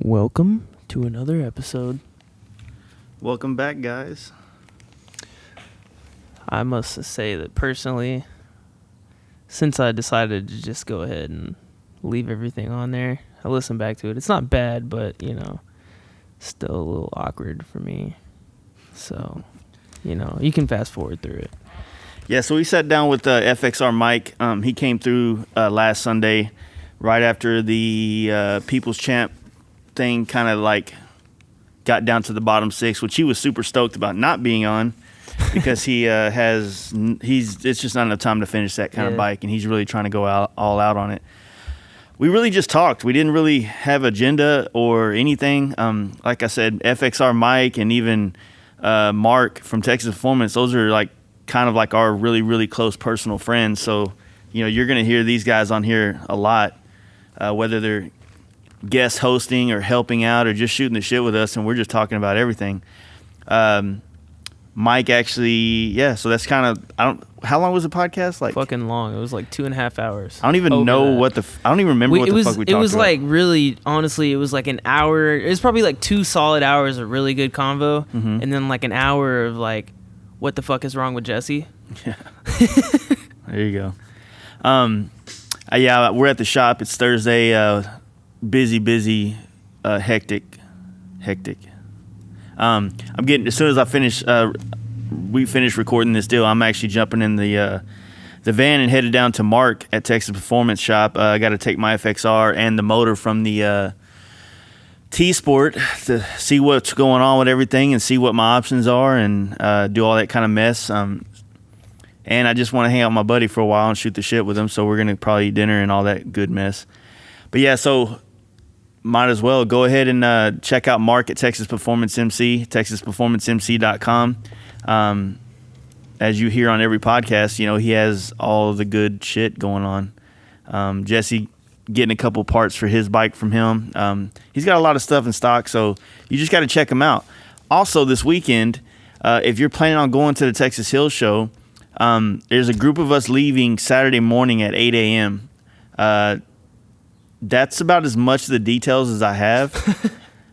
Welcome to another episode. Welcome back, guys. I must say that personally, since I decided to just go ahead and leave everything on there, I listened back to it. It's not bad, but, still a little awkward for me. So, you can fast forward through it. Yeah, so we sat down with Fxr Mike. He came through last Sunday right after the People's Champ thing kind of got down to the bottom six, which he was super stoked about not being on because it's just not enough time to finish that kind of bike, and he's really trying to go all out on it. We really just talked. We didn't really have agenda or anything. Like I said, Fxr Mike and even Mark from Texas Performance, those are kind of our really, really close personal friends. So, you're going to hear these guys on here a lot, whether they're guest hosting or helping out or just shooting the shit with us, and we're just talking about everything. Mike actually, so that's kind of, how long was the podcast? Fucking long. It was 2.5 hours. I don't even know I don't even remember what the fuck we talked about. It was really, honestly, it was an hour. It was probably 2 solid hours of really good convo, and then an hour of what the fuck is wrong with Jesse? Yeah. There you go. We're at the shop. It's Thursday. Busy, hectic. I'm getting, as soon as I finish, we finish recording this deal, I'm actually jumping in the van and headed down to Mark at Texas Performance Shop. I got to take my FXR and the motor from the T-Sport to see what's going on with everything and see what my options are and do all that kind of mess. And I just want to hang out with my buddy for a while and shoot the shit with him, so we're going to probably eat dinner and all that good mess. But yeah, so might as well go ahead and check out Mark at Texas Performance MC, texasperformancemc.com. As you hear on every podcast, he has all the good shit going on. Jesse getting a couple parts for his bike from him. He's got a lot of stuff in stock, so you just got to check him out. Also, this weekend, if you're planning on going to the Texas Hill Show, there's a group of us leaving Saturday morning at 8 a.m. That's about as much of the details as I have.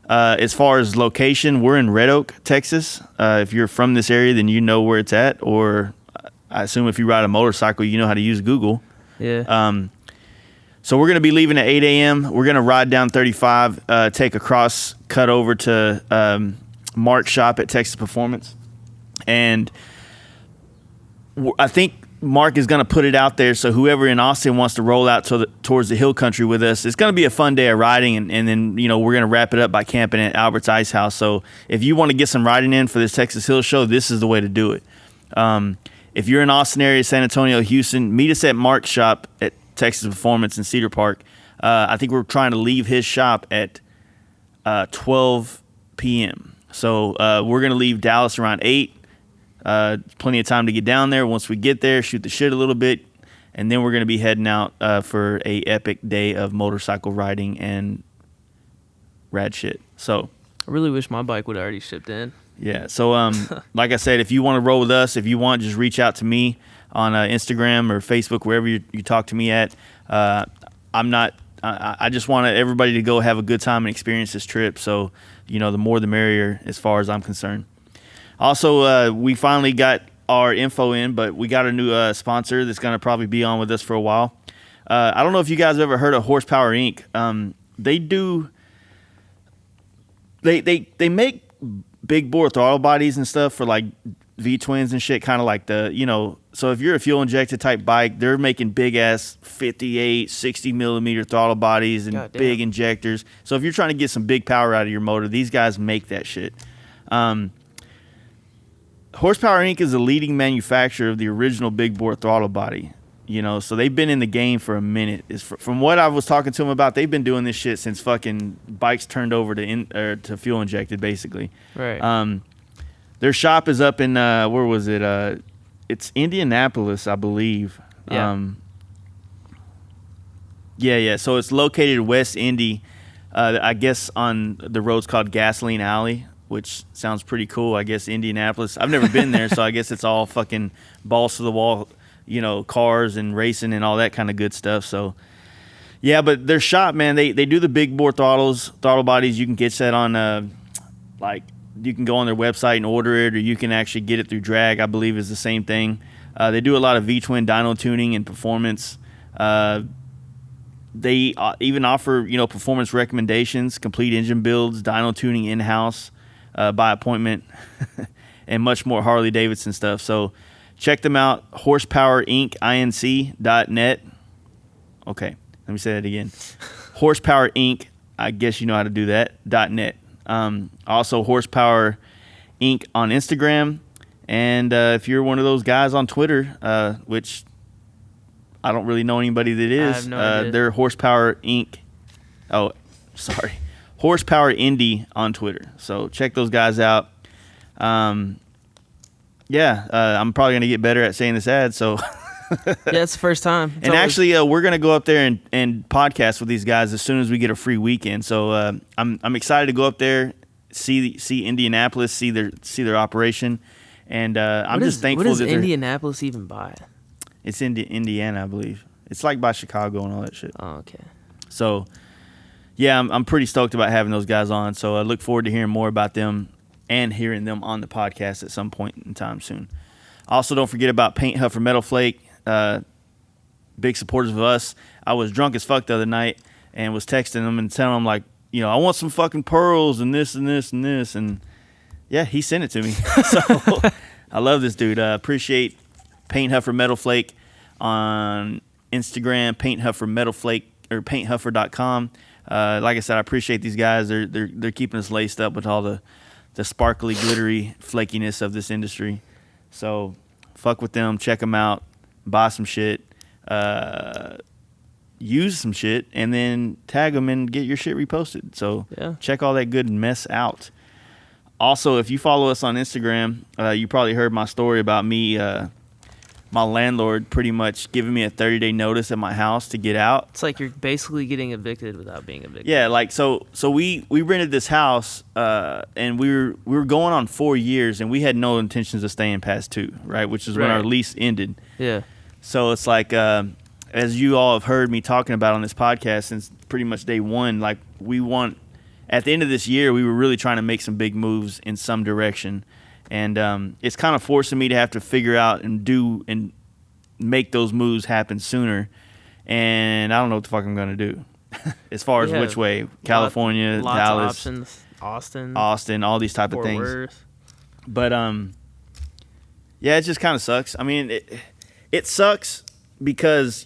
As far as location, we're in Red Oak, Texas. If you're from this area, then you know where it's at. Or I assume if you ride a motorcycle, you know how to use Google. Yeah. So we're going to be leaving at 8 a.m. We're going to ride down 35, take a cross cut over to Mark's shop at Texas Performance. And I think Mark is going to put it out there, so whoever in Austin wants to roll out towards the hill country with us, it's going to be a fun day of riding, and then we're going to wrap it up by camping at Albert's Ice House. So if you want to get some riding in for this Texas Hill Show, this is the way to do it. If you're in Austin area, San Antonio, Houston, meet us at Mark's shop at Texas Performance in Cedar Park. I think we're trying to leave his shop at 12 p.m. So we're going to leave Dallas around 8. Plenty of time to get down there. Once we get there, shoot the shit a little bit, and then we're going to be heading out for a epic day of motorcycle riding and rad shit. So I really wish my bike would have already shipped in. Yeah. So like I said, if you want to roll with us, if you want, just reach out to me on Instagram or Facebook, wherever you talk to me at. I just want everybody to go have a good time and experience this trip. So the more the merrier, as far as I'm concerned. Also, we finally got our info in, but we got a new sponsor that's going to probably be on with us for a while. I don't know if you guys have ever heard of Horsepower Inc. They make big bore throttle bodies and stuff for V-twins and shit, kind of so if you're a fuel injected type bike, they're making big ass 58, 60 millimeter throttle bodies and big injectors. So if you're trying to get some big power out of your motor, these guys make that shit. Horsepower Inc. is the leading manufacturer of the original big bore throttle body, so they've been in the game for a minute. From what I was talking to them about, they've been doing this shit since fucking bikes turned over to fuel injected, basically. Right. Their shop is up in where was it? It's Indianapolis, I believe. Yeah. Yeah. So it's located West Indy, I guess on the road's called Gasoline Alley, which sounds pretty cool. I guess Indianapolis. I've never been there, so I guess it's all fucking balls to the wall, cars and racing and all that kind of good stuff. So Yeah, but their shop, man, they do the big bore throttle bodies. You can get that on like you can go on their website and order it, or you can actually get it through Drag. I believe is the same thing. They do a lot of V-twin dyno tuning and performance. They even offer performance recommendations, complete engine builds, dyno tuning in house, by appointment, and much more Harley Davidson stuff. So check them out. HorsepowerInc.net. Okay, let me say that again. Horsepower Inc. I guess you know how to do that. .net. Also Horsepower Inc. on Instagram, and if you're one of those guys on Twitter, which I don't really know anybody that is, I have no idea. they're Horsepower Inc. Oh, sorry, Horsepower Indie on Twitter. So check those guys out. I'm probably gonna get better at saying this ad. So. Yeah, it's the first time. And actually, we're gonna go up there and podcast with these guys as soon as we get a free weekend. So I'm excited to go up there, see Indianapolis, see their operation, and I'm just thankful. What does that Indianapolis even buy? It's Indiana, I believe. It's like by Chicago and all that shit. Oh, okay. So yeah, I'm pretty stoked about having those guys on. So I look forward to hearing more about them and hearing them on the podcast at some point in time soon. Also, don't forget about Paint Huffer Metal Flake. Big supporters of us. I was drunk as fuck the other night and was texting them and telling them like, I want some fucking pearls and this and this and this, and yeah, he sent it to me. So I love this dude. Appreciate Paint Huffer Metal Flake on Instagram, Paint Huffer Metal Flake or painthuffer.com. Like I said, I appreciate these guys. They're keeping us laced up with all the sparkly, glittery flakiness of this industry. So fuck with them, check them out. Buy some shit, use some shit, and then tag them and get your shit reposted. So check all that good mess out. Also, if you follow us on Instagram, you probably heard my story about me, my landlord pretty much giving me a 30-day notice at my house to get out. It's like you're basically getting evicted without being evicted. Yeah, like so we rented this house, and we were going on 4 years, and we had no intentions of staying past 2, right? Which is when our lease ended. Yeah. So it's like, as you all have heard me talking about on this podcast since pretty much day one, like at the end of this year, we were really trying to make some big moves in some direction. And it's kind of forcing me to have to figure out and do and make those moves happen sooner. And I don't know what the fuck I'm going to do as far as which way. California, lots Dallas, of options, Austin, all these type of things. Worth. But yeah, it just kind of sucks. I mean, it sucks because,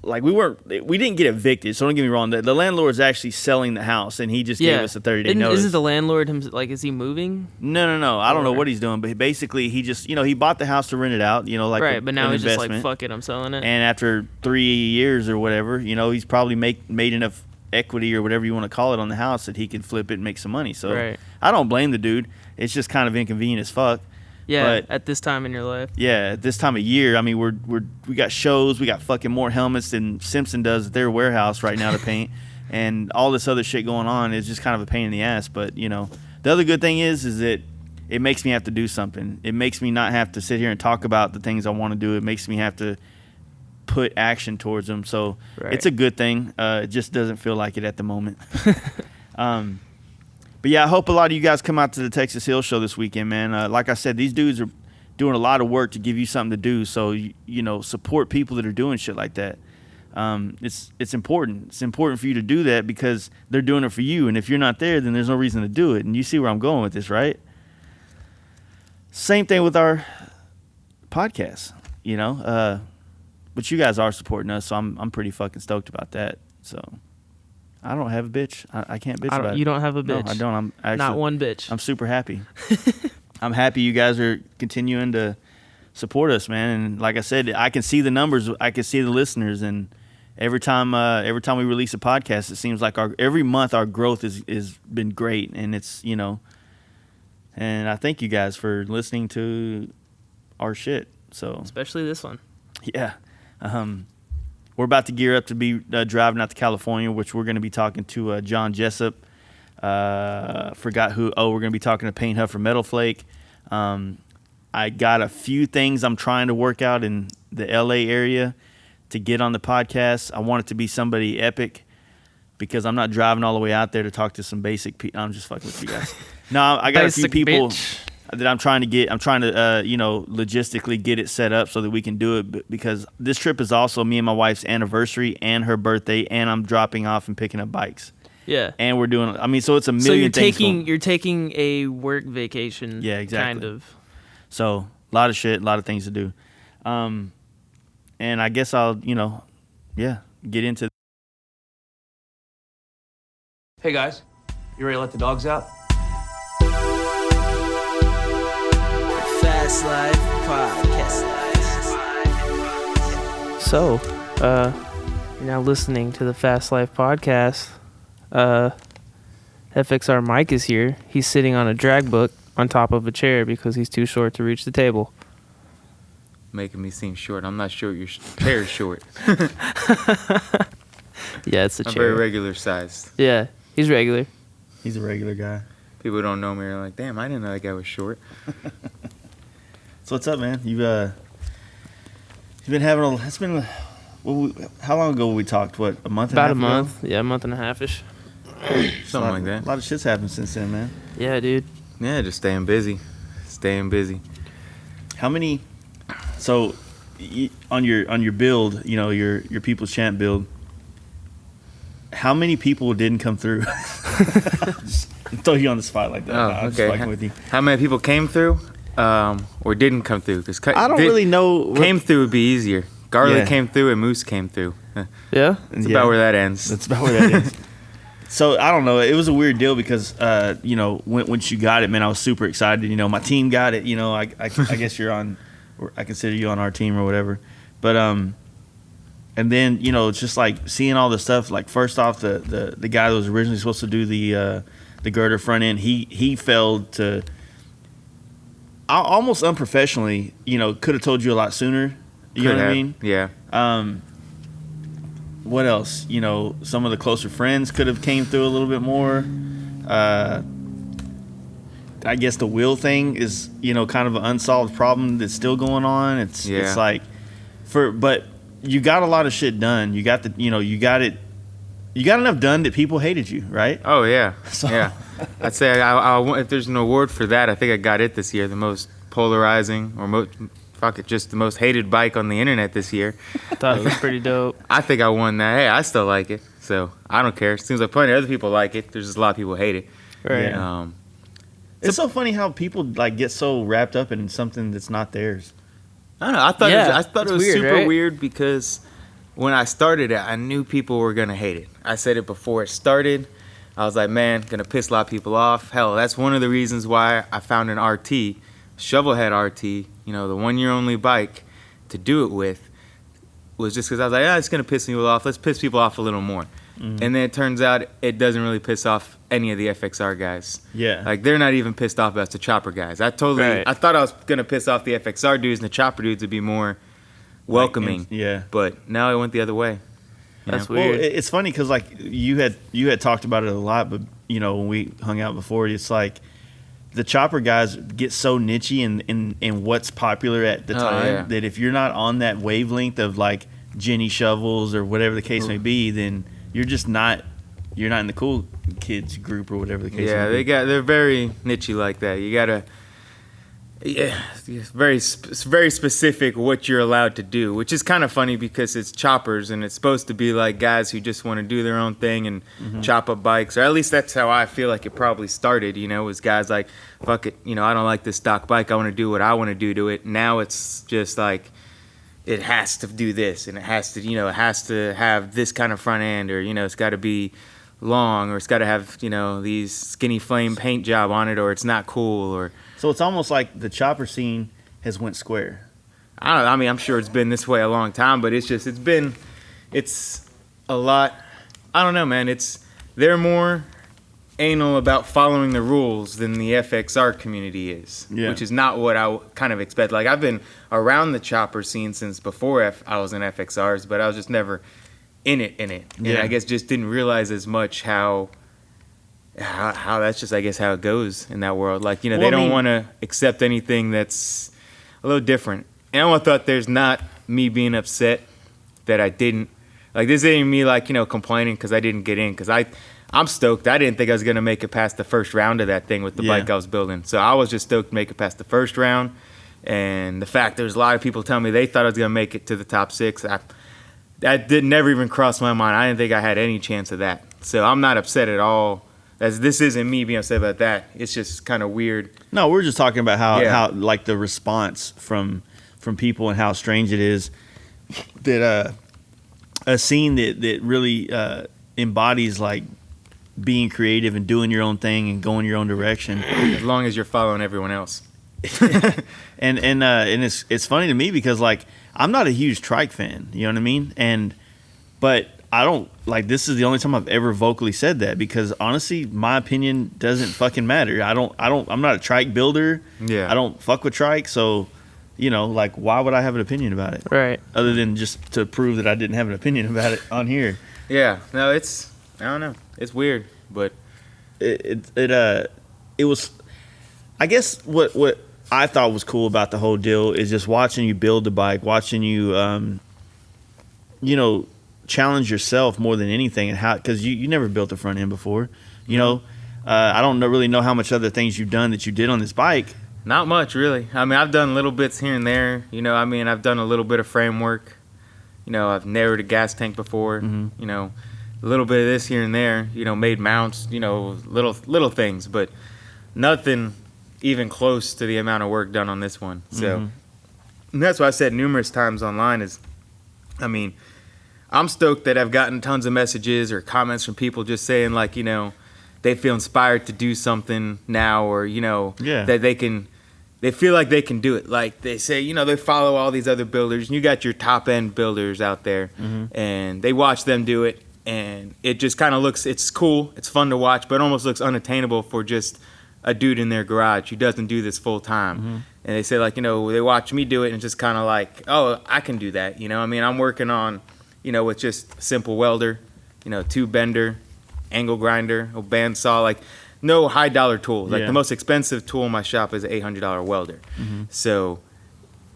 like we didn't get evicted, so don't get me wrong. The landlord's actually selling the house, and he just gave us a 30-day notice. Isn't the landlord like, is he moving? No. I don't know what he's doing, but basically he just, he bought the house to rent it out, like right. But now he's just like, fuck it, I'm selling it. And after 3 years or whatever, he's probably made enough equity or whatever you want to call it on the house that he could flip it and make some money. So I don't blame the dude. It's just kind of inconvenient as fuck. Yeah, but at this time in your life. Yeah, at this time of year, I mean, we got shows, we got fucking more helmets than Simpson does at their warehouse right now to paint, and all this other shit going on is just kind of a pain in the ass. But the other good thing is that it makes me have to do something. It makes me not have to sit here and talk about the things I want to do. It makes me have to put action towards them. So it's a good thing. It just doesn't feel like it at the moment. But yeah, I hope a lot of you guys come out to the Texas Hill Show this weekend, man. Like I said, these dudes are doing a lot of work to give you something to do. So, support people that are doing shit like that. It's important. It's important for you to do that because they're doing it for you. And if you're not there, then there's no reason to do it. And you see where I'm going with this, right? Same thing with our podcast, but you guys are supporting us, so I'm pretty fucking stoked about that. So I don't have a bitch. I can't bitch about it. You don't have a bitch? No, I don't. I'm actually not one bitch. I'm super happy. I'm happy you guys are continuing to support us, man. And like I said, I can see the numbers. I can see the listeners. And every time we release a podcast, it seems like every month our growth is been great. And it's, and I thank you guys for listening to our shit. So especially this one. Yeah. We're about to gear up to be driving out to California, which we're going to be talking to John Jessup. Forgot who. Oh, we're going to be talking to Paint Huffer Metal Flake. I got a few things I'm trying to work out in the LA area to get on the podcast. I want it to be somebody epic because I'm not driving all the way out there to talk to some basic people. I'm just fucking with you guys. No, I got a few people that I'm trying to logistically get it set up so that we can do it, because this trip is also me and my wife's anniversary and her birthday, and I'm dropping off and picking up bikes. Yeah. And we're doing, so it's a million things. So you're taking a work vacation. Yeah, exactly. Kind of. So a lot of shit, a lot of things to do. And I guess I'll, get into. Hey guys, you ready to let the dogs out? Fast Life Podcast. So, you're now listening to the Fast Life Podcast. Fxr Mike is here. He's sitting on a drag book on top of a chair because he's too short to reach the table. Making me seem short. I'm not sure your chair is short. Yeah, it's a chair. I'm very regular sized. Yeah, he's regular. He's a regular guy. People who don't know me are like, damn, I didn't know that guy was short. So what's up, man? You've been having how long ago we talked? What, a month? About and a half month. ago? Yeah, a month and a half-ish. Something like that. A lot of shit's happened since then, man. Yeah, dude. Yeah, just staying busy. How many? So, on your build, your People's Champ build, how many people didn't come through? Just throw you on the spot like that. Oh, I'm just okay. fucking with you. How many people came through or didn't come through? Cause I don't really know. Came through would be easier. Garlic Yeah. came through and Moose came through. Yeah? That's about where that ends. That's about where that ends. So I don't know. It was a weird deal because once you got it, man, I was super excited. My team got it. I guess you're on. Or I consider you on our team or whatever. But and then it's just like seeing all the stuff. Like first off, the guy that was originally supposed to do the girder front end, he failed to. Almost unprofessionally, could have told you a lot sooner. You know what I mean? Yeah. What else? Some of the closer friends could have came through a little bit more. I guess the wheel thing is, kind of an unsolved problem that's still going on. It's like, but you got a lot of shit done. You got you got enough done that people hated you, right? Oh yeah. So. Yeah. I'd say I if there's an award for that, I think I got it this year. The most polarizing or just the most hated bike on the internet this year. I thought it was pretty dope. I think I won that. Hey, I still like it, so I don't care. Seems like plenty of other people like it. There's just a lot of people hate it. Right. Yeah. It's so funny how people get so wrapped up in something that's not theirs. I don't know. I thought it was weird, super right? weird because when I started it, I knew people were gonna hate it. I said it before it started. I was like, man, gonna piss a lot of people off. Hell, that's one of the reasons why I found an RT, shovelhead RT, the 1 year only bike to do it with, was just because I was like, it's gonna piss people off. Let's piss people off a little more. Mm-hmm. And then it turns out it doesn't really piss off any of the FXR guys. Yeah. Like they're not even pissed off about the chopper guys. I thought I was gonna piss off the FXR dudes and the chopper dudes would be more welcoming. Yeah. But now it went the other way. That's weird. Well, it's funny because you had talked about it a lot, but when we hung out before, it's like the chopper guys get so nichey in what's popular at the time that if you're not on that wavelength of like Jenny shovels or whatever the case may be, then you're just not. You're not in the cool kids group or whatever the case. Yeah, may be. they're very nichey like that. You gotta, it's very specific what you're allowed to do, which is kind of funny because it's choppers and it's supposed to be like guys who just want to do their own thing and chop up bikes, or at least that's how I feel like it probably started. Was guys like, fuck it, I don't like this stock bike. I want to do what I want to do to it. Now it's just like, it has to do this and it has to have this kind of front end, or it's got to be long, or it's got to have these skinny flame paint job on it, or it's not cool. Or so it's almost like the chopper scene has went square. I don't know. I mean, I'm sure it's been this way a long time, but it's a lot. I don't know, man. They're more anal about following the rules than the FXR community is, which is not what I kind of expect. Like I've been around the chopper scene since before I was in FXRs, but I was just never in it. And I guess just didn't realize as much how that's just, I guess, how it goes in that world. Like, they don't want to accept anything that's a little different. And I thought there's not me being upset that I didn't. Like, this ain't me, like, complaining because I didn't get in, because I'm stoked. I didn't think I was going to make it past the first round of that thing with the bike I was building. So I was just stoked to make it past the first round. And the fact there's a lot of people telling me they thought I was going to make it to the top 6, that never even crossed my mind. I didn't think I had any chance of that. So I'm not upset at all. This isn't me being upset about that. It's just kind of weird. No, we're just talking about how like the response from people and how strange it is that a scene that really embodies like being creative and doing your own thing and going your own direction. As long as you're following everyone else. and it's funny to me because like I'm not a huge trike fan, you know what I mean? But I don't like, this is the only time I've ever vocally said that, because honestly my opinion doesn't fucking matter. I'm not a trike builder. Yeah. I don't fuck with trike, so like why would I have an opinion about it? Right. Other than just to prove that I didn't have an opinion about it on here. Yeah. No, I don't know. It's weird, but it was, I guess what I thought was cool about the whole deal is just watching you build the bike, watching you challenge yourself more than anything, and how, because you never built a front end before, I don't really know how much other things you've done that you did on this bike. Not much, really. I mean, I've done little bits here and there. I've done a little bit of framework. I've narrowed a gas tank before. Mm-hmm. A little bit of this here and there. Made mounts. Little things, but nothing even close to the amount of work done on this one. So, and that's why I said numerous times online is, I'm stoked that I've gotten tons of messages or comments from people just saying like, they feel inspired to do something now, or that they feel like they can do it. Like they say, they follow all these other builders, and you got your top end builders out there, and they watch them do it, and it just kind of looks, it's cool, it's fun to watch, but it almost looks unattainable for just a dude in their garage who doesn't do this full time. And they say like, they watch me do it, and it's just kind of like, oh, I can do that. I'm working on, with just simple welder, tube bender, angle grinder, a bandsaw, like no high dollar tools. Like the most expensive tool in my shop is an $800 welder. So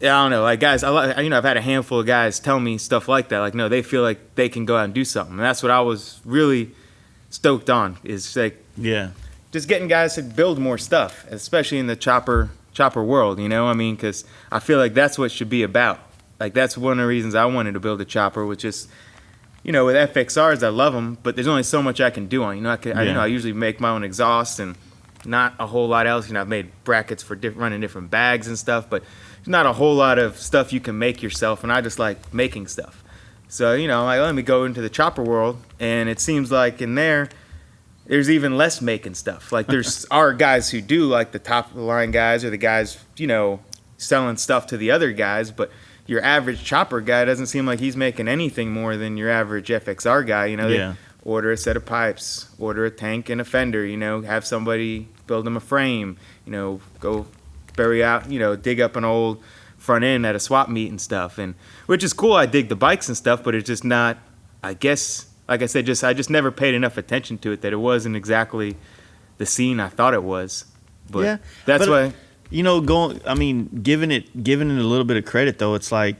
I don't know, like guys, I've had a handful of guys tell me stuff like that. Like, no, they feel like they can go out and do something. And that's what I was really stoked on, is like, just getting guys to build more stuff, especially in the chopper world, because I feel like that's what it should be about. Like, that's one of the reasons I wanted to build a chopper, which is, with FXRs, I love them, but there's only so much I can do on. I usually make my own exhaust and not a whole lot else. I've made brackets for running different bags and stuff, but there's not a whole lot of stuff you can make yourself, and I just like making stuff. So, let me go into the chopper world, and it seems like in there's even less making stuff. Like, there's our guys who do, like the top of the line guys, or the guys, selling stuff to the other guys, but your average chopper guy doesn't seem like he's making anything more than your average FXR guy. They order a set of pipes, order a tank and a fender, have somebody build them a frame, go bury out, dig up an old front end at a swap meet and stuff. And which is cool. I dig the bikes and stuff, but it's just not, I guess, like I said, I just never paid enough attention to it, that it wasn't exactly the scene I thought it was. But that's why. Giving it a little bit of credit, though, it's like,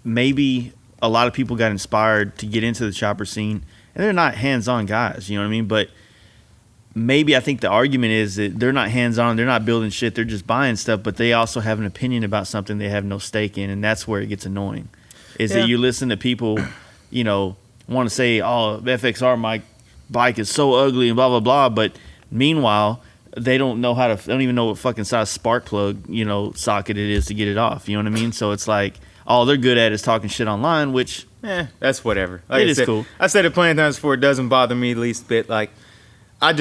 maybe a lot of people got inspired to get into the chopper scene, and they're not hands-on guys, you know what I mean? But maybe I think the argument is that they're not hands-on, they're not building shit, they're just buying stuff, but they also have an opinion about something they have no stake in, and that's where it gets annoying. That you listen to people, want to say, oh, FXR Mike bike is so ugly and blah, blah, blah, but meanwhile, they don't even know what fucking size spark plug, socket it is to get it off. You know what I mean? So it's like, all they're good at is talking shit online, which... that's whatever. Like it is cool. I said it plenty of times before, it doesn't bother me the least bit. Like, I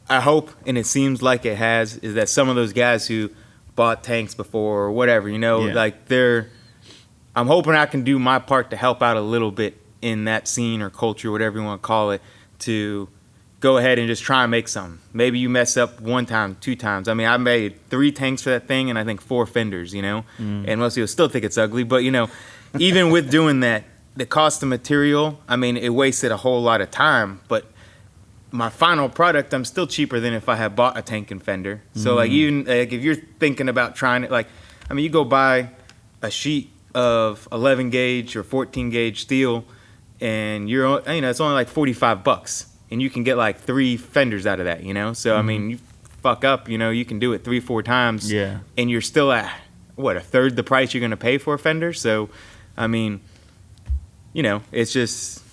hope, and it seems like it has, is that some of those guys who bought tanks before or whatever, like I'm hoping I can do my part to help out a little bit in that scene or culture, whatever you want to call it, to go ahead and just try and make something. Maybe you mess up one time, 2 times. I made 3 tanks for that thing and I think 4 fenders, and most people still think it's ugly. But, even with doing that, the cost of material, it wasted a whole lot of time. But my final product, I'm still cheaper than if I had bought a tank and fender. So, even if you're thinking about trying it, you go buy a sheet of 11 gauge or 14 gauge steel, and it's only like $45, and you can get like 3 fenders out of that, So I mean, you fuck up, you can do it 3-4 times, and you're still at a third the price you're gonna pay for a fender. So, I mean, it's just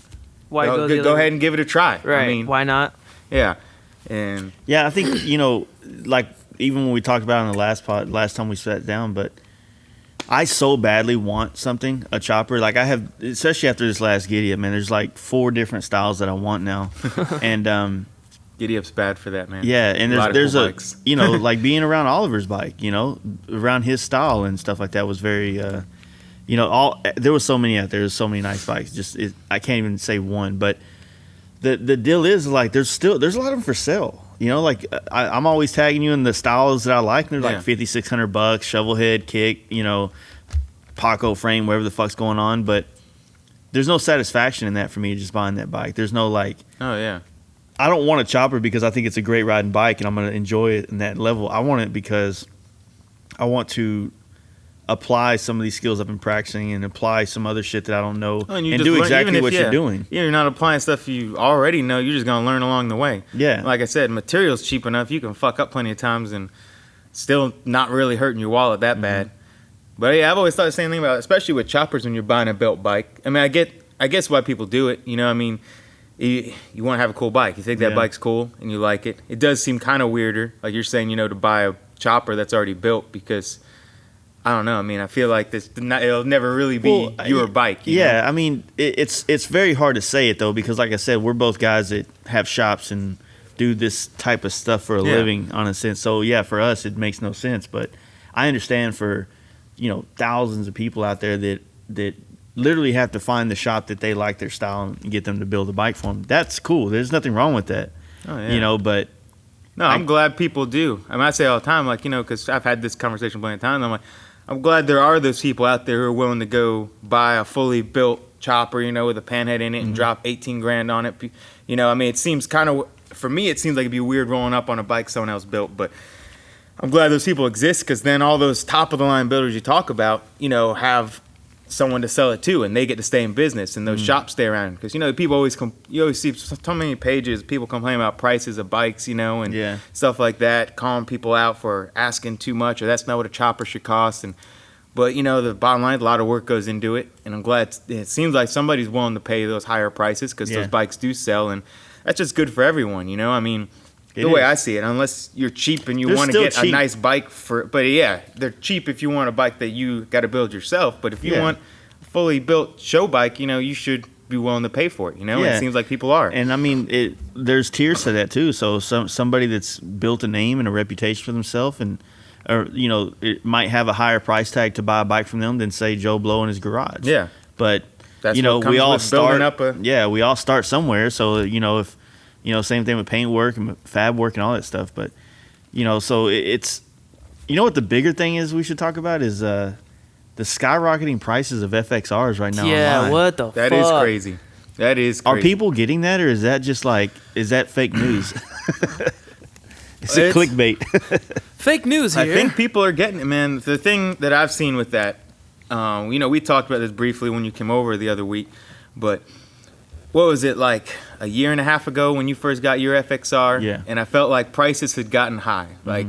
Why go ahead and give it a try. Right? I mean, why not? Yeah, and yeah, I think like even when we talked about it on the last time we sat down, but I so badly want a chopper. Like I have, especially after this last Giddy Up, man. There's like 4 different styles that I want now, and Giddy Up's bad for that, man. Yeah, and there's cool a bikes. like being around Oliver's bike, around his style and stuff like that was very, there was so many out there. There's so many nice bikes. I can't even say one, but the deal is like there's a lot of them for sale. Like I'm always tagging you in the styles that I like, and they're like $5,600, shovel head, kick, Paco frame, whatever the fuck's going on. But there's no satisfaction in that for me just buying that bike. There's no like, oh yeah, I don't want a chopper because I think it's a great riding bike and I'm going to enjoy it in that level. I want it because I want to apply some of these skills I've been practicing and apply some other shit that I don't know and do exactly what you're doing. Yeah, you're not applying stuff you already know. You're just going to learn along the way. Yeah. Like I said, material's cheap enough. You can fuck up plenty of times and still not really hurting your wallet that bad. But yeah, I've always thought the same thing about it, especially with choppers when you're buying a built bike. I mean, I guess why people do it. I mean, you want to have a cool bike. You think that bike's cool and you like it. It does seem kind of weirder, like you're saying, to buy a chopper that's already built because I don't know. I mean, I feel like it'll never really be your bike. You know? I mean, it's very hard to say it though because, like I said, we're both guys that have shops and do this type of stuff for a living, on a sense. So yeah, for us, it makes no sense. But I understand for thousands of people out there that literally have to find the shop that they like their style and get them to build a bike for them. That's cool. There's nothing wrong with that. Oh yeah. But. No, I'm glad people do. I mean, I say all the time, like, because I've had this conversation plenty of times. I'm like, I'm glad there are those people out there who are willing to go buy a fully built chopper, with a panhead in it and drop $18,000 on it. I mean, it seems kind of, for me, it seems like it'd be weird rolling up on a bike someone else built, but I'm glad those people exist because then all those top of the line builders you talk about, have someone to sell it to and they get to stay in business and those shops stay around because people always you always see so many pages people complain about prices of bikes and stuff like that, calling people out for asking too much or that's not what a chopper should cost. But the bottom line, a lot of work goes into it and I'm glad it seems like somebody's willing to pay those higher prices because those bikes do sell and that's just good for everyone. I mean, the way I see it, unless you're cheap and you want to get a nice bike but they're cheap if you want a bike that you got to build yourself. But if you want a fully built show bike, you should be willing to pay for it. It seems like people are. And I mean, there's tiers to that too. So somebody that's built a name and a reputation for themselves, or it might have a higher price tag to buy a bike from them than say Joe Blow in his garage. Yeah, but that's we all start. We all start somewhere. So if same thing with paint work and fab work and all that stuff. But, so it's, what the bigger thing is we should talk about is the skyrocketing prices of FXRs right now. Yeah, online. what the fuck? That is crazy. That is crazy. Are people getting that or is that just is that fake news? It's a clickbait. Fake news here. I think people are getting it, man. The thing that I've seen with that, we talked about this briefly when you came over the other week, but what was it, like a year and a half ago when you first got your FXR? Yeah. And I felt like prices had gotten high. Like,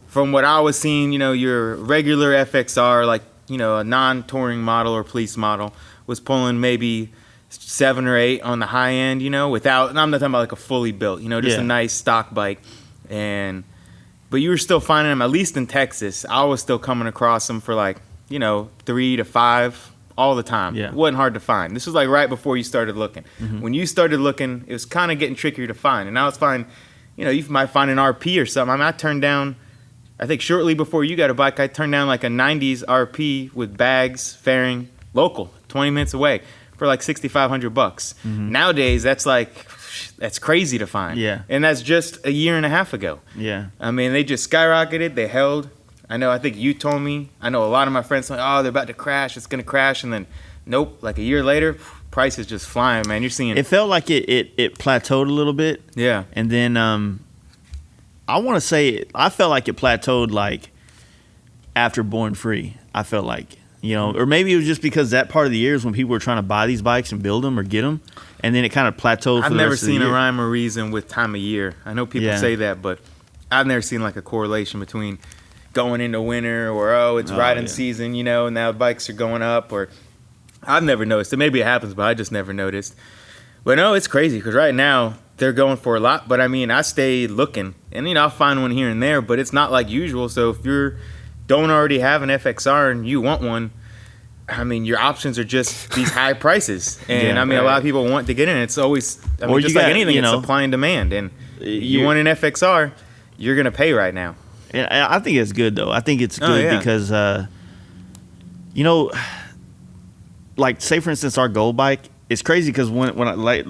from what I was seeing, your regular FXR, like, a non-touring model or police model was pulling maybe 7 or 8 on the high end, without, and I'm not talking about like a fully built, just a nice stock bike. But you were still finding them, at least in Texas, I was still coming across them for like, 3 to 5 all the time. Yeah. It wasn't hard to find. This was like right before you started looking. When you started looking, it was kind of getting trickier to find. And now it's fine. You might find an RP or something. I mean, I turned down, I think shortly before you got a bike, I turned down like a 90s RP with bags, fairing, local, 20 minutes away for like $6,500. Nowadays, that's crazy to find. Yeah. And that's just a year and a half ago. Yeah. I mean, they just skyrocketed. They held. I think you told me. I know a lot of my friends like, oh, they're about to crash. It's going to crash. And then, nope, like a year later, price is just flying, man. You're seeing it. Felt like it plateaued a little bit. Yeah. And then I want to say I felt like it plateaued like after Born Free. I felt like, You know, or maybe it was just because that part of the year is when people were trying to buy these bikes and build them or get them, and then it kind of plateaued for I've the never rest of the seen a year. rhyme or reason with time of year. I know people say that, but I've never seen like a correlation between going into winter or it's riding season, you know, and now bikes are going up. Or I've never noticed it. Maybe it happens, but I just never noticed. But no, it's crazy because right now they're going for a lot. But I mean, I stay looking, and you know, I'll find one here and there, but it's not like usual. So if you don't already have an FXR and you want one, I mean, your options are just these high prices. And I mean, a lot of people want to get in. It's always, I mean, just like anything, it's supply and demand. And you want an FXR, you're going to pay right now. And I think it's good, though. I think it's good because, you know, like, say, for instance, our Gold bike, it's crazy because when I, like,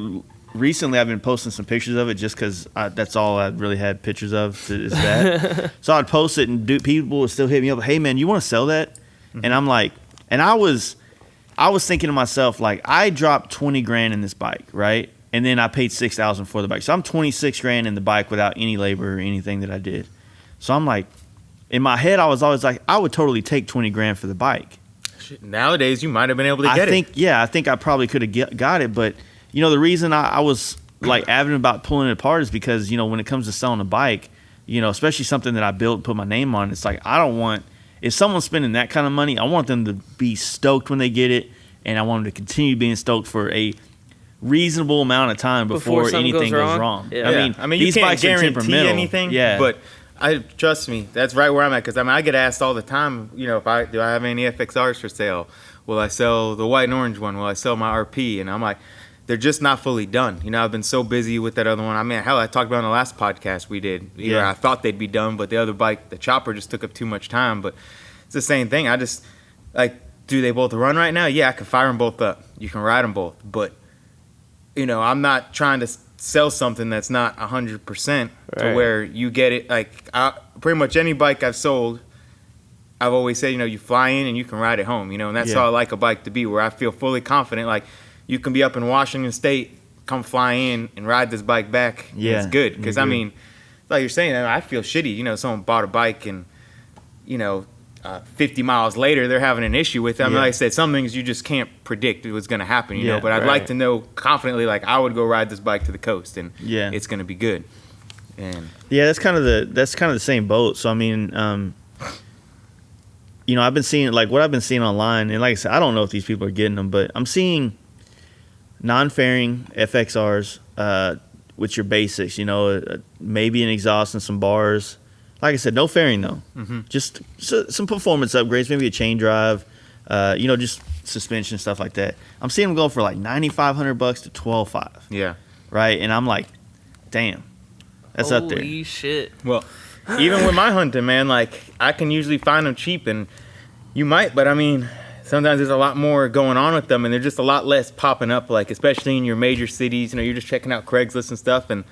recently I've been posting some pictures of it just because that's all I really had pictures of is that. So I'd post it and people would still hit me up, hey, man, you want to sell that? Mm-hmm. And I'm like, and I was thinking to myself, like, I dropped $20,000 in this bike, right? And then I paid $6,000 for the bike. So I'm $26,000 in the bike without any labor or anything that I did. So I'm like, in my head, I was always like, I would totally take $20,000 for the bike. Nowadays, you might have been able to get it. Yeah, I think I probably could have got it. But, you know, the reason I was, like, adamant about pulling it apart is because, you know, when it comes to selling a bike, you know, especially something that I built and put my name on, it's like, I don't want, if someone's spending that kind of money, I want them to be stoked when they get it, and I want them to continue being stoked for a reasonable amount of time before anything goes wrong. Yeah. I mean, these you can't bikes are guarantee temperamental. anything, yeah. But trust me, that's right where I'm at, because I mean, I get asked all the time, you know, do I have any FXRs for sale? Will I sell the white and orange one? Will I sell my RP? And I'm like, they're just not fully done. You know, I've been so busy with that other one. I mean, hell, I talked about in the last podcast we did. You know, I thought they'd be done, but the other bike, the chopper, just took up too much time. But it's the same thing. I just, like, do they both run right now? Yeah, I can fire them both up. You can ride them both. But, you know, I'm not trying to sell something that's not 100% to where you get it. Like, pretty much any bike I've sold, I've always said, you know, you fly in and you can ride it home, you know, and that's how I like a bike to be, where I feel fully confident. Like, you can be up in Washington State, come fly in and ride this bike back. Yeah. It's good. Because, I mean, like you're saying, I feel shitty. You know, someone bought a bike and, you know, 50 miles later, they're having an issue with it. I mean, like I said, some things you just can't predict what's going to happen, you know, but I'd like to know confidently, like, I would go ride this bike to the coast and it's going to be good. And that's kind of the same boat. So, I mean, you know, I've been seeing, like, what I've been seeing online, and like I said, I don't know if these people are getting them, but I'm seeing non-fairing FXRs with your basics, you know, maybe an exhaust and some bars. Like I said, no fairing though. Mm-hmm. Just some performance upgrades, maybe a chain drive, you know, just suspension, stuff like that. I'm seeing them go for like $9,500 to $12,500. Yeah. Right, and I'm like, damn, that's up there. Holy shit. Well, even with my hunting, man, like, I can usually find them cheap, and you might, but I mean, sometimes there's a lot more going on with them, and they're just a lot less popping up, like, especially in your major cities. You know, you're just checking out Craigslist and stuff, and,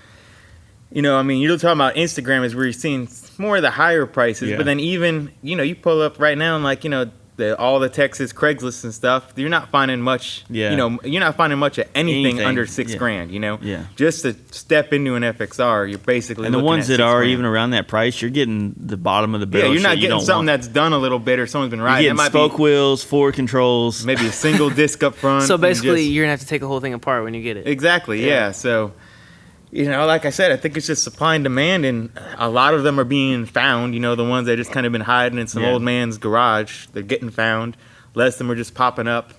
you know, I mean, you're talking about Instagram is where you're seeing more of the higher prices, but then even, you know, you pull up right now and, like, you know, all the Texas Craigslist and stuff, you're not finding much, you know, you're not finding much of anything under $6,000, you know? Yeah. Just to step into an FXR, you're basically and the ones that are even around that price, you're getting the bottom of the barrel. Yeah, you're not getting something that's done a little bit or someone's been riding. You're getting spoke wheels, forward controls. Maybe a single disc up front. So basically, you're going to have to take the whole thing apart when you get it. Exactly, yeah. So, you know, like I said, I think it's just supply and demand, and a lot of them are being found. You know, the ones that just kind of been hiding in some old man's garage, they're getting found. Less of them are just popping up.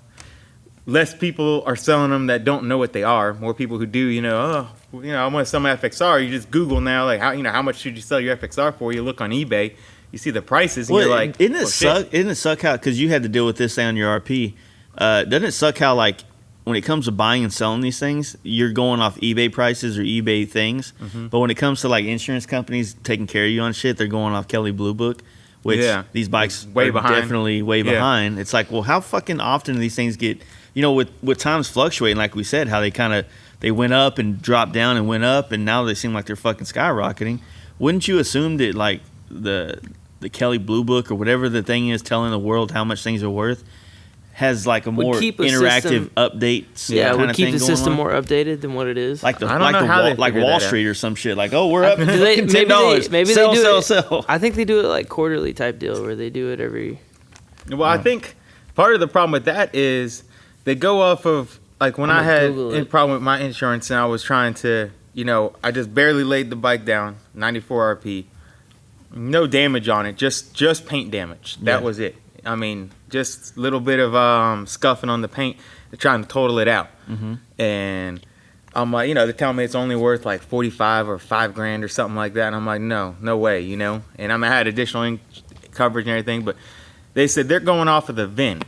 Less people are selling them that don't know what they are. More people who do, you know, I want to sell my FXR. You just Google now, like, how much should you sell your FXR for? You look on eBay, you see the prices, and you're like, isn't it suck how, because you had to deal with this on your RP, doesn't it suck how, like, when it comes to buying and selling these things, you're going off eBay prices or eBay things. Mm-hmm. But when it comes to, like, insurance companies taking care of you on shit, they're going off Kelley Blue Book, which these bikes are definitely way behind. It's like, well, how fucking often do these things get, you know, with times fluctuating, like we said, how they went up and dropped down and went up, and now they seem like they're fucking skyrocketing. Wouldn't you assume that, like, the Kelley Blue Book or whatever the thing is telling the world how much things are worth has, like, a more interactive updates. Yeah, would keep the system more updated than what it is. Like Wall Street or some shit. Like, oh, we're up $10. Maybe sell. I think they do it like quarterly type deal where they do it every. Well, I think part of the problem with that is they go off of, like, when I had a problem with my insurance and I was trying to, I just barely laid the bike down, 94 RP, no damage on it, just paint damage. That was it. I mean, just a little bit of scuffing on the paint. They're trying to total it out. And I'm like, they're telling me it's only worth like 45 or $5,000 or something like that. And I'm like, no way, And I had additional coverage and everything, but they said they're going off of the VIN,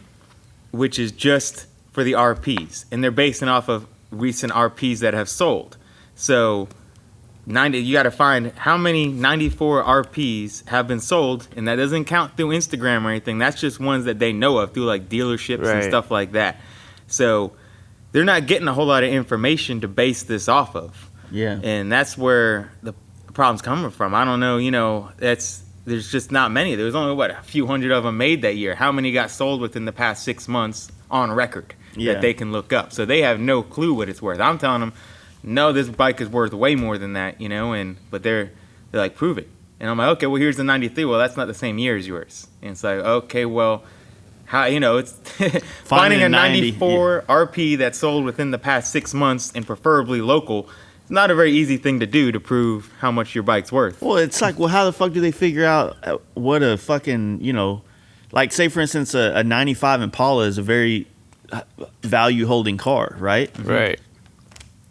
which is just for the RPs, and they're basing off of recent RPs that have sold. So you got to find how many 94 RPs have been sold, and that doesn't count through Instagram or anything. That's just ones that they know of through like dealerships and stuff like that. So they're not getting a whole lot of information to base this off of. Yeah. And that's where the problem's coming from. I don't know, there's just not many. There was only, a few hundred of them made that year. How many got sold within the past 6 months on record that they can look up? So they have no clue what it's worth. I'm telling them, no, this bike is worth way more than that, but they're like, prove it. And I'm like, okay, well, here's the 93. Well, that's not the same year as yours. And it's like, okay, well, how, it's finding a 94 RP that sold within the past 6 months and preferably local. It's not a very easy thing to do to prove how much your bike's worth. Well, it's like, how the fuck do they figure out what a fucking, like, say, for instance, a 95 Impala is a very value-holding car, right? Right.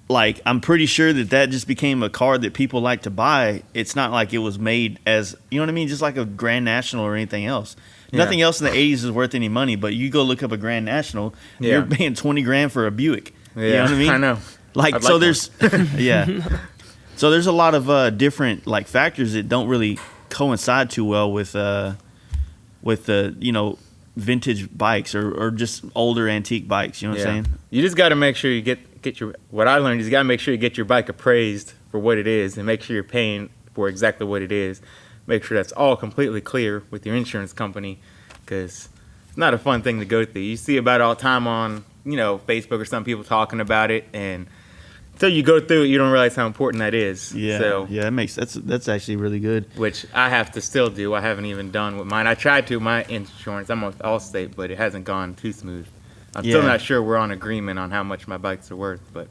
Like, I'm pretty sure that just became a car that people like to buy. It's not like it was made as, you know what I mean? Just like a Grand National or anything else. Yeah. Nothing else in the 80s is worth any money, but you go look up a Grand National, you're paying $20,000 for a Buick. Yeah. You know what I mean? I know. Like, so there's, So there's a lot of different, like, factors that don't really coincide too well with the, vintage bikes or just older antique bikes. You know what I'm saying? You just got to make sure you get your, what I learned is you got to make sure you get your bike appraised for what it is and make sure you're paying for exactly what it is. Make sure that's all completely clear with your insurance company, because it's not a fun thing to go through. You see about it all the time on, Facebook or some people talking about it, and until you go through it, you don't realize how important that is. Yeah, so, that's actually really good. Which I have to still do. I haven't even done with mine. I tried to, my insurance. I'm with Allstate, but it hasn't gone too smooth. I'm still not sure we're on agreement on how much my bikes are worth, but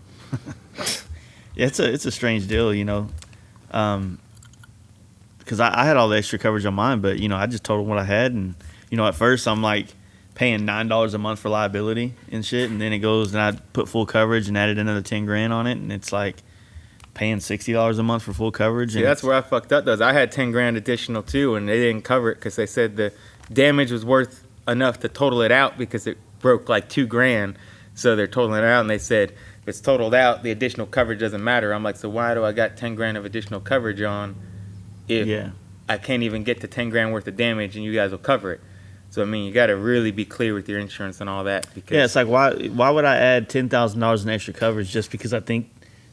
yeah, it's a strange deal, because I had all the extra coverage on mine, but I just told them what I had, and at first I'm like paying $9 a month for liability and shit, and then it goes and I put full coverage and added another $10,000 on it, and it's like paying $60 a month for full coverage. Yeah, that's where I fucked up. I had $10,000 additional too, and they didn't cover it because they said the damage was worth enough to total it out because it broke like $2,000, so they're totaling it out, and they said if it's totaled out, the additional coverage doesn't matter. I'm like, so why do I got $10,000 of additional coverage on if I can't even get to $10,000 worth of damage and you guys will cover it? So I mean, you got to really be clear with your insurance and all that. Because it's like, why would I add $10,000 in extra coverage just because I think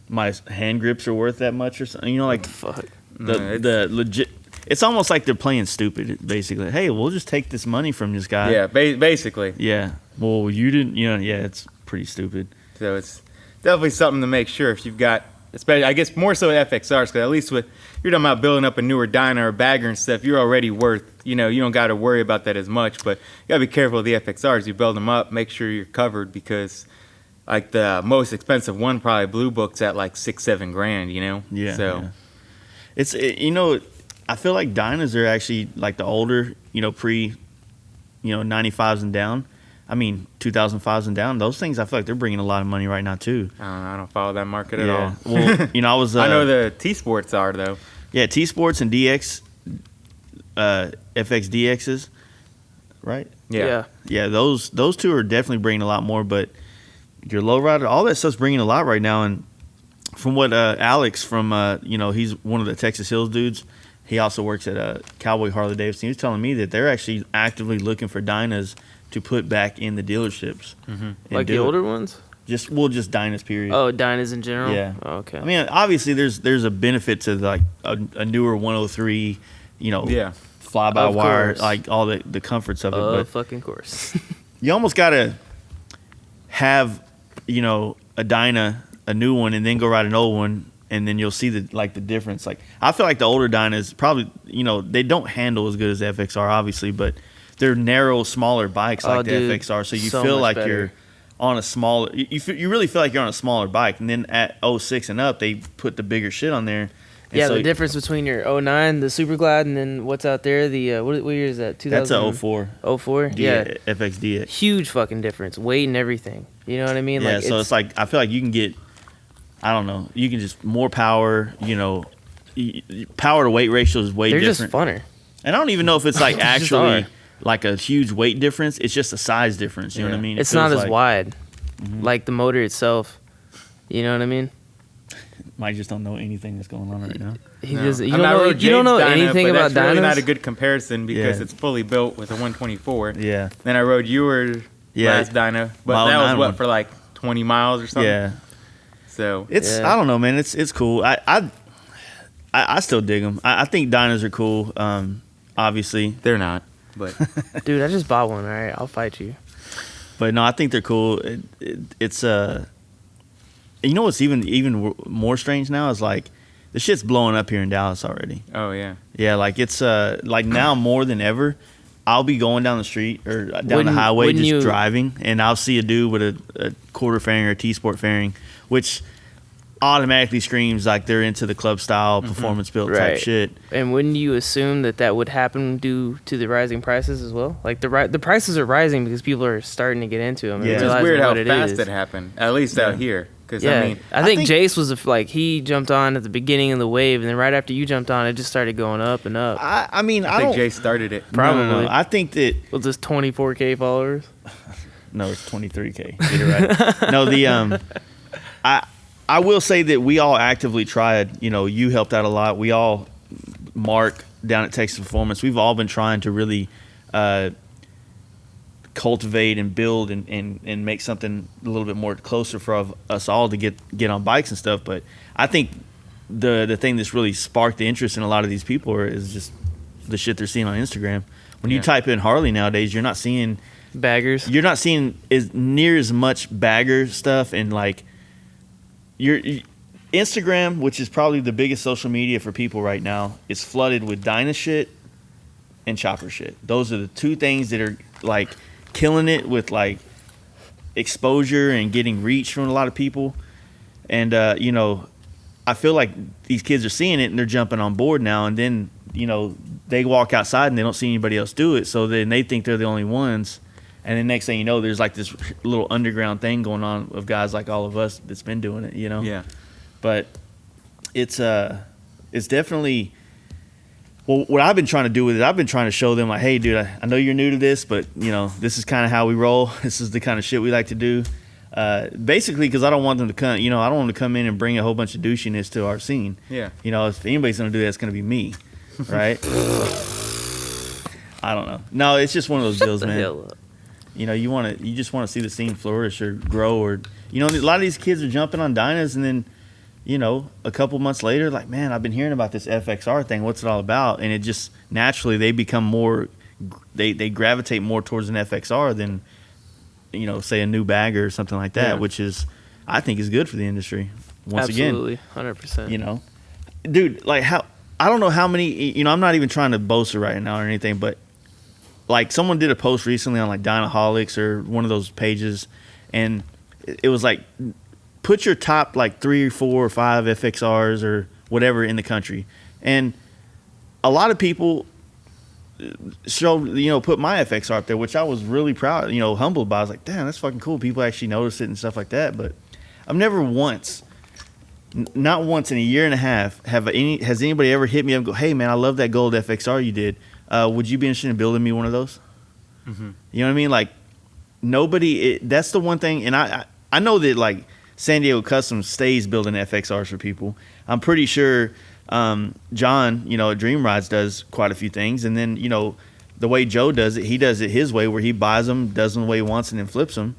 my hand grips are worth that much or something? Like, fuck. The legit. It's almost like they're playing stupid, basically. Hey, we'll just take this money from this guy. Yeah, basically. Yeah. Well, you didn't, it's pretty stupid. So it's definitely something to make sure if you've got, especially, I guess more so with FXRs, because at least with, you're talking about building up a newer Dyna or bagger and stuff, you're already worth, you don't got to worry about that as much. But you got to be careful with the FXRs. You build them up, make sure you're covered, because like the most expensive one, probably Blue Book's at like $6-7 grand, Yeah. So yeah. It's, I feel like Dynas are actually like the older, pre, 95s and down. I mean, 2005s and down. Those things, I feel like they're bringing a lot of money right now too. I don't follow that market at all. Well, I was. I know the T Sports are though. Yeah, T Sports and DX, FX DXs, right? Yeah. Those two are definitely bringing a lot more. But your lowrider, all that stuff's bringing a lot right now. And from what Alex from he's one of the Texas Hills dudes. He also works at Cowboy Harley Davidson. He was telling me that they're actually actively looking for Dynas to put back in the dealerships. Mm-hmm. Like the older ones? Just Dynas, period. Oh, Dynas in general? Yeah. Oh, okay. I mean, obviously there's a benefit to like a newer 103, fly-by-wire, like all the comforts of it. But fucking course. You almost got to have, a Dyna, a new one, and then go ride an old one, and then you'll see the difference. Like, I feel like the older Dynas probably, they don't handle as good as the FXR, obviously, but they're narrow, smaller bikes like the dude, FXR, so you so feel much like better. you're on a smaller. You really feel like you're on a smaller bike, and then at 06 and up, they put the bigger shit on there. And Yeah, so the difference between your 09, the Super Glide, and then what's out there, the what year is that? 2000. That's a 04. 04? Yeah. FXD. Huge fucking difference, weight and everything. You know what I mean? Yeah, Like, so it's like I feel like you can get, I don't know, you can just more power. You know, power to weight ratio is way they're different. just funner. And I don't even know if it's like They just actually are. like a huge weight difference. It's just a size difference. You know what I mean? It It's not feels as like- wide, like the motor itself. You know what I mean? Mike just don't know anything that's going on right now. He No. doesn't. I You mean, don't I know. rode You don't Jade's know Dyna, anything but about that's really dynos. not a good comparison because Yeah. it's fully built with a 124. Yeah. Then I rode your Yeah. last dyno, but My that 09 was one. what for like 20 miles or something. Yeah. So It's Yeah. I don't know, man. It's cool. I still dig them. I think dynos are cool. Obviously, they're not. But Dude, I just bought one. All right, I'll fight you. but no, I think they're cool. It's you know what's even more strange now is like the shit's blowing up here in Dallas already. oh yeah, Yeah, like it's like now more than ever. I'll be going down the street or down the Wouldn't- highway wouldn't just you- driving, and I'll see a dude with a quarter fairing or a T-Sport fairing, which automatically screams like they're into the club style performance built type Right. shit. And wouldn't you assume that would happen due to the rising prices as well? Like the prices are rising because people are starting to get into them. Yeah. And It's it's realizing weird how what it fast is. it happened. At least out here, because Yeah, I mean, I think think- Jace was like he jumped on at the beginning of the wave, and then right after you jumped on, it just started going up and up. I mean, I I think don't. Jay started it. Probably. No. I think that With just 24K followers. no, it's 23K. Get it right. No, the I will say that we all actively tried. You know, you helped out a lot. We all, Mark down at Texas Performance, we've all been trying to really cultivate and build and make something a little bit more closer for us all to get on bikes and stuff. But I think the thing that's really sparked the interest in a lot of these people is just the shit they're seeing on Instagram. When you Yeah. type in Harley nowadays, you're not seeing Baggers. as near as much bagger stuff and like your Instagram, which is probably the biggest social media for people right now, is flooded with Dyna shit and chopper shit. Those are the two things that are like killing it with like exposure and getting reach from a lot of people. And you know, I feel like these kids are seeing it and they're jumping on board now. And then you know they walk outside and they don't see anybody else do it, so then they think they're the only ones. And then next thing you know, there's like this little underground thing going on of guys like all of us that's been doing it, you know? Yeah. But it's definitely, well, what I've been trying to do with it, I've been trying to show them like, hey, dude, I know you're new to this, but you know, this is kind of how we roll. This is the kind of shit we like to do. Basically, because I don't want them to come, you know, I don't want them to come in and bring a whole bunch of douchiness to our scene. Yeah. You know, if anybody's going to do that, it's going to be me, right? I don't know. No, it's just one of those deals, The man. hell up. You know, you just want to see the scene flourish or grow, or you know, a lot of these kids are jumping on dynas, and then, you know, a couple months later, like, man, I've been hearing about this FXR thing. What's it all about? And it just naturally they become more, they gravitate more towards an FXR than, you know, say a new bagger or something like that, Yeah. which is, I think, is good for the industry. Once Absolutely, 100%. again, you know, dude, like how I don't know how many, you know, I'm not even trying to boast it right now or anything, but like someone did a post recently on like Dynaholics or one of those pages, and it was like, put your top like 3 or 4 or 5 FXRs or whatever in the country, and a lot of people put my FXR up there, which I was really proud, you know, humbled by. I was like, damn, that's fucking cool. People actually notice it and stuff like that. But I've never once, not once in a year and a half, has anybody ever hit me up and go, hey man, I love that gold FXR you did. Would you be interested in building me one of those? Mm-hmm. You know what I mean? Like nobody. That's the one thing, and I know that like San Diego Customs stays building FXRs for people. I'm pretty sure John, you know, at Dream Rides does quite a few things, and then you know the way Joe does it, he does it his way, where he buys them, does them the way he wants, and then flips them.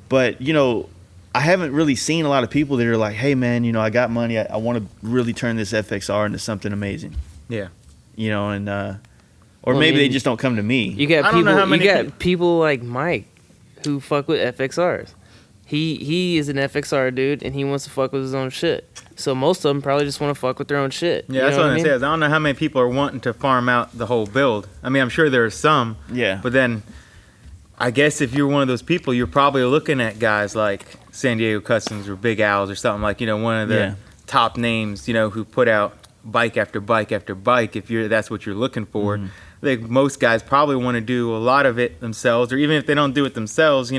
But you know, I haven't really seen a lot of people that are like, hey man, you know, I got money, I want to really turn this FXR into something amazing. Yeah. You know, and or Well, I maybe mean, they just don't come to me. You got I don't know how people. You many got people like Mike who fuck with FXRs. he is an FXR dude, and he wants to fuck with his own shit. So most of them probably just want to fuck with their own shit. Yeah, that's what I'm saying. I don't know how many people are wanting to farm out the whole build. I mean, I'm sure there are some. Yeah. But then, I guess if you're one of those people, you're probably looking at guys like San Diego Customs or Big Owls or something like, one of the top names, who put out bike after bike after bike. If that's what you're looking for. I think most guys probably want to do a lot of it themselves, or even if they don't do it themselves,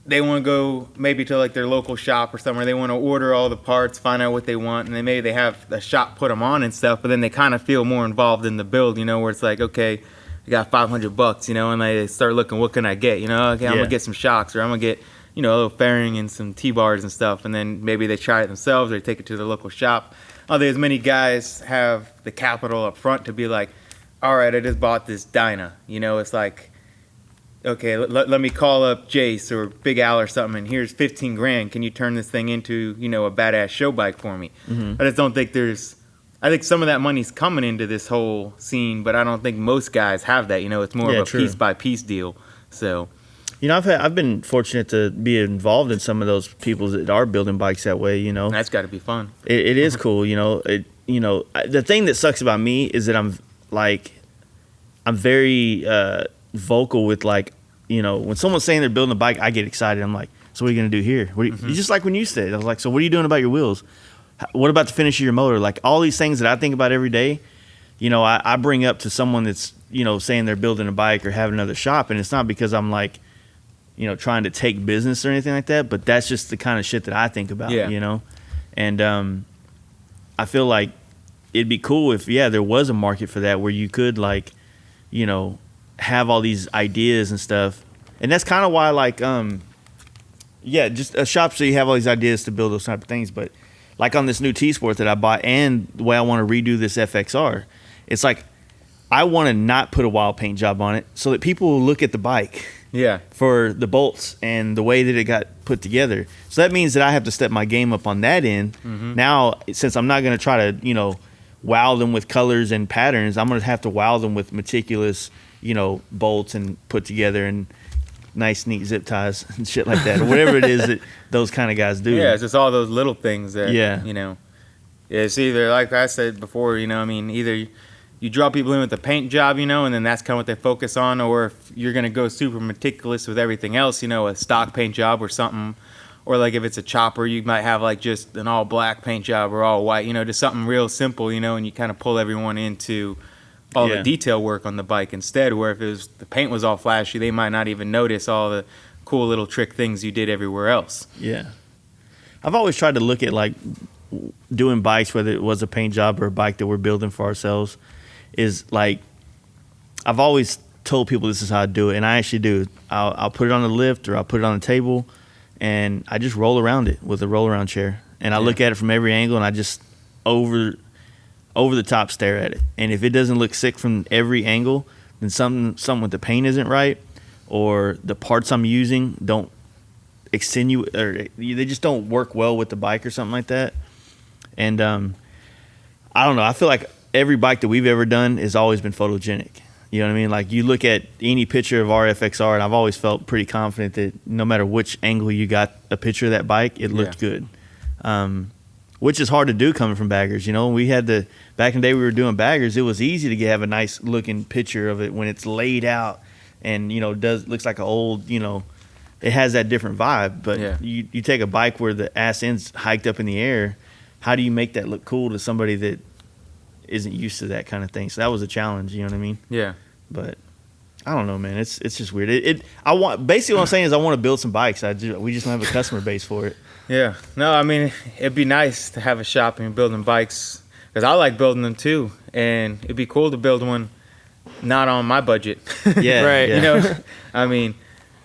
they want to go maybe to like their local shop or somewhere. They want to order all the parts, find out what they want, and then maybe they have the shop put them on and stuff. But then they kind of feel more involved in the build, where it's like, okay, I got $500, and they start looking, what can I get? Okay, I'm gonna get some shocks, or I'm gonna get, a little fairing and some T-bars and stuff. And then maybe they try it themselves, or they take it to their local shop. I don't think as many guys have the capital up front to be like, all right, I just bought this Dyna. It's like, okay, let me call up Jace or Big Al or something, and here's $15,000. Can you turn this thing into, a badass show bike for me? I just don't think I think some of that money's coming into this whole scene, but I don't think most guys have that. It's more of a piece by piece deal. So, I've been fortunate to be involved in some of those people that are building bikes that way. That's got to be fun. It is cool. The thing that sucks about me is that I'm very vocal with when someone's saying they're building a bike, I get excited. I'm like, so what are you gonna do here? Just like when you said, I was like, so what are you doing about your wheels? What about the finish of your motor? Like all these things that I think about every day, I bring up to someone that's saying they're building a bike or having another shop, and it's not because I'm like trying to take business or anything like that, but that's just the kind of shit that I think about. And I feel like it'd be cool if there was a market for that where you could have all these ideas and stuff. And that's kind of why just a shop so you have all these ideas to build those type of things. But like on this new T-Sport that I bought and the way I want to redo this FXR, it's like I want to not put a wild paint job on it so that people will look at the bike for the bolts and the way that it got put together. So that means that I have to step my game up on that end. Now, since I'm not going to try to, wow them with colors and patterns, I'm going to have to wow them with meticulous bolts and put together and nice, neat zip ties and shit like that, or whatever it is that those kind of guys do. Yeah, it's just all those little things that, it's either, like I said before, either you draw people in with the paint job, and then that's kind of what they focus on, or if you're going to go super meticulous with everything else, a stock paint job or something, or like if it's a chopper, you might have like just an all black paint job or all white, just something real simple, and you kind of pull everyone into all the detail work on the bike instead, where if the paint was all flashy, they might not even notice all the cool little trick things you did everywhere else. Yeah. I've always tried to look at like doing bikes, whether it was a paint job or a bike that we're building for ourselves, is like I've always told people this is how I do it, and I actually do. I'll put it on the lift or I'll put it on the table, and I just roll around it with a roll around chair, and I look at it from every angle, and I just over the top stare at it. And if it doesn't look sick from every angle, then something with the paint isn't right, or the parts I'm using don't extenuate, or they just don't work well with the bike or something like that. And I don't know. I feel like every bike that we've ever done has always been photogenic. You know what I mean? Like you look at any picture of our FXR, and I've always felt pretty confident that no matter which angle you got a picture of that bike, it looked good. Which is hard to do coming from baggers. We had back in the day we were doing baggers, it was easy to have a nice looking picture of it when it's laid out and, looks like an old, it has that different vibe. But you take a bike where the ass end's hiked up in the air, how do you make that look cool to somebody that isn't used to that kind of thing? So that was a challenge, you know what I mean? Yeah. But I don't know, man. It's just weird. Basically what I'm saying is I want to build some bikes. We just don't have a customer base for it. Yeah. No, it'd be nice to have a shop and building bikes, because I like building them too, and it'd be cool to build one not on my budget. Yeah. Right. Yeah. No,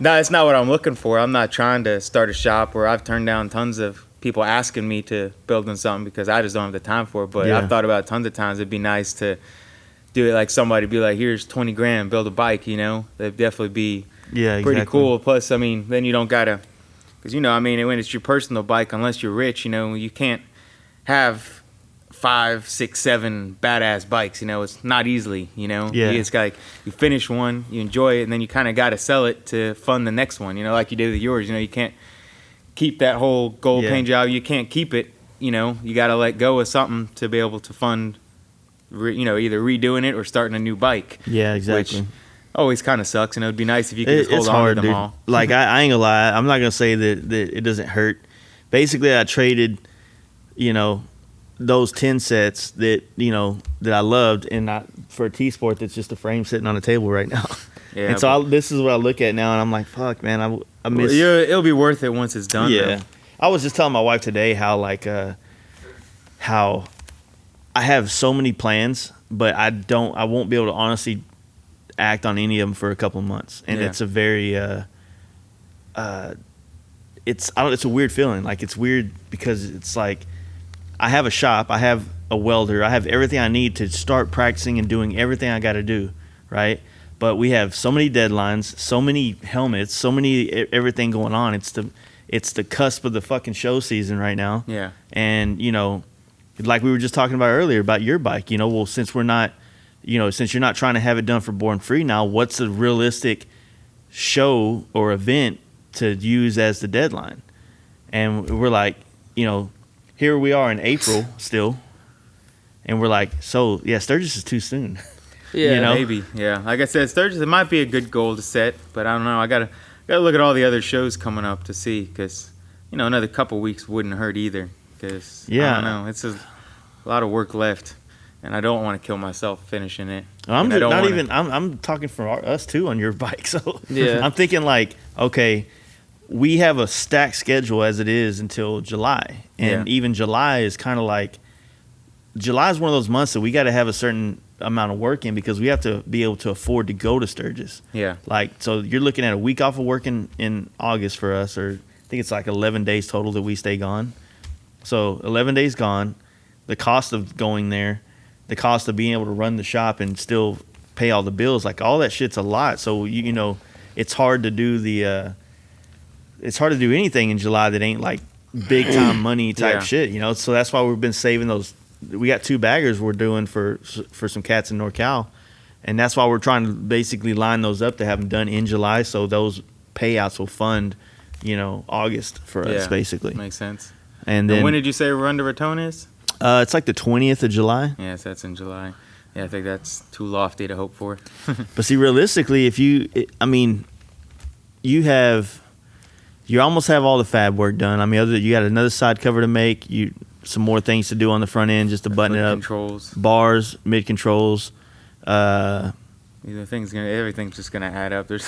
that's not what I'm looking for. I'm not trying to start a shop where I've turned down tons of people asking me to build in something because I just don't have the time for it. But I've thought about it tons of times. It'd be nice to do it like somebody be like, here's $20,000, build a bike, That'd definitely be pretty cool. Plus, then you don't gotta, because when it's your personal bike, unless you're rich, you can't have 5, 6, 7 badass bikes. It's not easily. Yeah. It's like you finish one, you enjoy it, and then you kind of got to sell it to fund the next one. Like you did with yours. You can't keep that whole gold paint job. You can't keep it. You got to let go of something to be able to fund. Either redoing it or starting a new bike. Yeah, exactly. Which always kind of sucks. It'd be nice if you could just hold on to them dude. all. Like I ain't gonna lie. I'm not gonna say that it doesn't hurt. Basically, I traded, those 10 sets that that I loved, and not for a T-Sport that's just a frame sitting on the table right now. Yeah. And so this is what I look at now, and I'm like, fuck, man, I miss. It'll be worth it once it's done. Yeah. Though. I was just telling my wife today how I have so many plans, but I won't be able to honestly act on any of them for a couple of months, and it's a very it's a weird feeling. Like, it's weird because it's like I have a shop, I have a welder, I have everything I need to start practicing and doing everything I got to do, right? But we have so many deadlines, so many helmets, so many everything going on. It's the cusp of the fucking show season right now. Yeah. And like we were just talking about earlier about your bike, well, since we're not, since you're not trying to have it done for Born Free now, what's a realistic show or event to use as the deadline? And we're like, here we are in April still, and we're like, so yeah, Sturgis is too soon. Yeah, maybe. Yeah, like I said, Sturgis, it might be a good goal to set, but I don't know. I gotta look at all the other shows coming up to see, because another couple weeks wouldn't hurt either. Because I don't know, it's a lot of work left, and I don't want to kill myself finishing it. I'm talking for us too on your bike, so yeah. I'm thinking like, okay, we have a stacked schedule as it is until July, and even July is kind of like, July is one of those months that we got to have a certain amount of work in, because we have to be able to afford to go to Sturgis. Yeah. Like, so you're looking at a week off of work in August for us, or I think it's like 11 days total that we stay gone. So 11 days gone, the cost of going there, the cost of being able to run the shop and still pay all the bills, like all that shit's a lot. So it's hard to do anything in July that ain't like big time money type shit. So that's why we've been saving those. We got 2 baggers we're doing for some cats in NorCal, and that's why we're trying to basically line those up to have them done in July, so those payouts will fund August for us, basically. Makes sense. And then when did you say Run to Raton is? It's like the 20th of July. Yes, that's in July. Yeah, I think that's too lofty to hope for. But see, realistically, you almost have all the fab work done. I mean, you got another side cover to make, some more things to do on the front end just to button it up. Controls, bars, mid controls. Everything's just gonna add up. It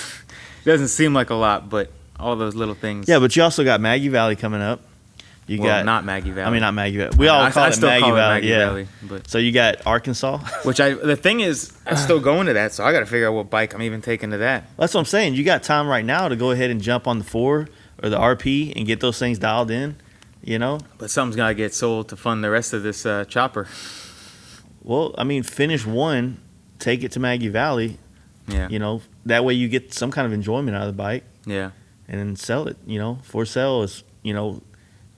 doesn't seem like a lot, but all those little things. Yeah, but you also got Maggie Valley coming up. Not Maggie Valley. I mean, not Maggie Valley. We all call it Maggie Valley. Yeah. Valley, but so you got Arkansas. The thing is, I'm still going to that, so I got to figure out what bike I'm even taking to that. That's what I'm saying. You got time right now to go ahead and jump on the 4 or the RP and get those things dialed in. But something's got to get sold to fund the rest of this chopper. Well, I mean, finish one, take it to Maggie Valley. Yeah. That way you get some kind of enjoyment out of the bike. Yeah. And then sell it. For sale is,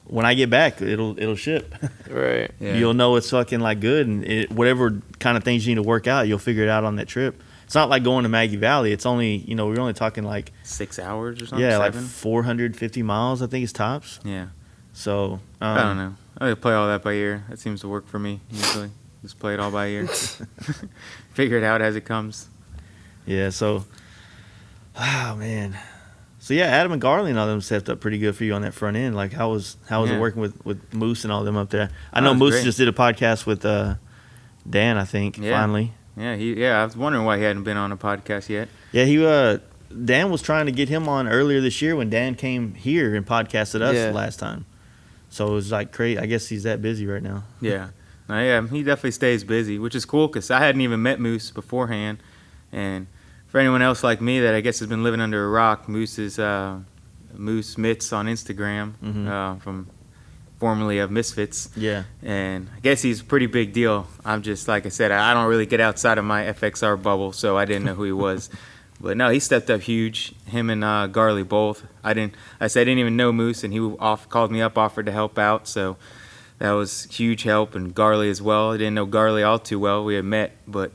when I get back, it'll ship. Right. Yeah. You'll know it's fucking like good, and whatever kind of things you need to work out, you'll figure it out on that trip. It's not like going to Maggie Valley. It's only, we're only talking like 6 hours or something. Yeah, 7? like 450 miles, I think is tops. Yeah. So I don't know. I play all that by ear. That seems to work for me usually. Just play it all by ear. Figure it out as it comes. Yeah. So, oh man. So yeah, Adam and Garley and all them stepped up pretty good for you on that front end. Like, how was it working with Moose and all them up there? I know Moose great. just did a podcast with Dan, I think, finally. Yeah, I was wondering why he hadn't been on a podcast yet. Yeah, Dan was trying to get him on earlier this year when Dan came here and podcasted us last time. So it was like crazy. I guess he's that busy right now. Yeah. He definitely stays busy, which is cool because I hadn't even met Moose beforehand. And for anyone else like me that I guess has been living under a rock, Moose is Moose Mitts on Instagram, from formerly of Misfits. Yeah. And I guess he's a pretty big deal. I'm just, like I said, I don't really get outside of my FXR bubble, so I didn't know who he was. But no, he stepped up huge. Him and Garley both. I didn't even know Moose, and he called me up, offered to help out. So that was huge help, and Garley as well. I didn't know Garley all too well. We had met, but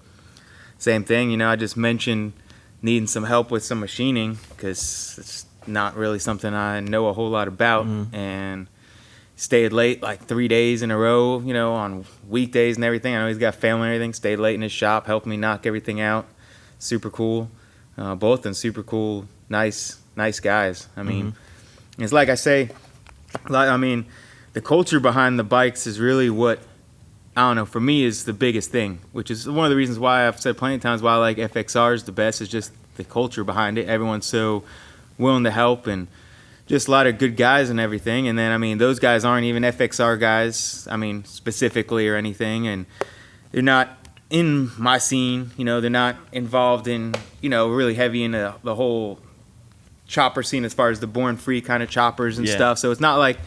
same thing. You know, I just mentioned needing some help with some machining because it's not really something I know a whole lot about, and stayed late like 3 days in a row, you know, on weekdays and everything. I know he's got family and everything. Stayed late in his shop, helped me knock everything out. Super cool. Both and super cool, nice guys. I mean, it's like I say, the culture behind the bikes is really what, I don't know, for me is the biggest thing, which is one of the reasons why I've said plenty of times why I like FXRs the best, is just the culture behind it. Everyone's so willing to help, and just a lot of good guys and everything. And then, I mean, those guys aren't even FXR guys, I mean, specifically or anything, and they're not in my scene, you know, they're not involved in, you know, really heavy into the whole chopper scene as far as the Born Free kind of choppers and stuff. So it's not like,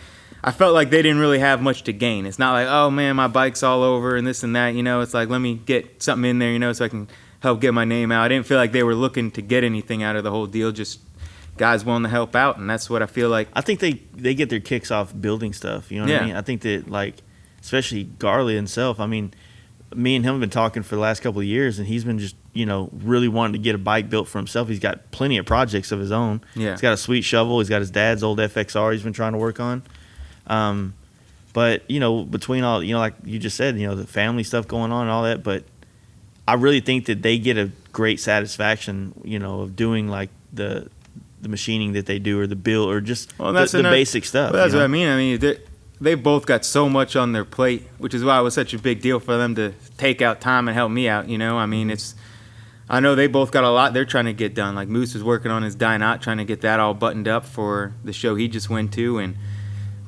I felt like they didn't really have much to gain. It's not like, oh man, my bike's all over and this and that, you know. It's like, let me get something in there, you know, so I can help get my name out. I didn't feel like they were looking to get anything out of the whole deal, just guys willing to help out, and that's what I feel like. I think they get their kicks off building stuff, you know what I mean? I think that, like, especially Garley himself, I mean, me and him have been talking for the last couple of years, and he's been just, you know, really wanting to get a bike built for himself. He's got plenty of projects of his own. Yeah. He's got a sweet shovel. He's got his dad's old FXR he's been trying to work on. But, you know, between all, you know, like you just said, you know, the family stuff going on and all that, but I really think that they get a great satisfaction, you know, of doing like the machining that they do, or the build, or just the basic stuff. Well, that's what I mean. I mean, they both got so much on their plate, which is why it was such a big deal for them to take out time and help me out, you know? I mean, I know they both got a lot they're trying to get done. Like Moose was working on his Dynot, trying to get that all buttoned up for the show he just went to, and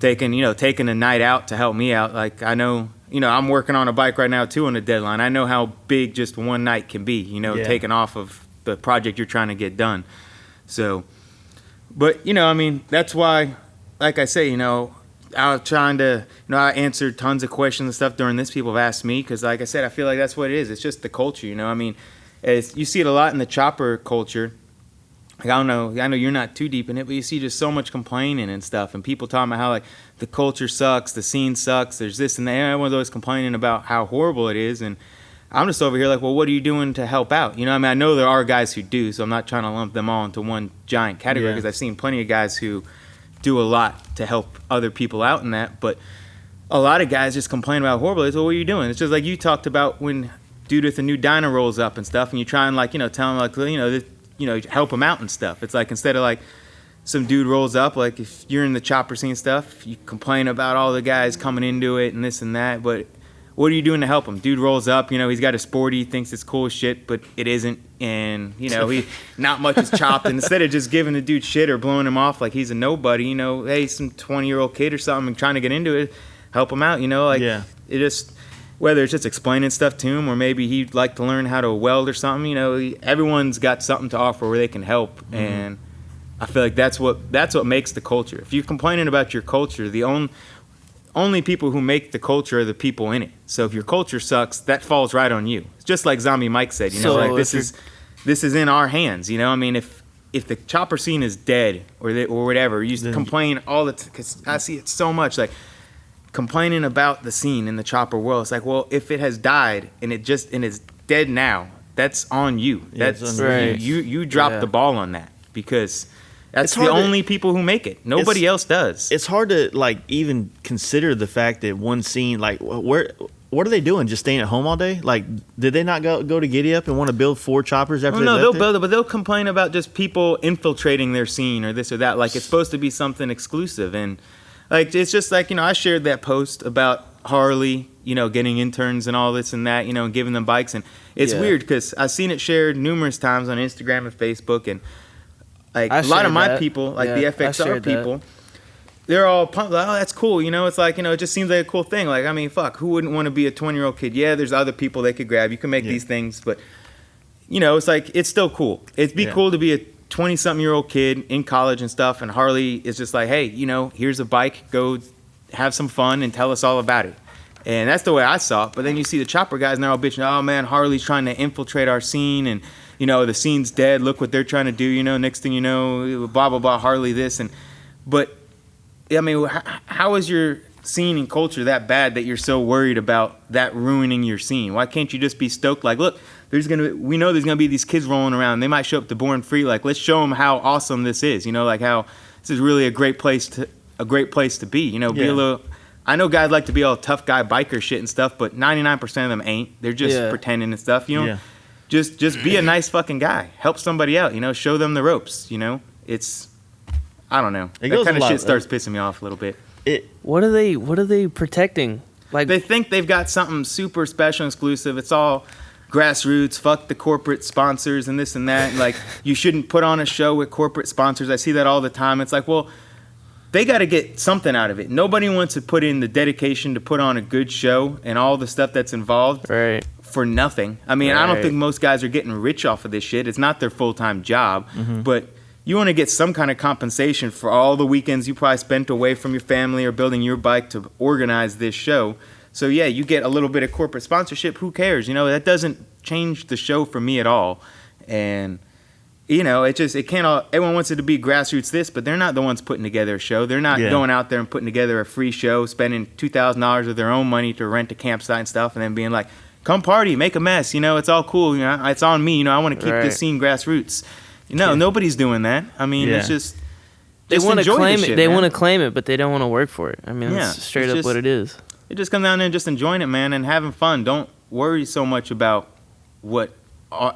taking a night out to help me out. Like, I know, you know, I'm working on a bike right now too on a deadline. I know how big just one night can be, you know, taking off of the project you're trying to get done. So, but, you know, I mean, that's why, like I say, you know, I was trying to, you know, I answered tons of questions and stuff during this. People have asked me because, like I said, I feel like that's what it is. It's just the culture, you know. I mean, you see it a lot in the chopper culture. Like, I know you're not too deep in it, but you see just so much complaining and stuff, and people talking about how, like, the culture sucks, the scene sucks, there's this and that. Everyone's always complaining about how horrible it is, and I'm just over here like, well, what are you doing to help out? You know, I mean, I know there are guys who do, so I'm not trying to lump them all into one giant category, because I've seen plenty of guys who do a lot to help other people out in that, but a lot of guys just complain about how horrible it is. Well, what are you doing? It's just like you talked about when dude with a new dyno rolls up and stuff, and you try and, like, you know, tell him, like, you know, help him out and stuff. It's like, instead of like some dude rolls up, like if you're in the chopper scene stuff, you complain about all the guys coming into it and this and that, but what are you doing to help him? Dude rolls up, you know, he's got a Sporty, thinks it's cool as shit, but it isn't, and, you know, he not much is chopped, and instead of just giving the dude shit or blowing him off like he's a nobody, you know, hey, some 20-year-old kid or something and trying to get into it, help him out, you know, like, it just, whether it's just explaining stuff to him, or maybe he'd like to learn how to weld or something, you know, everyone's got something to offer where they can help, and I feel like that's what makes the culture. If you're complaining about your culture, the only people who make the culture are the people in it. So if your culture sucks, that falls right on you. It's just like Zombie Mike said, you know, like this is in our hands, you know. I mean, if the chopper scene is dead or whatever, you complain all the time, because I see it so much, like, complaining about the scene in the chopper world. It's like, well, if it has died and it's dead now, that's on you. That's right. You dropped the ball on that, because that's the only people who make it. Nobody else does. It's hard to, like, even consider the fact that one scene, like, what are they doing? Just staying at home all day? Like, did they not go to Giddy Up and want to build 4 choppers after? No, they'll build it, but they'll complain about just people infiltrating their scene or this or that. Like, it's supposed to be something exclusive, and, like, it's just like, you know, I shared that post about Harley, you know, getting interns and all this and that, you know, and giving them bikes, and it's weird because I've seen it shared numerous times on Instagram and Facebook, and like a lot of my people, like the FXR people, they're all pumped, like, oh, that's cool, you know. It's like, you know, it just seems like a cool thing. Like, I mean, fuck, who wouldn't want to be a 20-year-old kid? Yeah, there's other people they could grab. You can make these things, but, you know, it's like, it's still cool. It'd be cool to be a 20-something-year-old kid in college and stuff, and Harley is just like, hey, you know, here's a bike, go have some fun and tell us all about it. And that's the way I saw it. But then you see the chopper guys, and they're all bitching, oh man, Harley's trying to infiltrate our scene, and, you know, the scene's dead, look what they're trying to do, you know, next thing you know, blah blah blah, Harley this. And but I mean, how is your scene and culture that bad that you're so worried about that ruining your scene? Why can't you just be stoked? Like, look, we know there's gonna be these kids rolling around. They might show up to Born Free. Like, let's show them how awesome this is. You know, like how this is really a great place to be. You know, be a little. I know guys like to be all tough guy biker shit and stuff, but 99% of them ain't. They're just pretending and stuff. You know, just be a nice fucking guy. Help somebody out. You know, show them the ropes. You know, it's. I don't know. That kind of shit starts pissing me off a little bit. What are they protecting? Like, they think they've got something super special, exclusive. It's all grassroots. Fuck the corporate sponsors and this and that. And like, you shouldn't put on a show with corporate sponsors. I see that all the time. It's like, well, they got to get something out of it. Nobody wants to put in the dedication to put on a good show and all the stuff that's involved for nothing. I mean, I don't think most guys are getting rich off of this shit. It's not their full-time job, but you want to get some kind of compensation for all the weekends you probably spent away from your family or building your bike to organize this show. So yeah, you get a little bit of corporate sponsorship. Who cares? You know, that doesn't change the show for me at all. And you know, it can't all, everyone wants it to be grassroots this, but they're not the ones putting together a show. They're not going out there and putting together a free show, spending $2,000 of their own money to rent a campsite and stuff, and then being like, come party, make a mess. You know, it's all cool. You know, it's on me. You know, I want to keep this scene grassroots. No, nobody's doing that. I mean, it's just they want to claim it. Shit, they want to claim it, but they don't want to work for it. I mean, that's straight up what it is. It just comes down there and just enjoying it, man, and having fun. Don't worry so much about what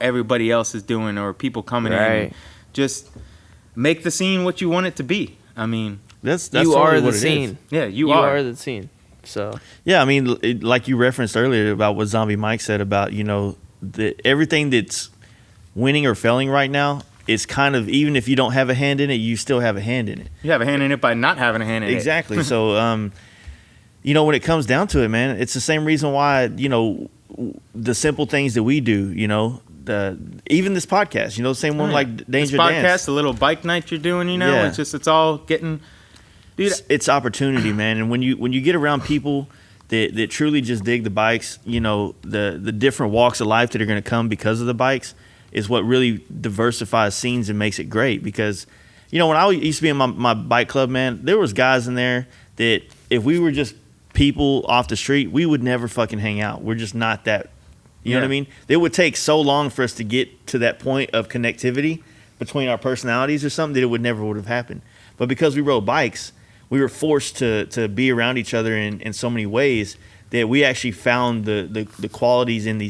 everybody else is doing or people coming in. Just make the scene what you want it to be. I mean, that's you are the scene. Yeah, you are the scene. So yeah, I mean, like you referenced earlier about what Zombie Mike said about, you know, everything that's winning or failing right now is kind of, even if you don't have a hand in it, you still have a hand in it. You have a hand in it by not having a hand in it. Exactly. So, you know, when it comes down to it, man, it's the same reason why, you know, the simple things that we do, you know, even this podcast, you know, the same one like Danger this Dance. Podcast, the little bike night you're doing, you know, it's all getting, dude. It's opportunity, man. And when you get around people that truly just dig the bikes, you know, the different walks of life that are going to come because of the bikes is what really diversifies scenes and makes it great. Because, you know, when I used to be in my bike club, man, there was guys in there that if we were just people off the street, we would never fucking hang out. We're just not that. You know what I mean? It would take so long for us to get to that point of connectivity between our personalities or something that it would have happened. But because we rode bikes, we were forced to be around each other in so many ways that we actually found the qualities in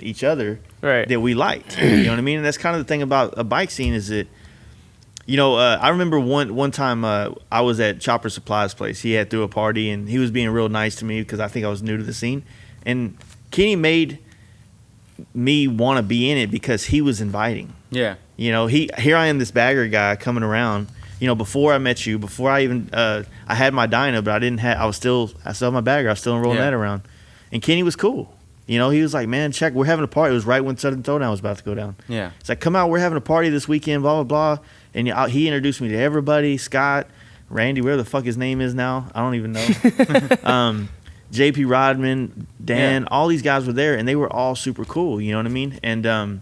each other that we liked. You know what I mean? And that's kind of the thing about a bike scene is that, you know, I remember one time I was at Chopper Supply's place. He threw a party and he was being real nice to me because I think I was new to the scene. And Kenny made me want to be in it because he was inviting. Yeah. You know, here I am, this bagger guy coming around. You know, before I met you, before I even I had my dyno, but I still had my bagger. I was still enrolling that around. And Kenny was cool. You know, he was like, man, check, we're having a party. It was right when Southern Throwdown was about to go down. Yeah. It's like, come out, we're having a party this weekend, blah, blah, blah. And he introduced me to everybody, Scott, Randy, where the fuck his name is now. I don't even know. JP Rodman, Dan, all these guys were there, and they were all super cool. You know what I mean? And and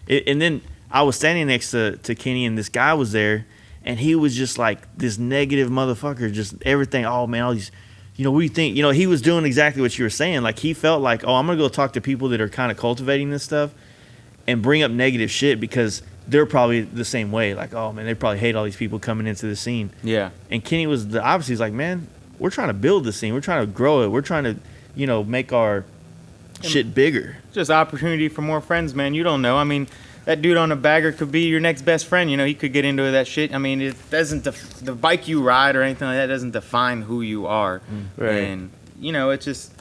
then I was standing next to Kenny, and this guy was there, and he was just like this negative motherfucker, just everything. Oh man, all these, you know, what do you think? You know, he was doing exactly what you were saying. Like he felt like, oh, I'm gonna go talk to people that are kind of cultivating this stuff, and bring up negative shit because they're probably the same way. Like, oh man, they probably hate all these people coming into the scene. Yeah. And Kenny was the opposite. He's like, man, we're trying to build the scene. We're trying to grow it. We're trying to, you know, make our shit bigger. Just opportunity for more friends, man. You don't know. I mean, that dude on the bagger could be your next best friend. You know, he could get into that shit. I mean, it doesn't the bike you ride or anything like that doesn't define who you are. Right. And you know, it's just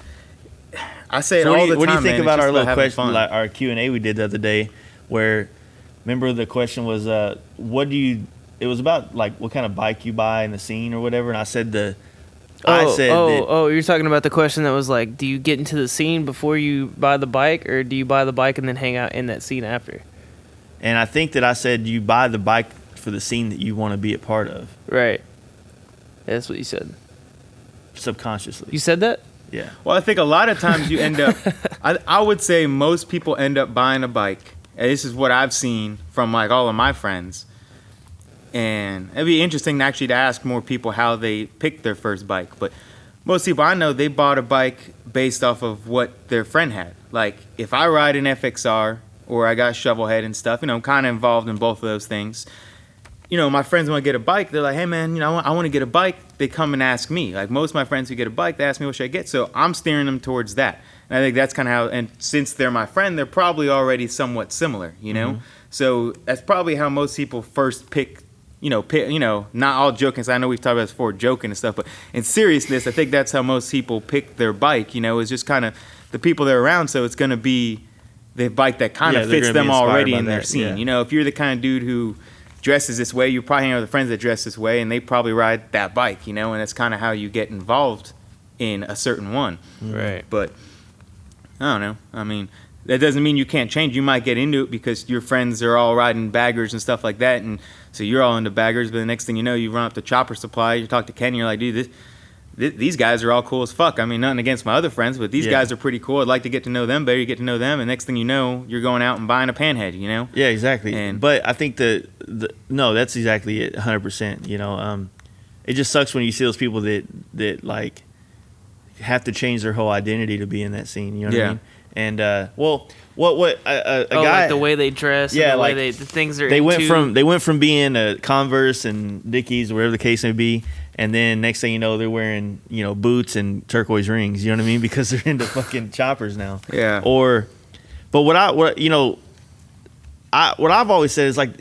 I say it all the time. What do you think about our little question, like our Q&A we did the other day, where remember the question was, what do you? It was about like what kind of bike you buy in the scene or whatever, and I said you're talking about the question that was like, do you get into the scene before you buy the bike, or do you buy the bike and then hang out in that scene after? And I think that I said you buy the bike for the scene that you want to be a part of. Right. That's what you said. Subconsciously. You said that? Yeah. Well, I think a lot of times you end up, I would say most people end up buying a bike. And this is what I've seen from like all of my friends. And it'd be interesting actually to ask more people how they picked their first bike. But most people I know, they bought a bike based off of what their friend had. Like, if I ride an FXR or I got Shovelhead and stuff, I'm kind of involved in both of those things. My friends want to get a bike. They're like, hey, man, I want to get a bike. They come and ask me. Like, most of my friends who get a bike, they ask me, what should I get? So I'm steering them towards that. And I think that's kind of how, and since they're my friend, they're probably already somewhat similar, Mm-hmm. So that's probably how most people first pick, not all joking. So I know we've talked about this before, joking and stuff, but in seriousness, I think that's how most people pick their bike, is just kind of the people they're around. So it's going to be the bike that kind of fits them already in their scene. Yeah. If you're the kind of dude who dresses this way, you probably hang out with friends that dress this way, and they probably ride that bike, and that's kind of how you get involved in a certain one. Right. But I don't know. I mean, that doesn't mean you can't change. You might get into it because your friends are all riding baggers and stuff like that, and so you're all into baggers, but the next thing you know, you run up to Chopper Supply, you talk to Ken, you're like, dude, these guys are all cool as fuck. I mean, nothing against my other friends, but these guys are pretty cool. I'd like to get to know them better. You get to know them, and next thing you know, you're going out and buying a panhead, Yeah, exactly. But I think no, that's exactly it, 100%. It just sucks when you see those people that like have to change their whole identity to be in that scene. You know what I mean? And a guy, like the way they dress, yeah, and the like way the things they're they into. went from being a Converse and Dickies or whatever the case may be, and then next thing you know, they're wearing boots and turquoise rings. You know what I mean? Because they're into fucking choppers now. Yeah. But what I've always said is like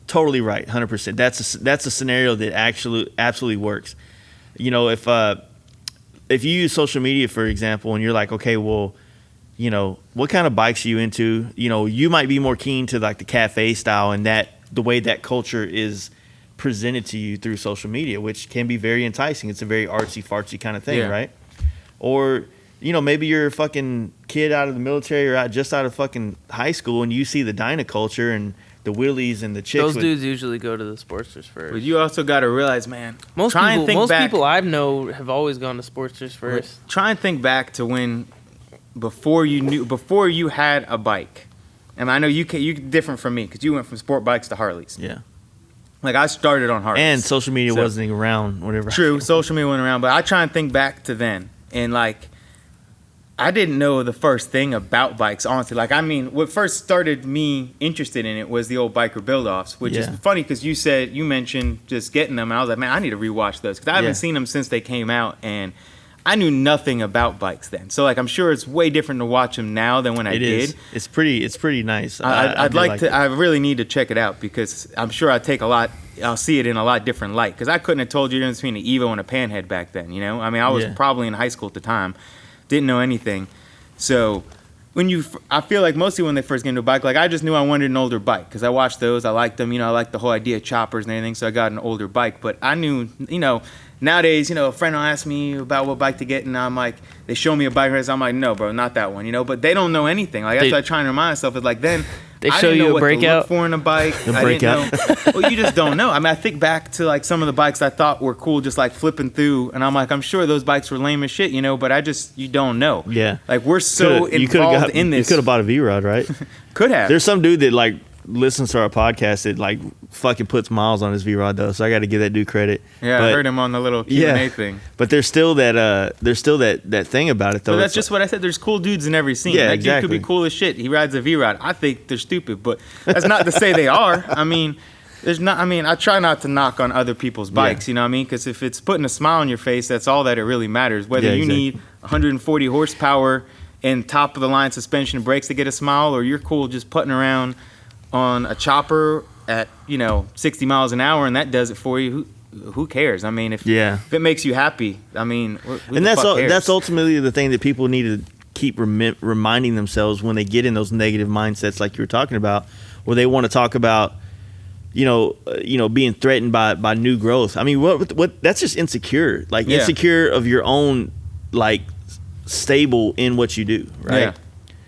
totally right, 100%. That's a scenario that absolutely works. If you use social media, for example, and you're like, okay, well, what kind of bikes are you into? You might be more keen to like the cafe style and the way that culture is presented to you through social media, which can be very enticing. It's a very artsy fartsy kind of thing, right? Or maybe you're a fucking kid out of the military or just out of fucking high school, and you see the Dyna culture and the wheelies and the chicks. Those dudes usually go to the Sportsters first. But you also got to realize, man, most people I know have always gone to Sportsters first. Try and think back to when before you had a bike. And I know you different from me because you went from sport bikes to Harleys. Yeah. Like, I started on Harleys. And social media wasn't even around, whatever. True, social media wasn't around. But I try and think back to then. And, like, I didn't know the first thing about bikes, honestly. Like, I mean, what first started me interested in it was the old biker build-offs, which is funny because you mentioned just getting them. And I was like, man, I need to rewatch those because I haven't seen them since they came out. And I knew nothing about bikes then. So, like, I'm sure it's way different to watch them now than when I did. It's pretty nice. I really need to check it out because I'm sure I'll see it in a lot different light because I couldn't have told you the difference between an Evo and a Panhead back then, I mean, I was probably in high school at the time, didn't know anything. So I feel like mostly when they first get into a bike, like I just knew I wanted an older bike because I watched those, I liked them, I liked the whole idea of choppers and everything, so I got an older bike. But I knew, nowadays, a friend will ask me about what bike to get, and I'm like, they show me a bike race, I'm like, no, bro, not that one, but they don't know anything. Like, that's what I try and remind myself is like, then they I show didn't know you a what breakout to look for in a bike. I didn't know. Well, you just don't know. I mean, I think back to like some of the bikes I thought were cool, just like flipping through, and I'm like, I'm sure those bikes were lame as shit, but you don't know. Yeah. Like, we're so involved in this. You could have bought a V-Rod, right? Could have. There's some dude that like listens to our podcast that like fucking puts miles on his V-Rod though, so I got to give that dude credit. Yeah, I heard him on the little Q&A thing. But there's still that thing about it though. So that's just what I said. There's cool dudes in every scene. Yeah, that exactly. dude could be cool as shit. He rides a V-Rod. I think they're stupid, but that's not to say they are. I mean, I try not to knock on other people's bikes, you know what I mean? Because if it's putting a smile on your face, that's all that it really matters. Whether you need 140 horsepower and top of the line suspension and brakes to get a smile, or you're cool just putting around on a chopper at 60 miles an hour and that does it for you, who cares? I mean, if it makes you happy, I mean, and that's ultimately the thing that people need to keep reminding themselves when they get in those negative mindsets like you were talking about, where they want to talk about being threatened by new growth. I mean, what that's just insecure, like insecure of your own like stable in what you do, right?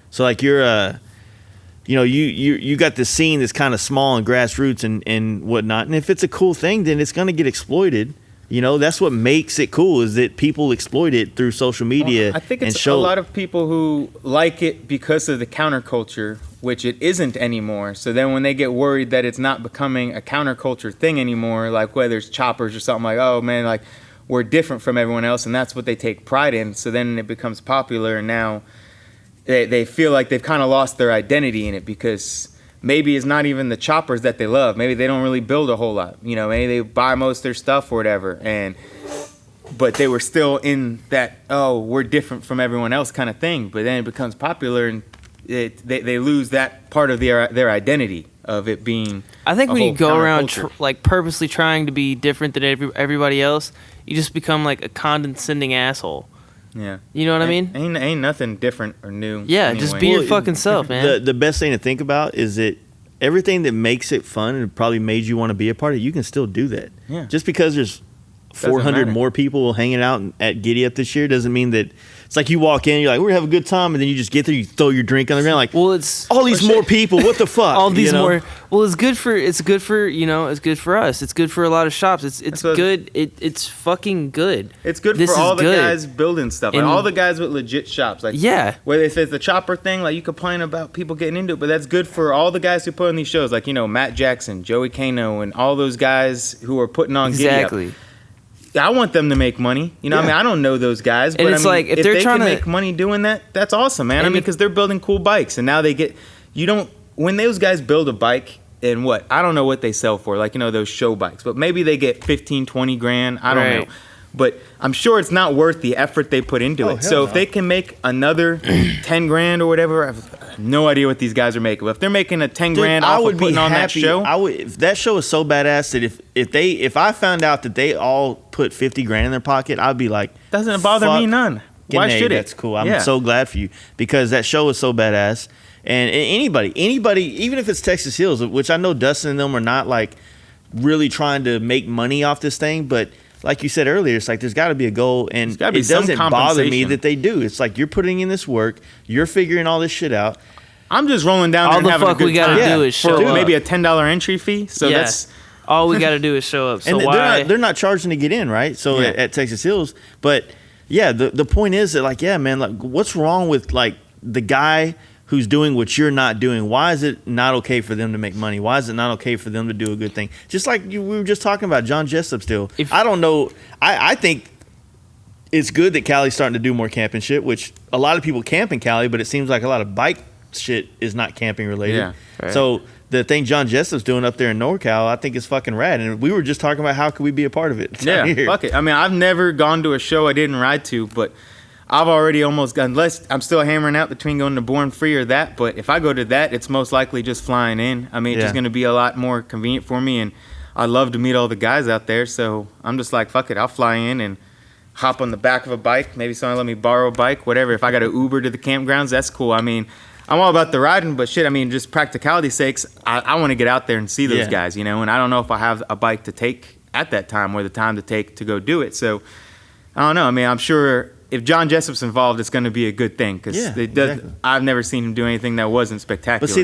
So like you're you got this scene that's kind of small and grassroots and whatnot, and if it's a cool thing, then it's going to get exploited. That's what makes it cool, is that people exploit it through social media. I think it's a lot of people who like it because of the counterculture, which it isn't anymore. So then when they get worried that it's not becoming a counterculture thing anymore, like whether it's choppers or something, like, oh man, like we're different from everyone else, and that's what they take pride in. So then it becomes popular, and now they feel like they've kind of lost their identity in it, because maybe it's not even the choppers that they love. Maybe they don't really build a whole lot. You know, maybe they buy most of their stuff or whatever, but they were still in that, oh, we're different from everyone else kind of thing. But then it becomes popular, and they lose that part of their identity of it being. I think when you go around like purposely trying to be different than everybody else, you just become like a condescending asshole. Yeah. You know what I mean? Ain't nothing different or new. Yeah, anyway. just be your fucking self, man. The best thing to think about is that everything that makes it fun and probably made you want to be a part of it, you can still do that. Yeah. Just because there's 400 more people hanging out at Giddy Up this year doesn't mean that it's like you walk in, you're like, we're gonna have a good time, and then you just get there, you throw your drink on the ground, like, well, it's all these more people, what the fuck? All these more. Well, it's good for it's good for us. It's good for a lot of shops. It's good. It's fucking good. It's good for all the guys building stuff, like all the guys with legit shops. Like, yeah, whether if it's the chopper thing, like you complain about people getting into it, but that's good for all the guys who put on these shows, like, you know, Matt Jackson, Joey Kano, and all those guys who are putting on exactly. Giddy Up. I want them to make money. You know, I mean, I don't know those guys, but and it's like if they're they trying to make money doing that, that's awesome, man. I mean, because they're building cool bikes, and now they get. When those guys build a bike, and I don't know what they sell for, like, you know, those show bikes, but maybe they get 15, 20 grand. I don't know. But I'm sure it's not worth the effort they put into it. So if they can make another 10 grand or whatever, I have no idea what these guys are making. But if they're making a 10 grand off of putting on that show, if that show is so badass that if I found out that they all put 50 grand in their pocket, I'd be like, doesn't bother me none. Why should it? That's cool. I'm so glad for you, because that show is so badass. And anybody, even if it's Texas Hills, which I know Dustin and them are not like really trying to make money off this thing, but like you said earlier, it's like there's got to be a goal, and it doesn't bother me that they do. It's like you're putting in this work, you're figuring all this shit out. I'm just rolling down there and having a good time. All the fuck we gotta do is show up. Maybe a $10 entry fee. So that's all we gotta do is show up. So and they're not charging to get in, right? So at Texas Hills, but yeah, the point is that, like, yeah, man, like, what's wrong with like the guy who's doing what you're not doing? Why is it not okay for them to make money? Why is it not okay for them to do a good thing? Just like we were just talking about John Jessup still. I don't know. I think it's good that Cali's starting to do more camping shit, which a lot of people camp in Cali, but it seems like a lot of bike shit is not camping related. Yeah, right. So the thing John Jessup's doing up there in NorCal, I think is fucking rad. And we were just talking about how could we be a part of it. Yeah, fuck it. I mean, I've never gone to a show I didn't ride to, but I've already almost got, unless I'm still hammering out between going to Born Free or that, but if I go to that, it's most likely just flying in. I mean, it's just going to be a lot more convenient for me, and I'd love to meet all the guys out there, so I'm just like, fuck it, I'll fly in and hop on the back of a bike. Maybe someone let me borrow a bike, whatever. If I got to Uber to the campgrounds, that's cool. I mean, I'm all about the riding, but shit, I mean, just practicality's sakes, I want to get out there and see those guys, you know, and I don't know if I have a bike to take at that time or the time to take to go do it, so I don't know. I mean, I'm sure if John Jessup's involved, it's going to be a good thing, because exactly. I've never seen him do anything that wasn't spectacular. But see,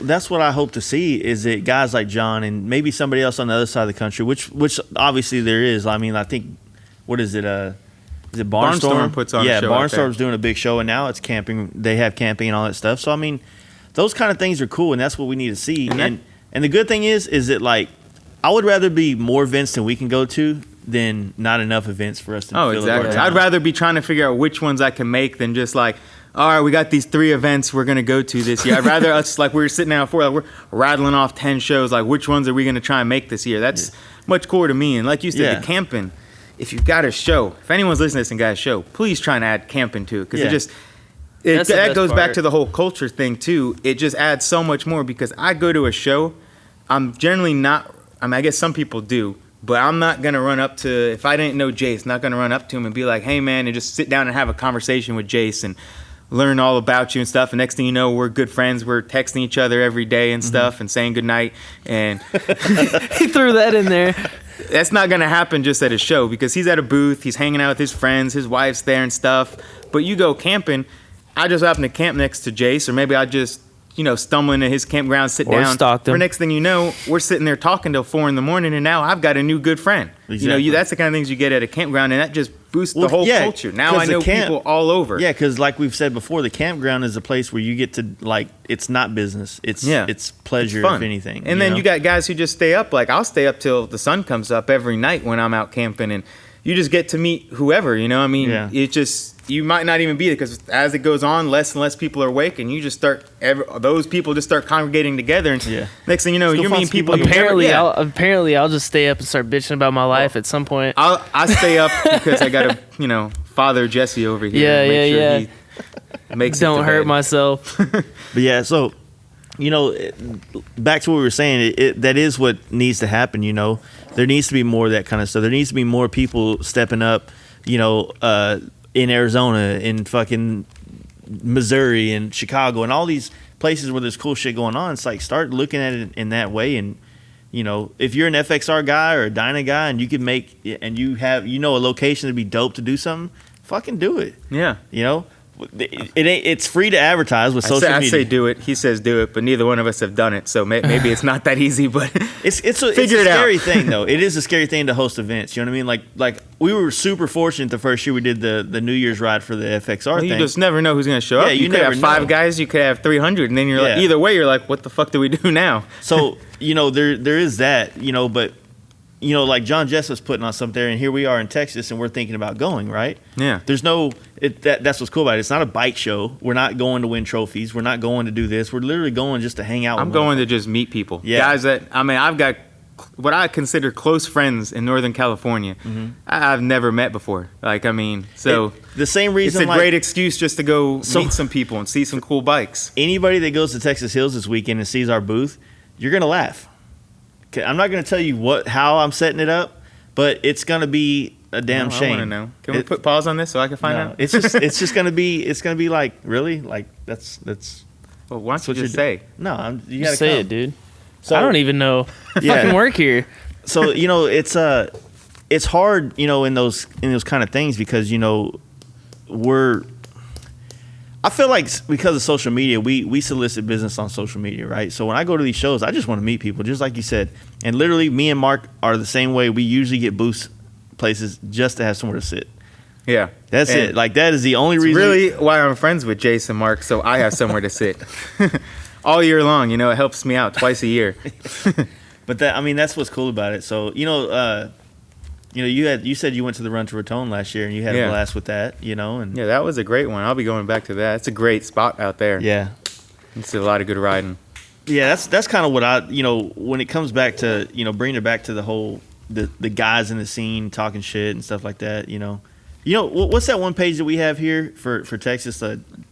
that's what I hope to see, is that guys like John and maybe somebody else on the other side of the country, which obviously there is. I mean, I think, what is it? Is it Barnstorm? Puts on a show. Yeah, Barnstorm's doing a big show, and now it's camping. They have camping and all that stuff. So I mean, those kind of things are cool, and that's what we need to see. And the good thing is that, like, I would rather be more events than we can go to than not enough events for us to fill exactly. up. I'd rather be trying to figure out which ones I can make than just like, all right, we got these 3 events we're going to go to this year. I'd rather us, like we were sitting down before, like we're rattling off 10 shows, like which ones are we going to try and make this year? That's much cooler to me. And like you said, the camping, if you've got a show, if anyone's listening to this and got a show, please try and add camping to it, because that goes back to the whole culture thing too. It just adds so much more, because I go to a show, I'm generally not, I mean, I guess some people do, but I'm not going to run up to, if I didn't know Jace, not going to run up to him and be like, hey, man, and just sit down and have a conversation with Jace and learn all about you and stuff. And next thing you know, we're good friends. We're texting each other every day and stuff and saying goodnight. And he threw that in there. That's not going to happen just at a show, because he's at a booth. He's hanging out with his friends. His wife's there and stuff. But you go camping, I just happen to camp next to Jace, or maybe I just, stumble into his campground, sit down. Stalked him. For next thing you know, we're sitting there talking till 4 a.m, and now I've got a new good friend. Exactly. That's the kind of things you get at a campground, and that just boosts the whole culture. Now I know people all over. Yeah, because like we've said before, the campground is a place where you get to, like, it's not business. It's pleasure, if anything. And then you got guys who just stay up. Like, I'll stay up till the sun comes up every night when I'm out camping, and you just get to meet whoever, you know. I mean, Yeah. it just, you might not even be there because as it goes on, less and less people are awake, and you just start those people just start congregating together, and Yeah. next thing you know, Let's go you're find meeting some people. people you never- Apparently, I'll just stay up and start bitching about my life at some point. I stay up because I gotta, father Jesse over here. Yeah, and make yeah, sure yeah. He makes Don't it to hurt bed. myself. But yeah, so back to what we were saying, that is what needs to happen. There needs to be more of that kind of stuff. There needs to be more people stepping up. In Arizona, in fucking Missouri, and Chicago, and all these places where there's cool shit going on. It's like, start looking at it in that way. And if you're an FXR guy or a Dyna guy, and you can make, and you have a location that'd be dope to do something, fucking do it. Yeah. It's free to advertise with social media. I say do it. He says do it, but neither one of us have done it, so maybe it's not that easy. But it's a scary thing, though. It is a scary thing to host events. You know what I mean? Like we were super fortunate the first year we did the New Year's ride for the FXR thing. You just never know who's going to show up. Yeah, you could never have 5 know. guys, you could have 300, and then you're like, Yeah. either way, you're like, what the fuck do we do now? So there is that. But like John Jessup's putting on something there, and here we are in Texas, and we're thinking about going, right? Yeah. There's no that's what's cool about it. It's not a bike show. We're not going to win trophies. We're not going to do this. We're literally going just to hang out. I'm going to just meet people. Yeah. Guys I've got what I consider close friends in Northern California. Mm-hmm. I've never met before. So the same reason. it's a great excuse just to go meet some people and see some cool bikes. Anybody that goes to Texas Hills this weekend and sees our booth, you're gonna laugh. I'm not gonna tell you how I'm setting it up, but it's gonna be a damn shame. I want to know. Can we put pause on this so I can find out? It's just gonna be like, really, like that's. Well, why don't you what just you're say? No, you gotta Say come. it, dude. So, I don't even know. Yeah. Fucking work here. So it's hard, in those kind of things because I feel like because of social media, we solicit business on social media, right? So when I go to these shows, I just want to meet people, just like you said. And literally, me and Mark are the same way. We usually get booths places just to have somewhere to sit. Yeah. That's And it. Like, that is the only It's reason. really why I'm friends with Jace and Mark, so I have somewhere to sit all year long. It helps me out twice a year. But that's what's cool about it. So you said you went to the Run to Raton last year and you had a blast with that. And Yeah, that was a great one. I'll be going back to that. It's a great spot out there. yeah. It's a lot of good riding. Yeah, that's kind of what I when it comes back to bringing it back to the whole the guys in the scene talking shit and stuff like that. What's that one page that we have here for Texas,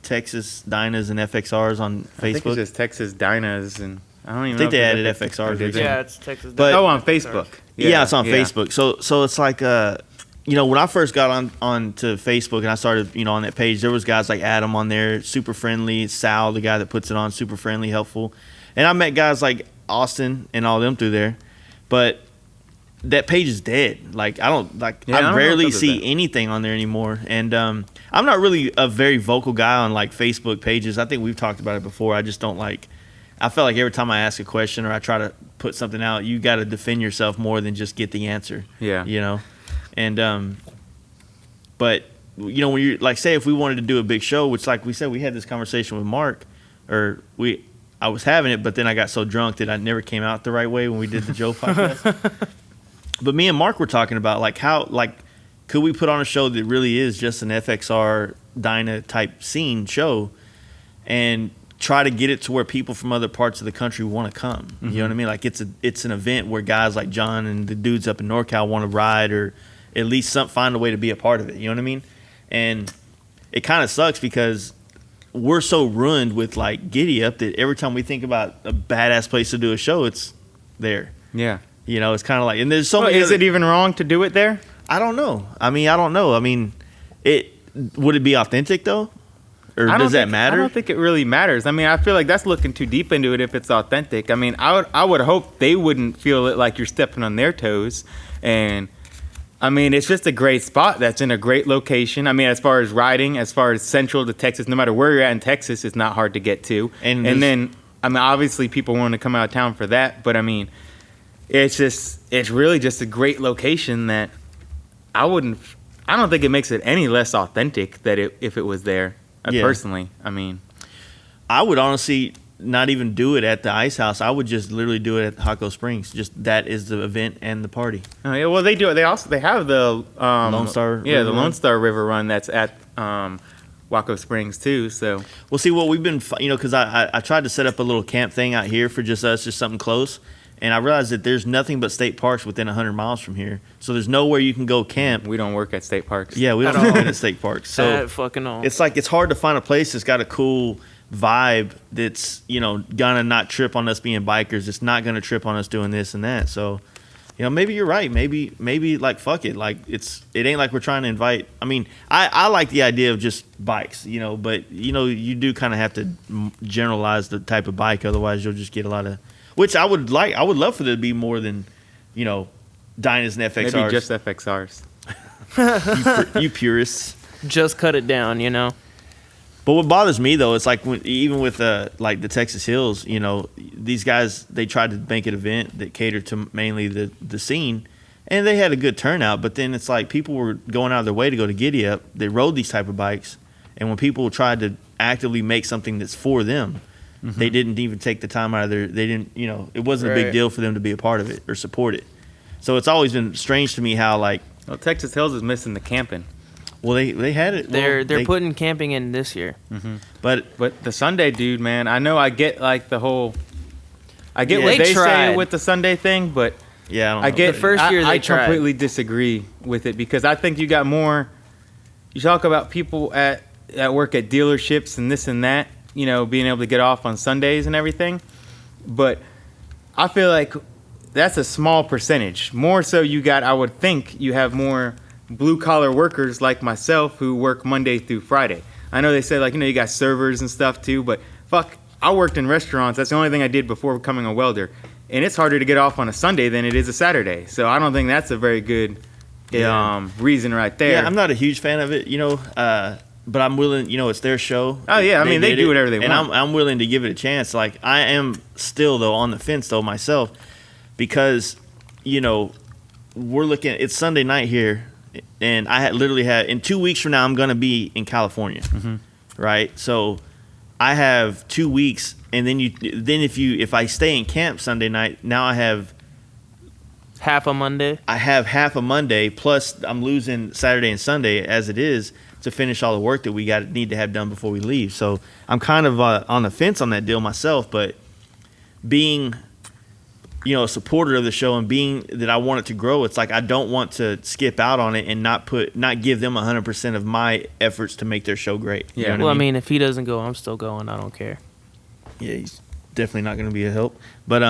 Texas Dynas and FXRs on Facebook? I think it's just Texas Dynas, and I don't even I think know they if added it's FXRs did they? recently. it's Texas. But- on Facebook. Yeah, it's on Facebook. So it's like when I first got on to Facebook and I started on that page, there was guys like Adam on there, super friendly. Sal, the guy that puts it on, super friendly, helpful. And I met guys like Austin and all them through there, but that page is dead. Like I don't I don't rarely know if see that. anything on there anymore. And I'm not really a very vocal guy on like Facebook pages. I think we've talked about it before. I just don't like. I feel like every time I ask a question or I try to put something out, you got to defend yourself more than just get the answer. Yeah. And but when you like, say if we wanted to do a big show, which like we said, we had this conversation with Mark, I was having it, but then I got so drunk that I never came out the right way when we did the Joe podcast. But me and Mark were talking about like how could we put on a show that really is just an FXR Dyna type scene show and try to get it to where people from other parts of the country want to come. Mm-hmm. You know what I mean? Like it's an event where guys like John and the dudes up in NorCal want to ride or at least find a way to be a part of it. You know what I mean? And it kind of sucks because we're so ruined with like Giddy Up that every time we think about a badass place to do a show, it's there. Yeah. It's kind of like, and there's so many. Is it even wrong to do it there? I don't know. I don't know. Would it be authentic though? Or does that matter? I don't think it really matters. I feel like that's looking too deep into it if it's authentic. I would hope they wouldn't feel it like you're stepping on their toes. And, it's just a great spot that's in a great location. As far as riding, as far as central to Texas, no matter where you're at in Texas, it's not hard to get to. And then, obviously people want to come out of town for that. But, it's really just a great location that I don't think it makes it any less authentic that if it was there. Yeah. Personally, I would honestly not even do it at the ice house. I would just literally do it at Hocko Springs. Just that is the event and the party. Oh yeah, well they do it. They have the Lone Star. Yeah, River the Run. Lone Star River Run that's at Waco Springs too. So Well, see what we've been, because I tried to set up a little camp thing out here for just us, just something close, and I realized that there's nothing but state parks within 100 miles from here. So there's nowhere you can go camp. we don't work at state parks. Yeah, we don't At all. work at state parks. So That fucking all. it's like it's hard to find a place that's got a cool vibe that's gonna not trip on us being bikers. It's not gonna trip on us doing this and that. So maybe you're right. Maybe like fuck it. Like it ain't like we're trying to invite. I mean, I like the idea of just bikes, but you do kind of have to generalize the type of bike. Otherwise, you'll just get a lot of. Which I would like. I would love for there to be more than Dynas and FXRs. Maybe just FXRs. you purists. Just cut it down, But what bothers me though, it's like even with like the Texas Hills, these guys, they tried to make an event that catered to mainly the scene, and they had a good turnout. But then it's like people were going out of their way to go to Giddy Up. They rode these type of bikes, and when people tried to actively make something that's for them, they didn't even take the time out of their. They didn't, it wasn't a big Right. deal for them to be a part of it or support it. So it's always been strange to me how like, Well, Texas Hills is missing the camping. well they had it. They're putting camping in this year. but But the Sunday dude, man, I know I get like the whole. I get Yeah, what they they say tried. with the Sunday thing, but yeah, I don't I know. get The first year I they tried. completely disagree with it because I think you got more. You talk about people that work at dealerships and this and that, being able to get off on Sundays and everything, but I feel like that's a small percentage. More so, I would think you have more blue collar workers like myself who work Monday through Friday. I know they say like you got servers and stuff too, but fuck, I worked in restaurants. That's the only thing I did before becoming a welder, and it's harder to get off on a Sunday than it is a Saturday. So I don't think that's a very good reason right there. Yeah, I'm not a huge fan of it, but I'm willing. It's their show. Oh, yeah, I mean, they did do it, whatever they and want. I'm willing to give it a chance. Like I am still though on the fence though myself, because we're looking. It's Sunday night here, and I literally had in 2 weeks from now I'm gonna be in California, right? So I have 2 weeks, and then if I stay in camp Sunday night, now I have Half a Monday. half a Monday, plus I'm losing Saturday and Sunday as it is to finish all the work that we need to have done before we leave. So I'm kind of on the fence on that deal myself, but being a supporter of the show and being that I want it to grow, it's like I don't want to skip out on it and not give them 100% of my efforts to make their show great. You know what Well, I mean? if he doesn't go, I'm still going. I don't care. Yeah, he's definitely not going to be a help. But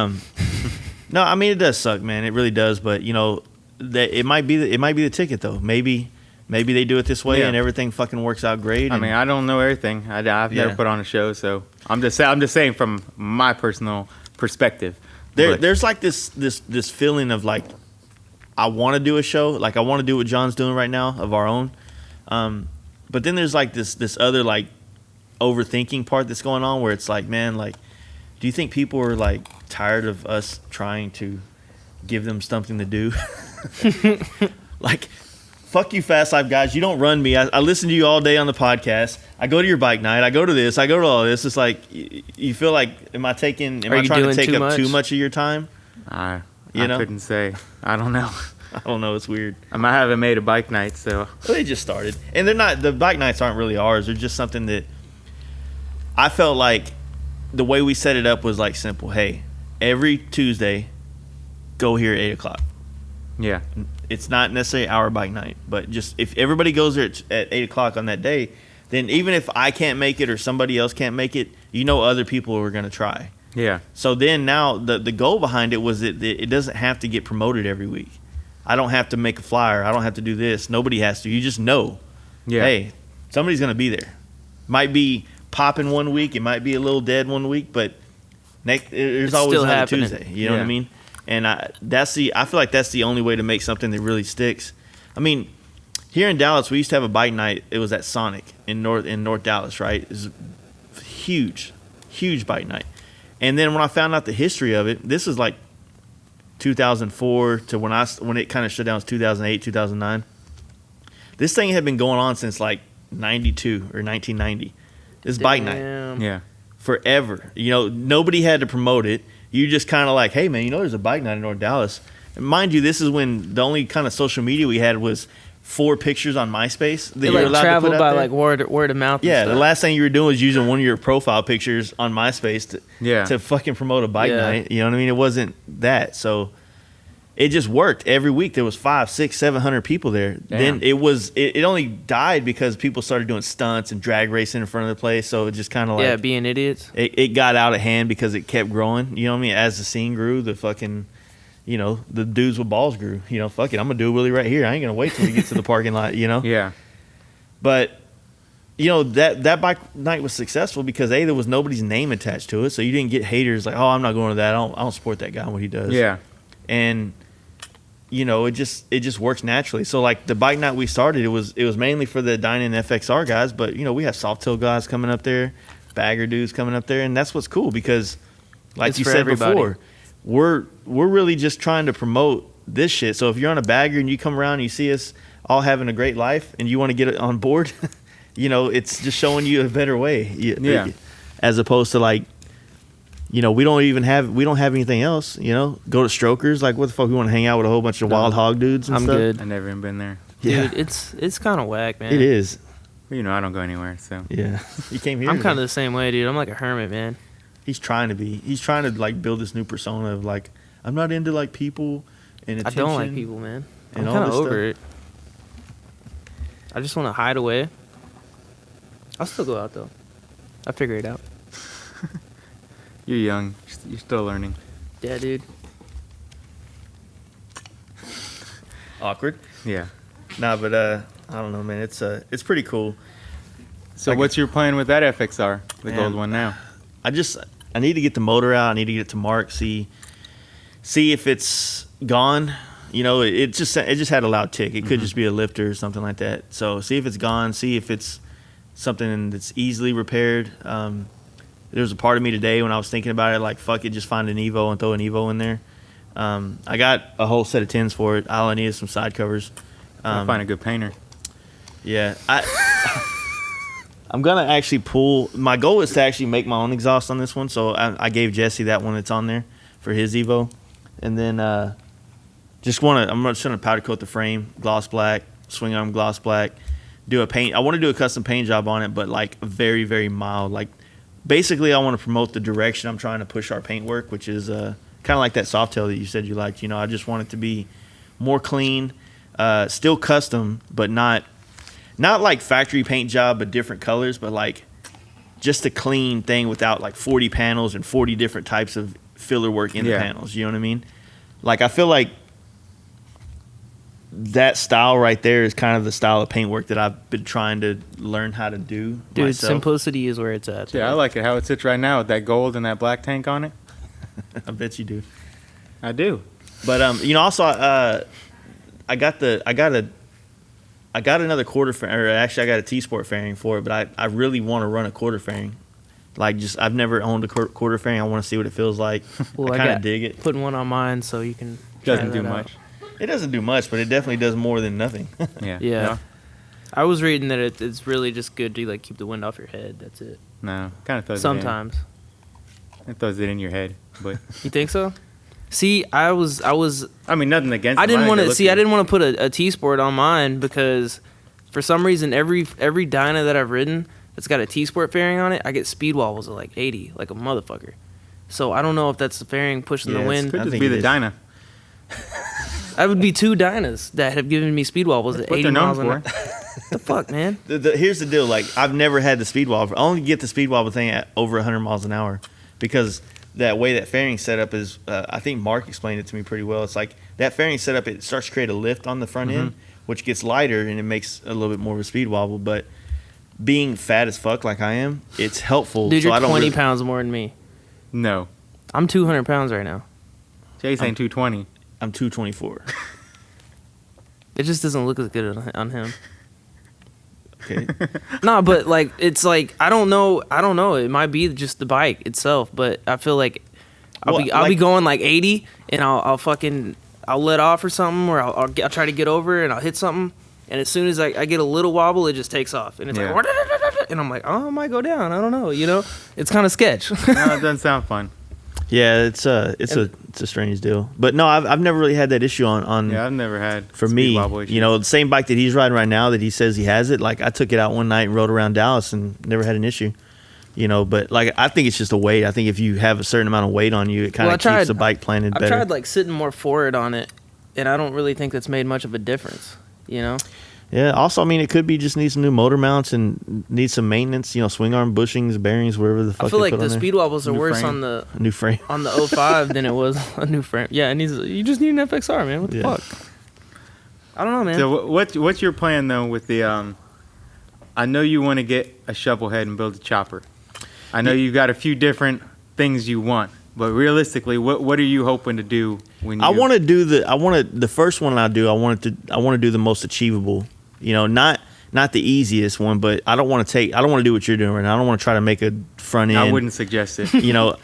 no, I mean it does suck, man. It really does. But that it might be the ticket though. Maybe they do it this way and everything fucking works out great. I mean, I don't know everything. I've never put on a show, so I'm just saying from my personal perspective. There's like this feeling of like I want to do a show, like I want to do what John's doing right now of our own. But then there's like this other like overthinking part that's going on where it's like, man, like, do you think people are like tired of us trying to give them something to do? Like, fuck you, Fast Life guys. You don't run me. I listen to you all day on the podcast. I go to your bike night. I go to this. I go to all this. It's like you feel like, am I trying to take up too much of your time? I You know? couldn't say. I don't know. I don't know. It's weird. I haven't made a bike night, so Well, they just started, and they're not. The bike nights aren't really ours. They're just something that I felt like the way we set it up was like simple. Hey, every Tuesday, go here at 8:00. yeah. It's not necessarily our bike night, but just if everybody goes there at 8:00 on that day, then even if I can't make it or somebody else can't make it, other people are going to try. Yeah. So then now the goal behind it was that it doesn't have to get promoted every week. I don't have to make a flyer. I don't have to do this. Nobody has to. You just know, hey, somebody's going to be there. Might be popping one week. It might be a little dead one week, but there's It's always still another happening. Tuesday. You know what I mean? And I feel like that's the only way to make something that really sticks. I mean, here in Dallas, we used to have a bike night. It was at Sonic in North Dallas, right? It was a huge bike night. And then when I found out the history of it, this is like 2004 to when it kind of shut down was 2008, 2009. This thing had been going on since like 92 or 1990. This bike night. Damn. Yeah. forever. You know, nobody had to promote it. You just kind of like, hey man, you know, there's a bike night in North Dallas. And mind you, this is when the only kind of social media we had was 4 pictures on MySpace that It you were like allowed to traveled put out by there. like word of mouth. Yeah, and the stuff. last thing you were doing was using one of your profile pictures on MySpace Yeah. to fucking promote a bike Yeah. night. You know what I mean? It wasn't that. So it just worked. Every week there was 500, 600, 700 people there. Damn. Then it only died because people started doing stunts and drag racing in front of the place. So it just kind of like Yeah, being idiots. it got out of hand because it kept growing. You know what I mean? As the scene grew, the fucking, you know, the dudes with balls grew. You know, fuck it, I'm gonna do a wheelie right here. I ain't gonna wait till we get to the parking lot. You know. Yeah. But you know, that bike night was successful because A, there was nobody's name attached to it, so you didn't get haters like, oh, I'm not going to that. I don't support that guy and what he does. Yeah. And you know, it just works naturally. So like the bike night we started, it was mainly for the Dyna and FXR guys, but you know, we have Softail guys coming up there, bagger dudes coming up there, and that's what's cool because, like It's you for said everybody. before, we're really just trying to promote this shit. So if you're on a bagger and you come around and you see us all having a great life and you want to get on board, you know, it's just showing you a better way. Yeah. As opposed to like, you know, we don't have anything else, you know, go to Strokers. Like what the fuck, we want to hang out with a whole bunch of wild hog dudes and I'm stuff. good. I never even been there. Yeah. Dude, it's kind of whack, man. It is. Well, you know, I don't go anywhere, so. Yeah. You came here. I'm today. kind of the same way, dude. I'm like a hermit, man. He's trying to be. He's trying to like build this new persona of like, I'm not into like people and I attention. don't like people, man. I'm and all kind of this over it. I just want to hide away. I'll still go out though. I figure it out. You're young. You're still learning. Yeah, dude. Awkward. Yeah. Nah, but I don't know, man. It's pretty cool. So Like- what's your plan with that FXR, the Man. gold one now? I need to get the motor out. I need to get it to Mark. See if it's gone. You know, it just had a loud tick. It could just be a lifter or something like that. So see if it's gone. See if it's something that's easily repaired. There was a part of me today when I was thinking about it, like fuck it, just find an Evo and throw an Evo in there. I got a whole set of tins for it. All I need is some side covers. I'll find a good painter. Yeah, I'm gonna actually pull. My goal is to actually make my own exhaust on this one, so I gave Jesse that one that's on there for his Evo, and then I'm just gonna powder coat the frame, gloss black, swing arm gloss black, do a paint. I want to do a custom paint job on it, but like very very mild. Like basically, I want to promote the direction I'm trying to push our paint work, which is kind of like that Softail that you said you liked. You know, I just want it to be more clean, still custom, but not like factory paint job, but different colors, but like just a clean thing without like 40 panels and 40 different types of filler work in the panels. You know what I mean? Like I feel like that style right there is kind of the style of paint work that I've been trying to learn how to do Dude, myself. simplicity is where it's at. Yeah, I like it how it sits right now with that gold and that black tank on it. I bet you do. I do. But you know, also I got another quarter fairing, or actually I got a T-Sport fairing for it, but I really want to run a quarter fairing. Like I've never owned a quarter fairing. I want to see what it feels like. Well, I kind of dig it. Putting one on mine so you can. try Doesn't do that out. much. It doesn't do much, but it definitely does more than nothing. Yeah. Yeah. I was reading that it's really just good to like keep the wind off your head. That's it. No. Kind of throws Sometimes. it in. It throws it in your head, but You think so? See, I was. I mean, nothing against. I them. didn't think want they to look see. I good. didn't want to put a T-Sport on mine because, for some reason, every Dyna that I've ridden that's got a T-Sport fairing on it, I get speed wobbles at like 80, like a motherfucker. So I don't know if that's the fairing pushing Yeah, the it's wind. Could I just think be it the is. Dyna. That would be 2 Dynas that have given me speed wobbles at What 80 they're known miles an for. hour. The fuck, man? Here's the deal. Like I've never had the speed wobble. I only get the speed wobble thing at over 100 miles an hour because that way that fairing setup is. I think Mark explained it to me pretty well. It's like that fairing setup. It starts to create a lift on the front end, which gets lighter and it makes a little bit more of a speed wobble. But being fat as fuck like I am, it's helpful. Dude, so you're I don't 20 really- pounds more than me. No. I'm 200 pounds right now. Jace ain't 220. I'm 224. It just doesn't look as good on him. Okay. No, but like it's like I don't know. It might be just the bike itself, but I feel like I'll Well, be like- going like 80, and I'll let off or something, or I'll try to get over and I'll hit something, and as soon as I get a little wobble, it just takes off, and it's Yeah. like And I'm like, oh, I might go down. I don't know. It's kind of sketch. No, it doesn't sound fun. Yeah, it's a strange deal. But no, I've never really had that issue on. Yeah, I've never had. For me, the same bike that he's riding right now that he says he has it. Like I took it out one night and rode around Dallas and never had an issue. But like I think it's just a weight. I think if you have a certain amount of weight on you, it kind of keeps the bike planted better. I've tried like sitting more forward on it, and I don't really think that's made much of a difference. Yeah. Also, I mean, it could be just need some new motor mounts and need some maintenance. Swing arm bushings, bearings, whatever the fuck. I feel like the speed speed wobbles are worse frame. on the new frame on the 05 than it was a new frame. Yeah, you just need an FXR, man. What the fuck? I don't know, man. So what's your plan though with the? I know you want to get a shovel head and build a chopper. I know you got a few different things you want, but realistically, what are you hoping to do when you? I want to do the first one I do. I want to do the most achievable. Not the easiest one, but I don't want to do what you're doing right now. I don't want to try to make a front end. I wouldn't suggest it.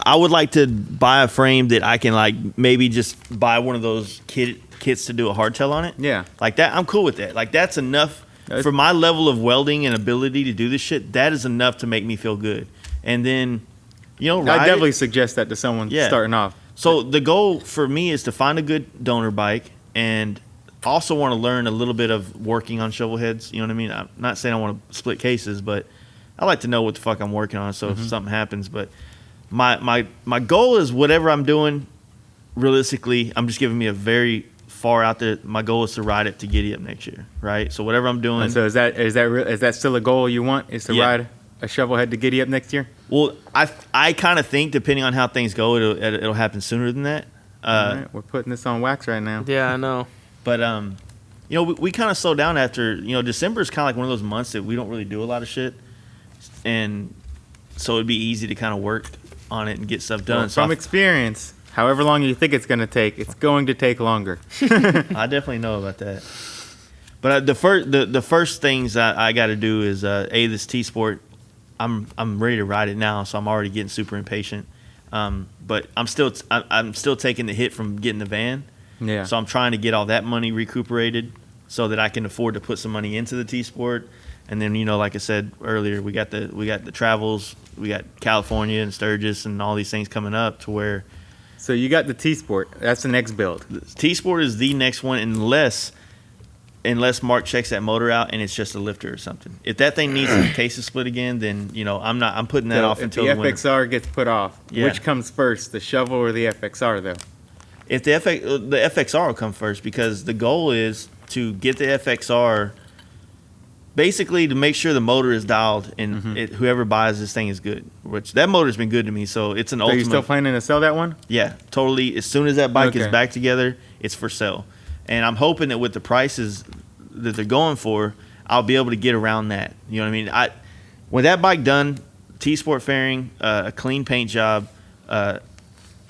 I would like to buy a frame that I can like maybe just buy one of those kits to do a hardtail on it. Yeah. Like that. I'm cool with that. Like that's enough for my level of welding and ability to do this shit. That is enough to make me feel good. And then, I definitely suggest that to someone starting off. So the goal for me is to find a good donor bike and also want to learn a little bit of working on shovel heads. You know what I mean? I'm not saying I want to split cases, but I like to know what the fuck I'm working on. So if something happens, but my goal is whatever I'm doing. Realistically, I'm just giving me a very far out there. My goal is to ride it to Giddy Up next year, right? So whatever I'm doing. And so is that still a goal you want? Is to ride a shovel head to Giddy Up next year? Well, I kind of think depending on how things go, it'll happen sooner than that. All right, we're putting this on wax right now. Yeah, I know. But we kind of slow down after December is kind of like one of those months that we don't really do a lot of shit, and so it'd be easy to kind of work on it and get stuff done. Well, from experience, however long you think it's going to take, it's going to take longer. I definitely know about that. But the first things I got to do is this T-Sport. I'm ready to ride it now, so I'm already getting super impatient. But I'm still taking the hit from getting the van. Yeah. So I'm trying to get all that money recuperated so that I can afford to put some money into the T-Sport. And then like I said earlier, we got the travels, we got California and Sturgis and all these things coming up to where. So you got the T-Sport. That's the next build. The T-Sport is the next one unless Mark checks that motor out and it's just a lifter or something. If that thing needs a case split again, then I'm putting that off until the winter. If the FXR gets put off, which comes first, the shovel or the FXR though? If the FXR will come first, because the goal is to get the FXR basically to make sure the motor is dialed and whoever buys this thing is good. Which that motor's been good to me, so it's an ultimate. So you still planning to sell that one? Yeah, totally. As soon as that bike is back together, it's for sale. And I'm hoping that with the prices that they're going for, I'll be able to get around that. You know what I mean? When that bike done, T-Sport fairing, a clean paint job,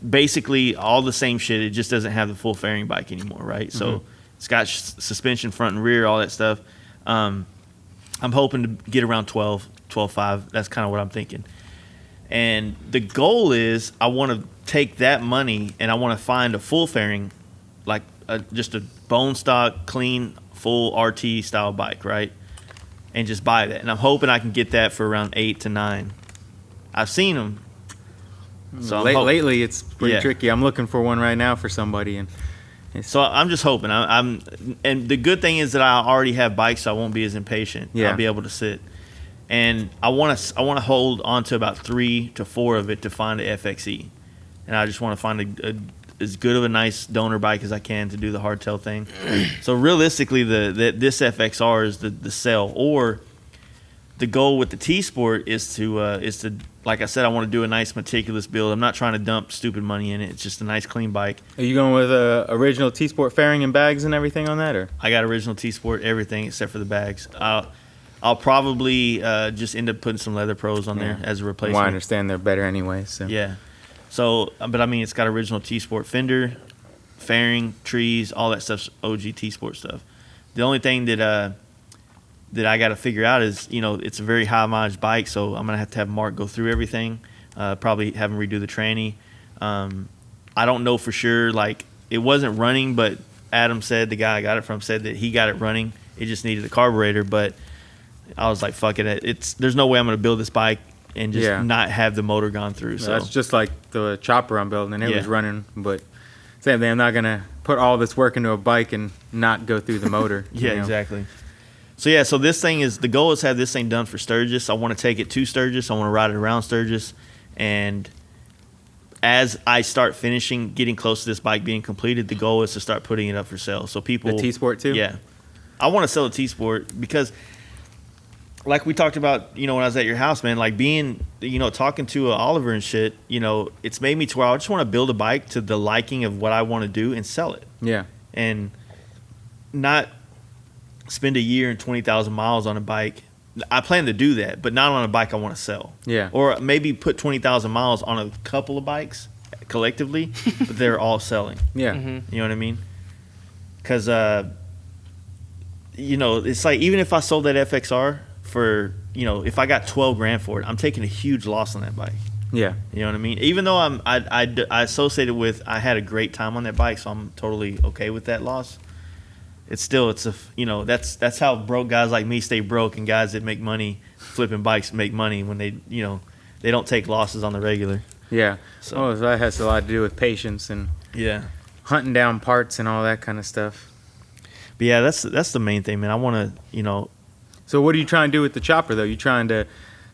basically all the same shit. It just doesn't have the full fairing bike anymore, right? So it's got suspension front and rear, all that stuff. I'm hoping to get around 12.5. That's kind of what I'm thinking. And the goal is I want to take that money and I want to find a full fairing, like just a bone stock, clean, full RT style bike, right? And just buy that. And I'm hoping I can get that for around 8 to 9. I've seen them. So lately, it's pretty tricky. I'm looking for one right now for somebody, and so I'm just hoping. And the good thing is that I already have bikes, so I won't be as impatient. Yeah. I'll be able to sit, and I want to hold on to about 3 to 4 of it to find a FXE, and I just want to find as good of a nice donor bike as I can to do the hardtail thing. So realistically, this FXR is the sell, or the goal with the T-Sport is to like I said, I want to do a nice meticulous build. I'm not trying to dump stupid money in it. It's just a nice clean bike. Are you going with original T-Sport fairing and bags and everything on that, or? I got original T-Sport everything except for the bags. I'll probably just end up putting some Leather Pros on there as a replacement. Well, I understand they're better anyway. So yeah. So, but I mean, it's got original T-Sport fender, fairing, trees, all that stuff's OG T-Sport stuff. The only thing that I got to figure out is, it's a very high mileage bike, so I'm gonna have Mark go through everything. Probably have him redo the tranny. I don't know for sure. Like, it wasn't running, but Adam said, the guy I got it from, said that he got it running. It just needed a carburetor, but I was like, fuck it. There's no way I'm gonna build this bike and just not have the motor gone through. So that's just like the chopper I'm building, and it Yeah. was running, but same thing. I'm not gonna put all this work into a bike and not go through the motor. Yeah, exactly. So this thing the goal is to have this thing done for Sturgis. I want to take it to Sturgis. I want to ride it around Sturgis, and as I start getting close to this bike being completed, the goal is to start putting it up for sale. So people, The T-Sport too? Yeah, I want to sell a T-Sport because, like we talked about, when I was at your house, man, like being, talking to Oliver and shit, it's made me to where I just want to build a bike to the liking of what I want to do and sell it. Yeah. And not spend a year and 20,000 miles on a bike. I plan to do that, but not on a bike I want to sell. Yeah. Or maybe put 20,000 miles on a couple of bikes collectively, but they're all selling. Yeah. You know what I mean? Because, it's like even if I sold that FXR for, if I got 12 grand for it, I'm taking a huge loss on that bike. Yeah. You know what I mean? Even though I associated with, I had a great time on that bike, so I'm totally okay with that loss. That's how broke guys like me stay broke, and guys that make money flipping bikes make money when they don't take losses on the regular. Yeah. So that has a lot to do with patience and hunting down parts and all that kind of stuff. But yeah, that's the main thing, man. I want to, So what are you trying to do with the chopper though? You trying to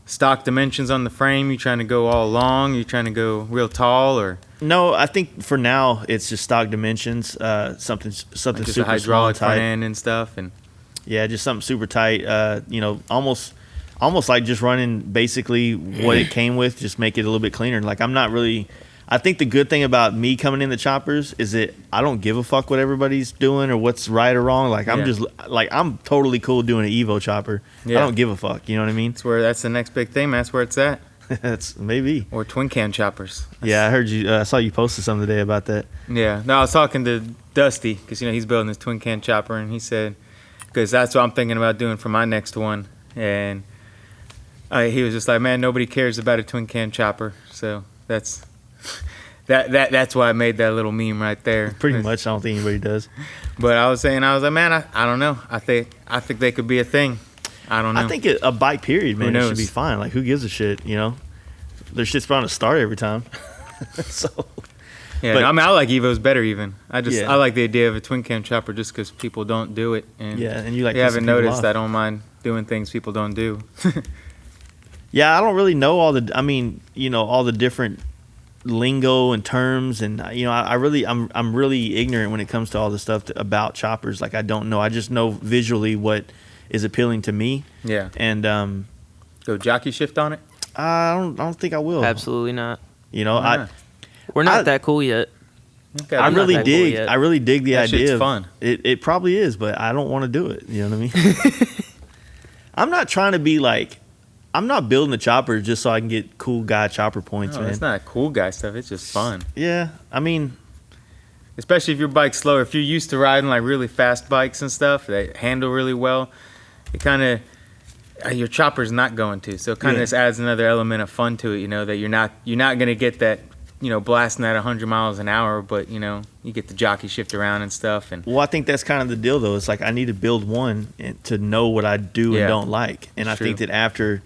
stock dimensions on the frame? You trying to go all long? You trying to go real tall or? No, I think for now it's just stock dimensions. Something Like just super a hydraulic small and front tight. end and stuff, and Yeah, just something super tight. Almost like just running basically what it came with. Just make it a little bit cleaner. Like I'm not really. I think the good thing about me coming in the choppers is that I don't give a fuck what everybody's doing or what's right or wrong. Like I'm totally cool doing an Evo chopper. Yeah. I don't give a fuck. You know what I mean? that's the next big thing, man. That's where it's at. That's maybe. Or twin cam choppers. Yeah, I heard you. I saw you posted something today about that. Yeah. No, I was talking to Dusty because he's building his twin cam chopper, and he said because that's what I'm thinking about doing for my next one, and he was just like, man, nobody cares about a twin cam chopper, so that's why I made that little meme right there. Pretty much, I don't think anybody does. But I was like, man, I don't know. I think they could be a thing. I don't know. I think a bike period, man, Who it knows? should be fine. Like, who gives a shit? Their shit's bound to start every time. So Yeah, but- no, I mean, I like Evos better even. I Yeah. like the idea of a twin cam chopper just because people don't do it. And yeah, and you like you haven't pissing people noticed, off. I don't mind doing things people don't do. Yeah, I don't really know all the different lingo and terms, and I'm really ignorant when it comes to all the stuff about choppers. Like I don't know. I just know visually what is appealing to me. Yeah. And Go jockey shift on it? I don't think I will. Absolutely not. Why We're not I- that cool yet. Okay, I I'm really not that cool dig. yet. I really dig the That idea. shit's of- fun. It probably is, but I don't want to do it. You know what I mean? I'm not trying to be like. I'm not building the chopper just so I can get cool guy chopper points, No, man. it's not cool guy stuff. It's just fun. Yeah, I mean, Especially if your bike's slower. If you're used to riding like really fast bikes and stuff that handle really well, it kind of your chopper's not going to. So it kind of Yeah. just adds another element of fun to it. That you're not going to get that blasting at 100 miles an hour, but you get the jockey shift around and stuff. And well, I think that's kind of the deal, though. It's like I need to build one to know what I do Yeah, and don't like, and I true. think that after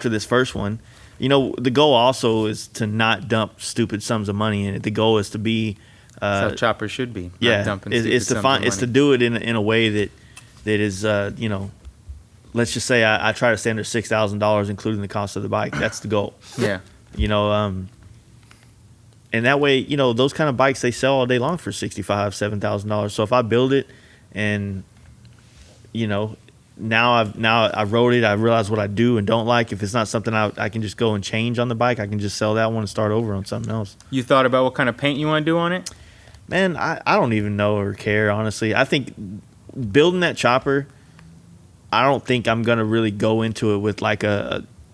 this first one, the goal also is to not dump stupid sums of money in it. The goal is to be, that's how choppers should be. Not yeah, dumping it's stupid to sums find, of it's to money. do it in a way that is, let's just say I try to stay under $6,000, including the cost of the bike. That's the goal. Yeah. And that way, those kind of bikes, they sell all day long for $65,000-$7,000. So if I build it and, now I rode it, I realize what I do and don't like. If it's not something I can just go and change on the bike, I can just sell that one and start over on something else. You thought about what kind of paint you want to do on it? Man, I don't even know or care, honestly. I think building that chopper, I don't think I'm going to really go into it with like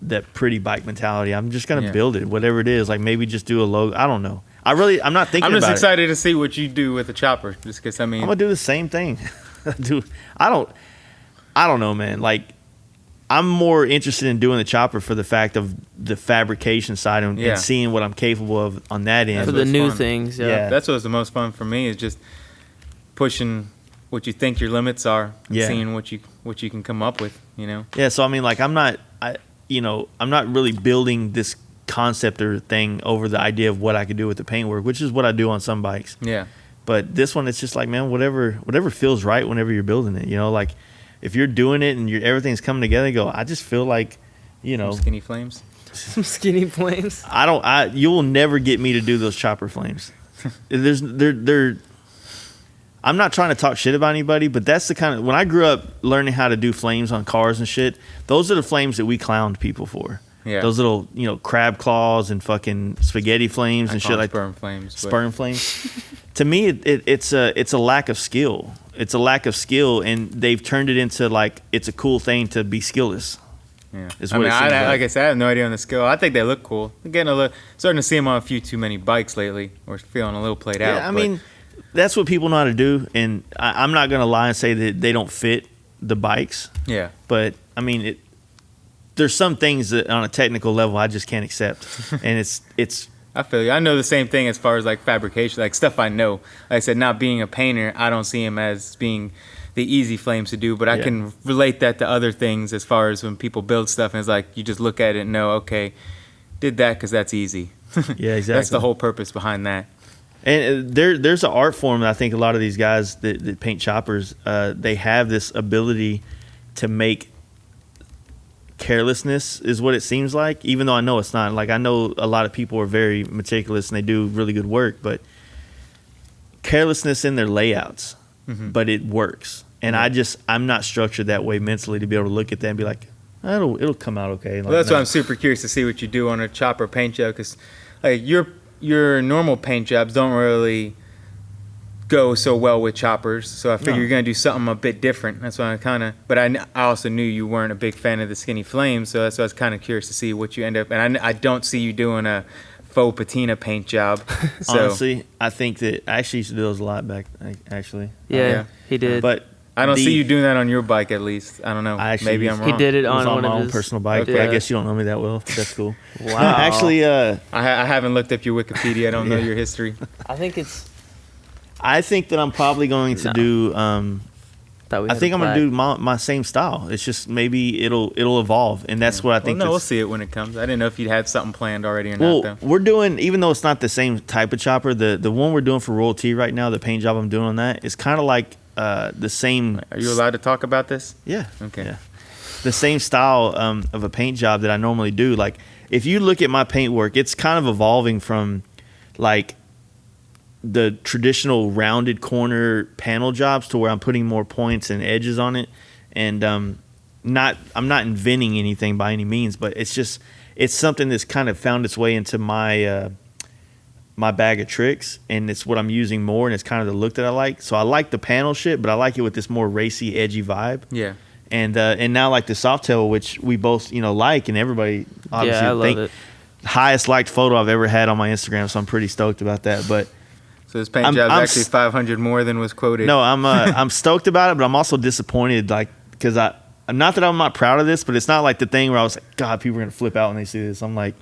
that pretty bike mentality. I'm just going to build it, whatever it is. Like maybe just do a logo. I don't know. I'm not thinking I'm just about excited to see what you do with the chopper. Just because, I'm going to do the same thing. I don't know, man. Like I'm more interested in doing the chopper for the fact of the fabrication side and seeing what I'm capable of on that end. For That's the what's new fun. things, Yeah. That's what's the most fun for me is just pushing what you think your limits are, Yeah. seeing what you can come up with, you know. Yeah, so I mean, like, I'm not really building this concept or thing over the idea of what I could do with the paintwork, which is what I do on some bikes. Yeah. But this one, it's just like, man, whatever feels right whenever you're building it. You know, like if you're doing it and everything's coming together, you go, I just feel like, you know, Skinny flames. Some skinny flames. You will never get me to do those chopper flames. I'm not trying to talk shit about anybody, but that's the kind of, when I grew up learning how to do flames on cars and shit, those are the flames that we clowned people for. Yeah. Those little, you know, crab claws and fucking spaghetti flames and shit like sperm flames. sperm flames. To me, it's a lack of skill. It's a lack of skill, and they've turned it into like it's a cool thing to be skillless. Yeah. Is I what mean, it seems like. like I said, I have no idea on the skill. I think they look cool. I'm starting to see them on a few too many bikes lately, or feeling a little played out. Yeah, I mean, that's what people know how to do, and I'm not gonna lie and say that they don't fit the bikes. Yeah. But I mean, there's some things that on a technical level I just can't accept, and it's. I feel you. I know the same thing as far as like fabrication, like stuff I know. Like I said, not being a painter, I don't see him as being the easy flames to do, but I can relate that to other things as far as when people build stuff and it's like you just look at it and know, okay, did that because that's easy. Yeah, exactly. That's the whole purpose behind that. And there's an art form that I think a lot of these guys that paint choppers, they have this ability to make carelessness is what it seems like, even though I know it's not. Like, I know a lot of people are very meticulous and they do really good work, but carelessness in their layouts, but it works. And I'm not structured that way mentally to be able to look at that and be like, it'll come out okay. Like, Well, that's why I'm super curious to see what you do on a chopper paint job, because like your normal paint jobs don't really go so well with choppers, so I figure you're gonna do something a bit different. That's why but I also knew you weren't a big fan of the skinny flames, so that's why I was kind of curious to see what you end up. And I don't see you doing a faux patina paint job. So. Honestly, I think that I actually used to do those a lot back. Actually, Yeah, he did. but I don't see you doing that on your bike, at least. I don't know. Maybe I'm wrong. He did it it was on on one my of own his personal bike. Okay. But I guess you don't know me that well. But that's cool. Wow. No, actually, I haven't looked up your Wikipedia. I don't know your history. I think it's. I think that I'm probably going to do. I think I'm gonna do my same style. It's just maybe it'll evolve, and that's what I think. We'll see it when it comes. I didn't know if you'd had something planned already or Well, not. Though. we're doing, even though it's not the same type of chopper, the one we're doing for Royal T right now, the paint job I'm doing on that is kind of like the same. Are you allowed to talk about this? Yeah. Okay. Yeah. The same style of a paint job that I normally do. Like, if you look at my paint work, it's kind of evolving from like the traditional rounded corner panel jobs to where I'm putting more points and edges on it, and I'm not inventing anything by any means, but it's something that's kind of found its way into my my bag of tricks, and it's what I'm using more, and it's kind of the look that I like. So I like the panel shit, but I like it with this more racy, edgy vibe. Yeah. And now like the Softail, which we both like, and everybody obviously I love it. highest liked photo I've ever had on my Instagram, so I'm pretty stoked about that. But So this paint job's actually 500 more than was quoted. no, I'm stoked about it, but I'm also disappointed, like, because not that I'm not proud of this, but it's not like the thing where I was like, God, people are gonna flip out when they see this. I'm like,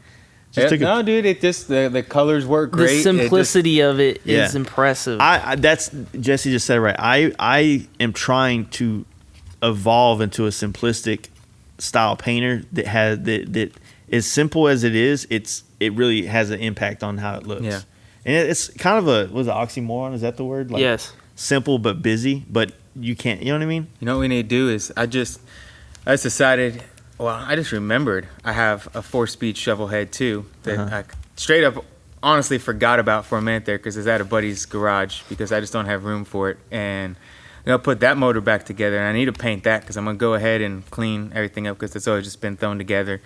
no, dude, it just the colors work great. The simplicity of it is impressive. That's Jesse just said it right. I am trying to evolve into a simplistic style painter that as simple as it is, it really has an impact on how it looks. Yeah. And it's kind of was an oxymoron, is that the word? Like, yes. Simple but busy, but you can't, you know what I mean? You know what we need to do is I just decided, well, I just remembered I have a 4-speed shovel head too that I straight up honestly forgot about for a minute there because it's at a buddy's garage because I just don't have room for it. And I'm going to put that motor back together, and I need to paint that because I'm going to go ahead and clean everything up because it's always just been thrown together.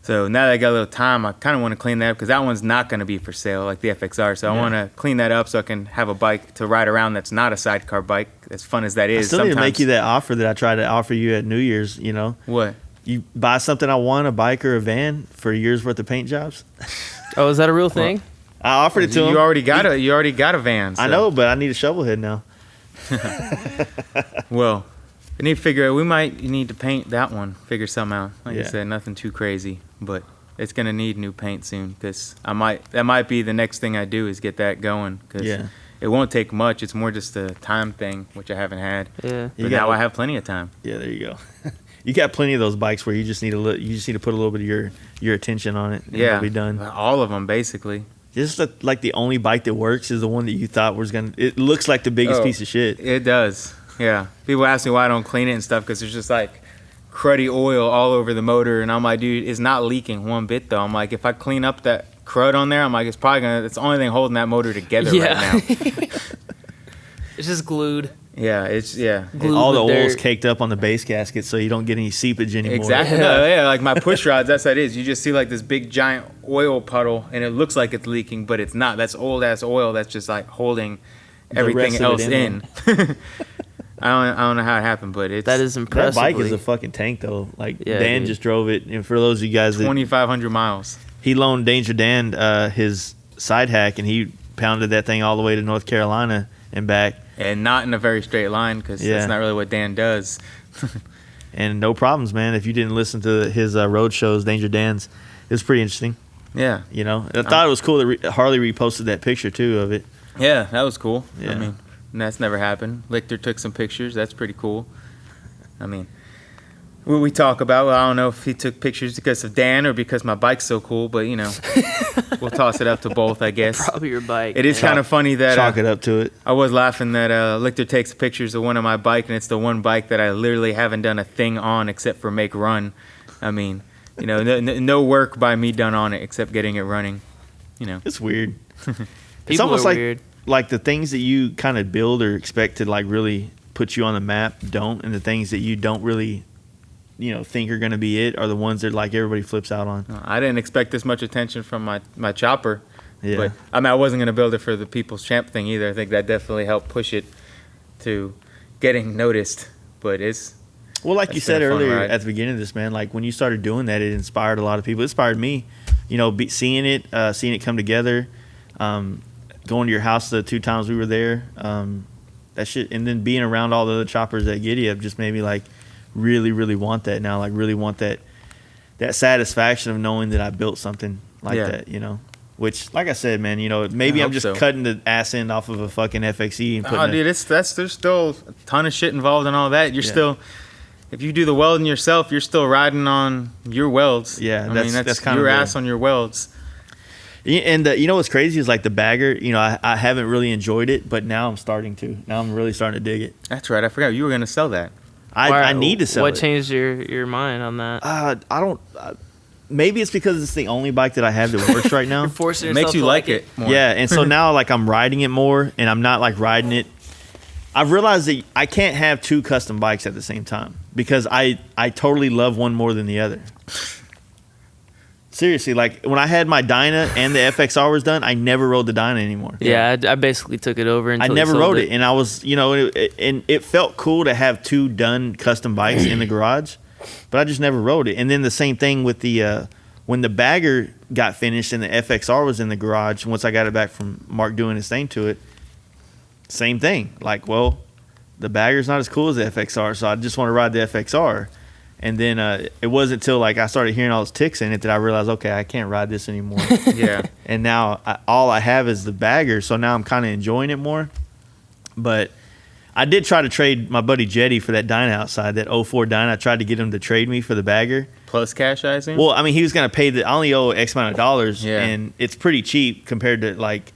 So now that I got a little time, I kind of want to clean that up because that one's not going to be for sale like the FXR. So I want to clean that up so I can have a bike to ride around that's not a sidecar bike, as fun as that is. I still need to make you that offer that I tried to offer you at New Year's, you know? What? You buy something I want, a bike or a van, for a year's worth of paint jobs. Oh, is that a real thing? I offered it to him. You already got a van. So. I know, but I need a shovel head now. Well, I need to figure out. We might need to paint that one. Figure something out. Like I said, nothing too crazy, but it's gonna need new paint soon because that might be the next thing I do is get that going because it won't take much. It's more just a time thing, which I haven't had. Yeah. But now I have plenty of time. Yeah, there you go. You got plenty of those bikes where you just need to put a little bit of your attention on it. And Yeah, it'll be done. All of them basically. Just like the only bike that works is the one that you thought was gonna. It looks like the biggest piece of shit. It does. Yeah. People ask me why I don't clean it and stuff because there's just like cruddy oil all over the motor, and I'm like, dude, it's not leaking one bit though. I'm like, if I clean up that crud on there, I'm like, it's the only thing holding that motor together right now. It's just glued. Yeah, Glued All the with oil's dirt. caked up on the base gasket, so you don't get any seepage anymore. Exactly. No, yeah, like my push rods, that's what it is. You just see like this big giant oil puddle, and it looks like it's leaking, but it's not. That's old ass oil that's just like holding everything else in. I don't know how it happened, but That is impressive. That bike is a fucking tank though. Like Yeah, Dan dude. just drove it, and for those of you guys that 2,500 miles. he loaned Danger Dan his side hack, and he pounded that thing all the way to North Carolina and back, And not in a very straight line because that's not really what Dan does. and no problems, man. If you didn't listen to his road shows, Danger Dan's, it was pretty interesting. Yeah. You know, I thought it was cool that Harley reposted that picture too of it. Yeah, that was cool. Yeah. I mean, that's never happened. Lichter took some pictures. That's pretty cool. I mean, what we talk about, well, I don't know if he took pictures because of Dan or because my bike's so cool, but, you know, we'll toss it up to both, I guess. Probably your bike. It is kind of funny that Chalk it up to it. I was laughing that Lichter takes pictures of one of my bike, and it's the one bike that I literally haven't done a thing on except for make run. I mean, you know, no work by me done on it except getting it running, you know. It's weird. It's People almost are like weird. like the things that you kind of build or expect to like really put you on the map don't, and the things that you don't really, you know, think are going to be it are the ones that like everybody flips out on. I didn't expect this much attention from my chopper. Yeah. But I mean, I wasn't going to build it for the People's Champ thing either. I think that definitely helped push it to getting noticed. But it's Well, like you That's said been a fun earlier ride. at the beginning of this, man, like when you started doing that, it inspired a lot of people. It inspired me, you know, seeing it come together, going to your house the 2 times we were there, that shit, and then being around all the other choppers at Giddy Up just made me like really, really want that now. Like really want that satisfaction of knowing that I built something like that, you know. Which, like I said, man, you know, maybe I I'm hope just so. cutting the ass end off of a fucking FXE and putting oh, dude, there's still a ton of shit involved in all that. You're still, if you do the welding yourself, you're still riding on your welds. Yeah, I that's mean, that's kind your of ass on your welds. And you know what's crazy is like the bagger, you know, I haven't really enjoyed it, but now I'm starting to. Now I'm really starting to dig it. That's right. I forgot you were going to sell that. I need to sell What it. changed your mind on that? I don't. Maybe it's because it's the only bike that I have that works right now. You're forcing It yourself makes you to like it more. Yeah, and so now like I'm riding it more, and I'm not like riding it. I've realized that I can't have 2 custom bikes at the same time because I totally love one more than the other. Seriously, like when I had my Dyna and the FXR was done, I never rode the Dyna anymore. Yeah, I basically took it over. I Until never he sold rode it, and I was, you know, and it felt cool to have 2 done custom bikes in the garage, but I just never rode it. And then the same thing with the when the bagger got finished and the FXR was in the garage. Once I got it back from Mark doing his thing to it, same thing. Like, well, the bagger's not as cool as the FXR, so I just want to ride the FXR. And then it wasn't until like I started hearing all those ticks in it that I realized, okay, I can't ride this anymore. Yeah. And now all I have is the bagger, so now I'm kind of enjoying it more. But I did try to trade my buddy Jetty for that Dyna outside, that 04 Dyna. I tried to get him to trade me for the bagger. Plus cash, I assume? Well, I mean, he was going to pay I only owe X amount of dollars, Yeah. and it's pretty cheap compared to like,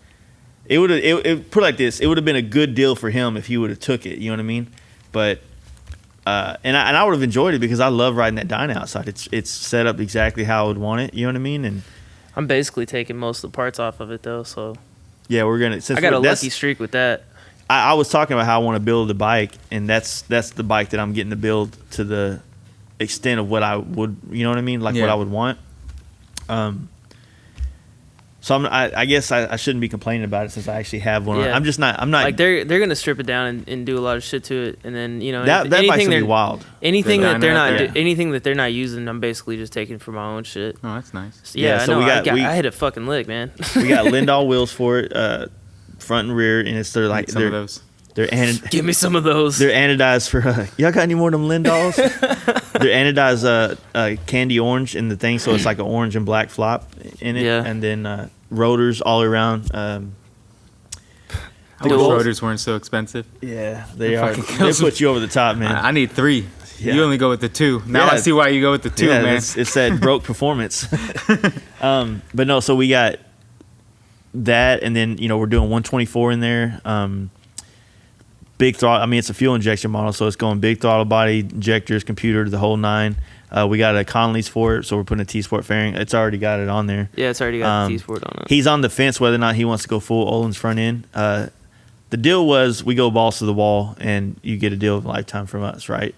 it would have, put it like this, it would have been a good deal for him if he would have took it, you know what I mean? But, and I would have enjoyed it because I love riding that Dyna outside. It's set up exactly how I would want it, you know what I mean? And I'm basically taking most of the parts off of it though, so yeah, we're going to, I got a lucky streak with that. I was talking about how I want to build a bike, and that's the bike that I'm getting to build to the extent of what I would, you know what I mean, like what I would want. So I guess I shouldn't be complaining about it since I actually have one. Yeah. I'm not Like they're gonna strip it down and do a lot of shit to it, and then you know that bike's gonna be they're wild. anything The that they're Dyna, not yeah. anything that they're not using, I'm basically just taking for my own shit. Oh, that's nice. So, yeah, so I know. we I hit a fucking lick, man. We got Lindahl wheels for it, front and rear, and it's they're like Some of those. they're Give me some of those. they're anodized for y'all got any more of them Lindahls? They're anodized candy orange in the thing, so it's like an orange and black flop in it. Yeah. And then rotors all around. I wish rotors weren't so expensive. Yeah, they are. They put you over the top, man. I need 3. Yeah. You only go with the 2. Now I see why you go with the 2, man. It's that broke performance. But no, so we got that, and then we're doing 124 in there. Big throttle. I mean, it's a fuel injection model, so it's going big throttle body, injectors, computer, the whole 9. We got a Connolly's for it, so we're putting a T-Sport fairing. It's already got it on there. Yeah, it's already got the T-Sport on it. He's on the fence whether or not he wants to go full Olin's front end. The deal was we go balls to the wall, and you get a deal of a lifetime from us, right?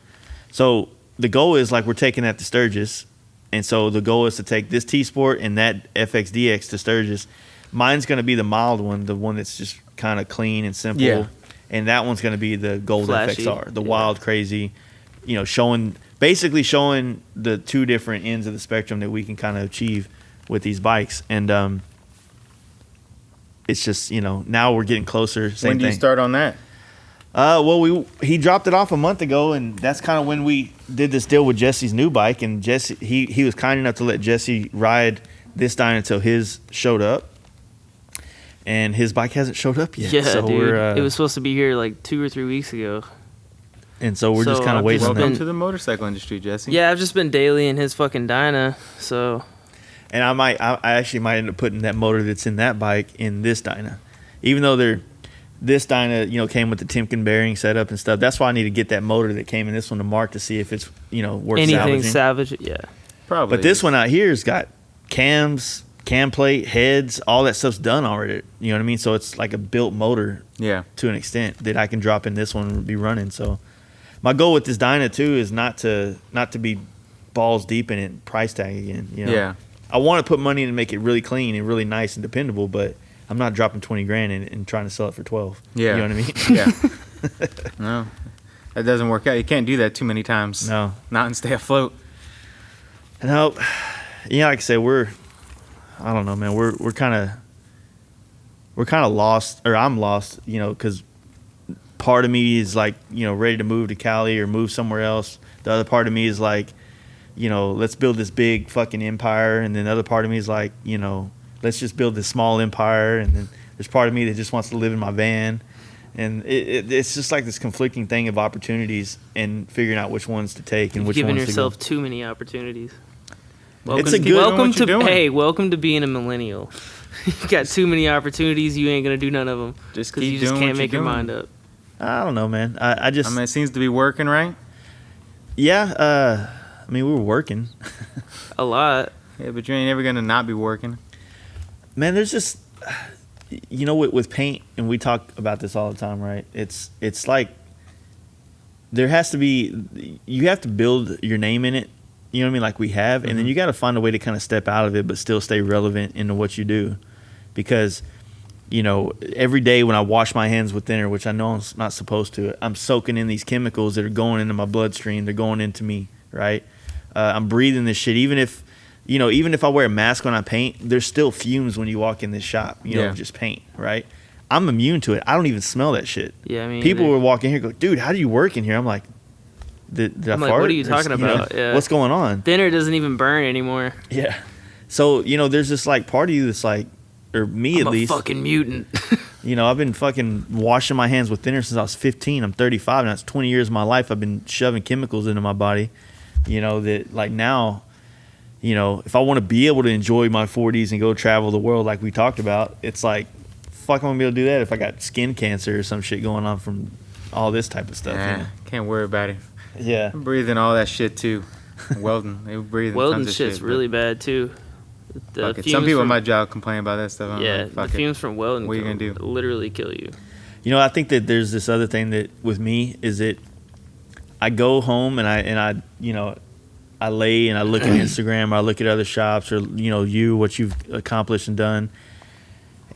So the goal is we're taking that to Sturgis, and so the goal is to take this T-Sport and that FXDX to Sturgis. Mine's going to be the mild one, the one that's just kind of clean and simple. Yeah. And that one's going to be the gold Flashy. FXR, the wild, crazy, showing the 2 different ends of the spectrum that we can kind of achieve with these bikes. And it's just, now we're getting closer. Same When do you thing. start on that? Well, he dropped it off a month ago, and that's kind of when we did this deal with Jesse's new bike. And Jesse, he was kind enough to let Jesse ride this dyno until his showed up. And his bike hasn't showed up yet. Yeah, so dude. It was supposed to be here like 2 or 3 weeks ago. And so we're just kind of waiting on Welcome that. to the motorcycle industry, Jesse. Yeah, I've just been daily in his fucking dyna, so. And I actually might end up putting that motor that's in that bike in this dyna. Even though this dyna, came with the Timken bearing setup and stuff. That's why I need to get that motor that came in this one to Mark to see if it's, worth Anything salvaging. salvage, yeah. Probably. But this one out here has got cams, cam plate, heads, all that stuff's done already. You know what I mean? So it's like a built motor to an extent that I can drop in this one and be running. So my goal with this dyna too is not to be balls deep in it, price tag again. Yeah. I want to put money in and make it really clean and really nice and dependable, but I'm not dropping $20,000 and trying to sell it for 12. Yeah. You know what I mean? Yeah. No, that doesn't work out. You can't do that too many times. No. Not and stay afloat. No. Yeah, like I said, I don't know, man. We're kind of lost, or I'm lost, because part of me is like, ready to move to Cali or move somewhere else. The other part of me is like, let's build this big fucking empire. And then the other part of me is like, let's just build this small empire. And then there's part of me that just wants to live in my van. And it's just like this conflicting thing of opportunities and figuring out which ones to take and You've which given ones yourself to go. too many opportunities. It's a good- Welcome to being a millennial. You got too many opportunities. You ain't gonna do none of them. Just 'cause you you're just doing can't what make you're your doing. mind up. I don't know, man. I just, It seems to be working, right? yeah. We were working. A lot. Yeah, but you ain't ever gonna not be working. Man, there's just, with paint, and we talk about this all the time, right? It's like there has to be, you have to build your name in it. You know what I mean? Like we have, and then you got to find a way to kind of step out of it, but still stay relevant into what you do, because every day when I wash my hands with thinner, which I know I'm not supposed to, I'm soaking in these chemicals that are going into my bloodstream. They're going into me, right? I'm breathing this shit. Even if I wear a mask when I paint, there's still fumes when you walk in this shop. Just paint, right? I'm immune to it. I don't even smell that shit. Yeah, I mean, people were walking here, go, dude, how do you work in here? I'm like, did I I'm like, fart? what are you talking about? Yeah. What's going on? Thinner doesn't even burn anymore. Yeah. So, there's this like part of you that's like, or me I'm at least. a fucking mutant. I've been fucking washing my hands with thinner since I was 15. I'm 35, and that's 20 years of my life I've been shoving chemicals into my body. That like now, if I want to be able to enjoy my 40s and go travel the world like we talked about, it's like, fuck, I'm going to be able to do that if I got skin cancer or some shit going on from all this type of stuff. Can't worry about it. Yeah. I'm breathing all that shit too. Welding. They breathing Welding tons of shit's shit, really bad too. Fuck it. Some people at my job complain about that stuff. I'm Yeah, like, fuck the it. fumes from welding What are you can gonna do? literally kill you. I think that there's this other thing that with me is that I go home and I lay and I look at Instagram or I look at other shops or what you've accomplished and done,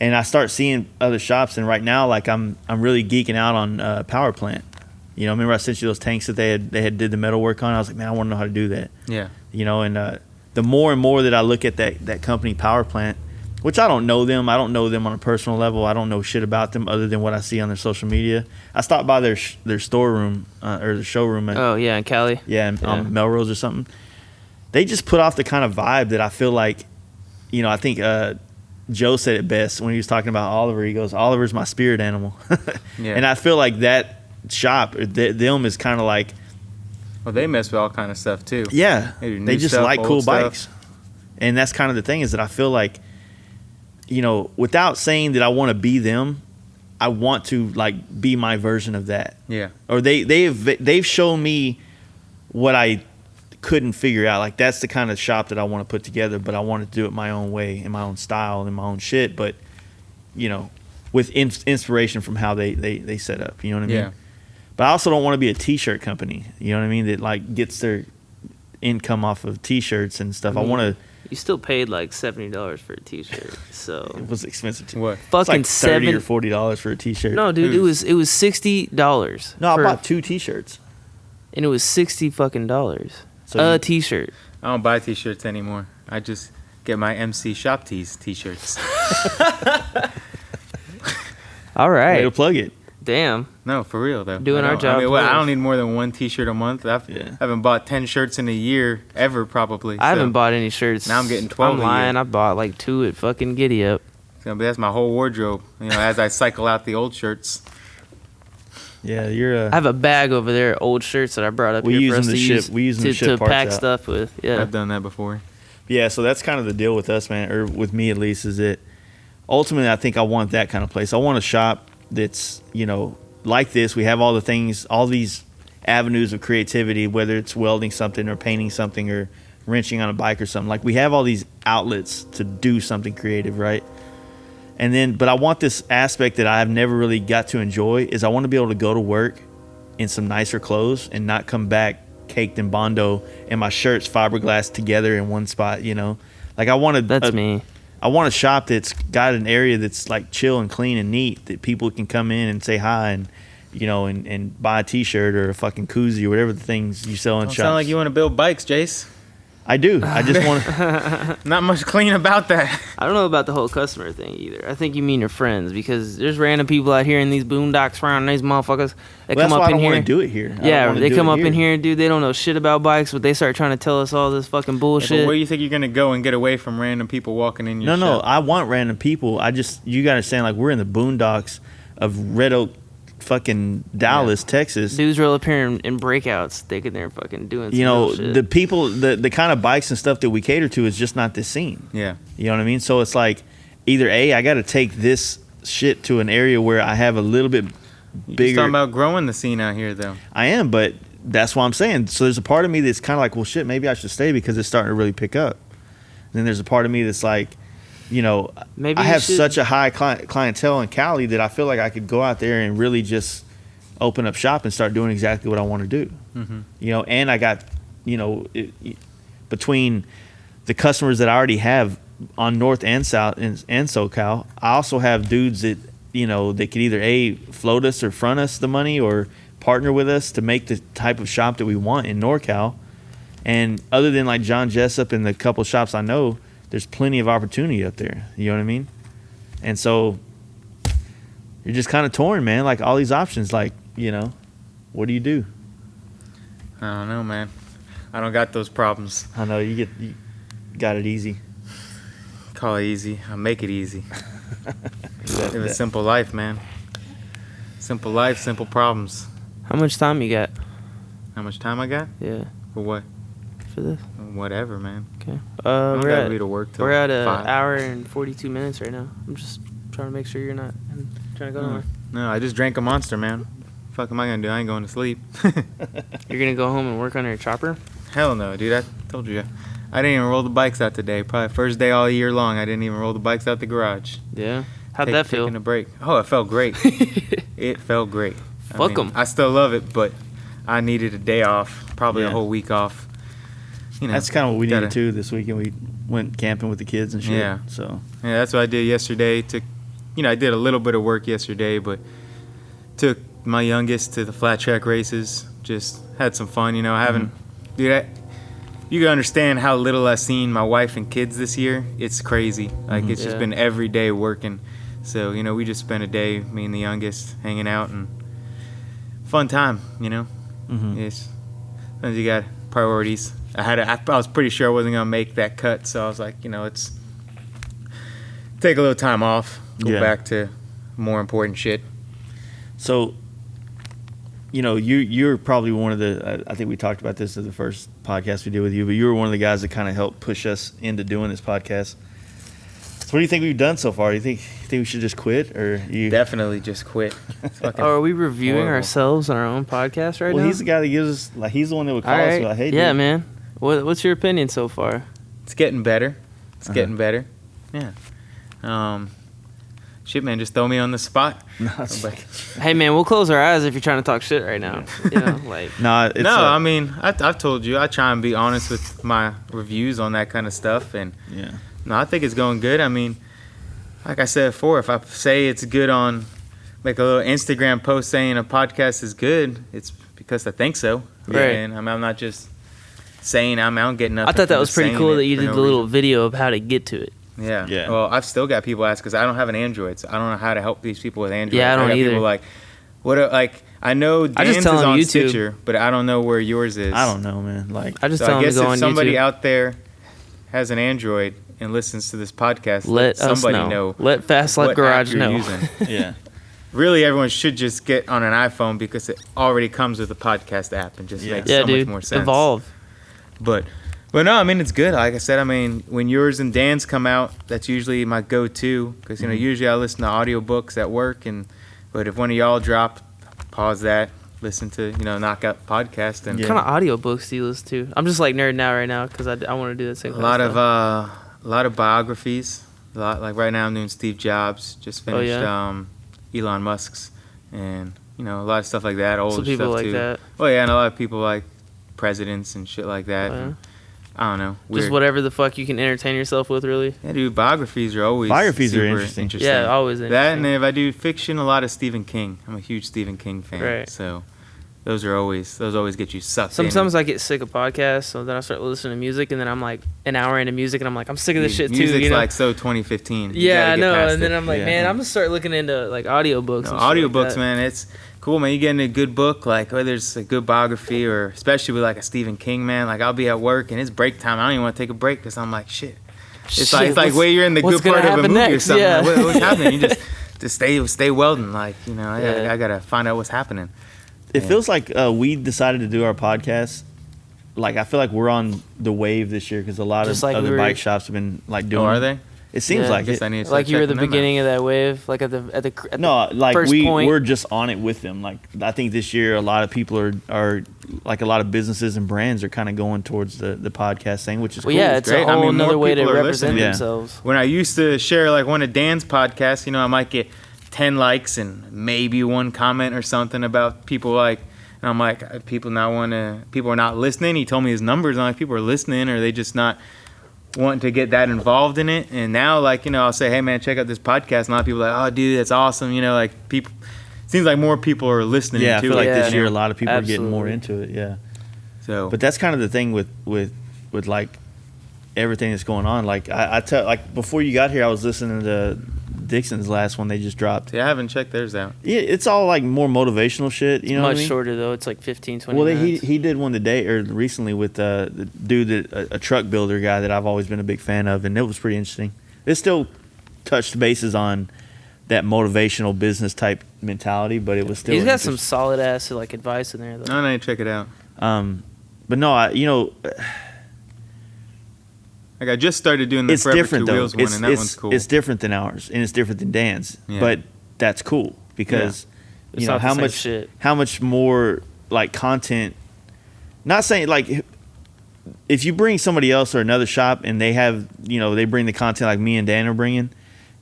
and I start seeing other shops. And right now, like I'm really geeking out on Power Plant. Remember I sent you those tanks that they had did the metal work on. I was like, man, I want to know how to do that. Yeah. And the more and more that I look at that company Power Plant, which I don't know them. I don't know them on a personal level. I don't know shit about them other than what I see on their social media. I stopped by their storeroom or the showroom. In Cali. On Melrose or something. They just put off the kind of vibe that I feel like, I think Joe said it best when he was talking about Oliver. He goes, Oliver's my spirit animal. Yeah. And I feel like that shop, them is kind of like, Well, they mess with all kind of stuff too. yeah, They do new they just stuff, like old cool stuff. bikes. And that's kind of the thing, is that I feel like, you know, without saying that I want to be them, I want to like be my version of that. Yeah. Or they've shown me what I couldn't figure out. Like, that's the kind of shop that I want to put together, but I want to do it my own way, in my own style, and my own shit. But, you know, with inspiration from how they set up. You know what I mean? Yeah. But I also don't want to be a T-shirt company. You know what I mean? That like gets their income off of T-shirts and stuff. I want to. You still paid like $70 for a T-shirt, so It was expensive too. What? It's fucking like $30 or $70. $40 for a T-shirt. No, dude, it was $60. No, I for- bought 2 T-shirts. and it was $60 fucking dollars. So A you- T-shirt. I don't buy T-shirts anymore. I just get my MC Shop Tees T-shirts. All Way right, to plug it. damn. No, for real though. Doing I our don't- job I mean, well, I well. don't need more than 1 T-shirt a month. I Yeah. haven't bought 10 shirts in a year ever, probably. I haven't so bought any shirts. Now I'm getting 12 I'm a year. lying. I bought like 2 at fucking Giddy Up. That's my whole wardrobe. You know, as I cycle out the old shirts. Yeah, you're I have a bag over there, old shirts that I brought up We here use for us them to to ship- use we use them to ship parts pack out. stuff with. Yeah, I've done that before. Yeah, so that's kind of the deal with us, man, or with me at least, is that ultimately I think I want that kind of place. I want a shop that's, you know, like this. We have all the things, all these avenues of creativity, whether it's welding something or painting something or wrenching on a bike or something. Like, we have all these outlets to do something creative, right? And then, but I want this aspect that I've never really got to enjoy, is I want to be able to go to work in some nicer clothes and not come back caked in Bondo and my shirts fiberglass together in one spot, you know? Like, I want to... that's me. I want a shop that's got an area that's like chill and clean and neat, that people can come in and say hi and, you know, and buy a T-shirt or a fucking koozie or whatever the things you sell in Don't shops. sound like you want to build bikes, Jace. I do. I just want to. Not much clean about that. I don't know about the whole customer thing either. I think you mean your friends, because there's random people out here in these boondocks around these motherfuckers. They Well, come that's why up I in don't here. want to do it here. I don't Yeah, wanna they do come it up in here and dude, they don't know shit about bikes, but they start trying to tell us all this fucking Yeah, bullshit. but where do you think you're gonna go and get away from random people walking in your No, shop? I want random people. You got to understand, like, we're in the boondocks of Red Oak, fucking Dallas, Texas. Dudes roll up here in breakouts, thinking they're fucking doing some You know, real shit. the people, the kind of bikes and stuff that we cater to is just not this scene. Yeah. You know what I mean? So it's like, either A, I got to take this shit to an area where I have a little bit You're just bigger. talking about growing the scene out here, though. I am, but that's what I'm saying. So there's a part of me that's kind of like, well, shit, maybe I should stay because it's starting to really pick up. And then there's a part of me that's like, you know, Maybe I you have should- such a high clientele in Cali that I feel like I could go out there and really just open up shop and start doing exactly what I want to do. Mm-hmm. You know, and I got, you know, between the customers that I already have on North and South and SoCal, I also have dudes that, you know, they could either A, float us or front us the money or partner with us to make the type of shop that we want in NorCal. And other than like John Jessup and the couple shops I know, there's plenty of opportunity up there. You know what I mean? And so you're just kind of torn, man. Like, all these options, like, you know, what do you do? I don't know, man. I don't got those problems. I know you got it easy. Call it easy. I make it easy. Live a simple life, man. Simple life, simple problems. How much time you got? How much time I got? Yeah, For what? for this. Whatever, man. Okay. I don't We're gotta at be to work till we're at an 5. hour and 42 minutes right now. I'm just trying to make sure you're not trying to go nowhere. No, I just drank a Monster, man. Fuck am I gonna do? I ain't going to sleep. You're gonna go home and work on your chopper. Hell no, dude. I told you. I didn't even roll the bikes out today. Probably first day all year long. I didn't even roll the bikes out the garage. Yeah. How'd that feel? Taking a break. Oh, it felt great. It felt great. Fuck 'em. I still love it, but I needed a day off. Probably a Yeah. whole week off. You know, That's kind of what we gotta- needed too this weekend. We went camping with the kids and shit. Yeah. So Yeah, that's what I did yesterday. I did a little bit of work yesterday, but took my youngest to the flat track races. Just had some fun, you know. Dude, you can understand how little I've seen my wife and kids this year. It's crazy. Like, it's just Yeah. been every day working. So, you know, we just spent a day, me and the youngest, hanging out, and fun time, you know. It's, sometimes you got priorities. I was pretty sure I wasn't gonna make that cut, so I was like, you know, it's take a little time off, go Yeah. back to more important shit. So, you're probably one of the. I think we talked about this in the first podcast we did with you, but you were one of the guys that kind of helped push us into doing this podcast. So, what do you think we've done so far? Do you think we should just quit, or you? Definitely just quit. It's fucking Are we reviewing horrible. ourselves on our own podcast right now? Well, he's the guy that gives us. Like, he's the one that would call All us. right. Like, hey, yeah, dude. man. What's your opinion so far? It's getting better. It's getting better. Yeah. Shit, man, just throw me on the spot. No, it's like, Hey, man, we'll close our eyes if you're trying to talk shit right now. nah, it's I mean, I've told you, I try and be honest with my reviews on that kind of stuff. And yeah. no, I think it's going good. I mean, like I said before, if I say it's good on like a little Instagram post saying a podcast is good, it's because I think so. Right. And I mean, I'm not just saying I don't get nothing. I thought that from was just pretty saying cool it that you for did no the little reason. video of how to get to it. Yeah. Yeah. Well, I've still got people ask because I don't have an Android, so I don't know how to help these people with Android. Yeah, I don't got either. People like, I know I just Dan's tell is them on YouTube. Stitcher, but I don't know where yours is. I don't know, man. Like, I just So tell I them guess to go if on somebody YouTube. out there has an Android and listens to this podcast, Let us somebody know. Let Fast what Life Garage app you're know. using. yeah. Really, everyone should just get on an iPhone because it already comes with a podcast app and just Yeah. makes Yeah, so dude. much more sense. Evolve. But no, I mean, it's good. Like I said, I mean, when yours and Dan's come out, that's usually my go-to because, Mm-hmm. usually I listen to audiobooks at work. But if one of y'all drop, pause that, listen to, Knockout Podcast. And Yeah. What kind of audiobooks do you listen to? I'm just like nerding out right now because I want to do that same a kind lot of of stuff. a lot of biographies. A lot, like right now I'm doing Steve Jobs. Just Oh, finished yeah? Elon Musk's. And, a lot of stuff like that. Old So people stuff like too. that. Oh, yeah, and a lot of people like presidents and shit like that. Oh, yeah? And, I don't know. Weird. Just whatever the fuck you can entertain yourself with, really. Yeah, dude, biographies are always Biographies are super interesting. Yeah, always That, interesting. and then if I do fiction, a lot of Stephen King. I'm a huge Stephen King fan. Right. So those always get you sucked in. Sometimes I get sick of podcasts, so then I start listening to music, and then I'm like an hour into music, and I'm like, I'm sick of this shit too. Music's You know? like so 2015. You Yeah, gotta I get know. past And then it. I'm like, Yeah. man, I'm gonna start looking into like audiobooks. No, and shit like audiobooks, that. man, it's cool, man. You get in a good book, like whether it's a good biography or especially with like a Stephen King, man. Like I'll be at work and it's break time. I don't even want to take a break because I'm like, shit. It's like what's- where you're in the what's good part gonna of a happen movie or next? something. Yeah. Like, what's happening? You just stay welding. Like Yeah. I gotta find out what's happening. It Yeah. feels like we decided to do our podcast. Like, I feel like we're on the wave this year because a lot Just of like other we were- bike shops have been like doing. Oh, are they? It seems Yeah. like I guess it. I need to Like start you were the checking them out. beginning of that wave, like at the No, like first point. we're just on it with them. Like, I think this year a lot of people are like a lot of businesses and brands are kind of going towards the podcast thing, which is Well, cool. yeah, it's great. a I whole mean, more another way to people are represent listening. Yeah. themselves. When I used to share like one of Dan's podcasts, I might get 10 likes and maybe one comment or something about people like, and I'm like, people are not listening. He told me his numbers. I'm like, people are listening, or they just not wanting to get that involved in it. And now, like, I'll say, hey man, check out this podcast. And a lot of people are like, oh dude, that's awesome. Like people, seems like more people are listening. Yeah, I to feel like Yeah. this year a lot of people are getting more Absolutely. into it. Yeah. So, But that's kind of the thing with like everything that's going on. Like I tell, like before you got here, I was listening to Dixon's last one they just dropped. see, I haven't checked theirs out. Yeah, it's all like more motivational shit. You know Much what I mean? shorter though. It's like 15, 20 Well, minutes. he did one today or recently with the dude a truck builder guy that I've always been a big fan of, and it was pretty interesting. It still touched bases on that motivational business type mentality, but it was still. He's got some interest- solid ass like advice in there though. No, I need to check it out. But no, Like I just started doing the it's Forever different Two though. Wheels one, It's and that one's cool. it's different than ours, and it's different than Dan's. Yeah. But that's cool because It's you know not the how same much shit. how much more like content. Not saying like if you bring somebody else or another shop and they have they bring the content like me and Dan are bringing,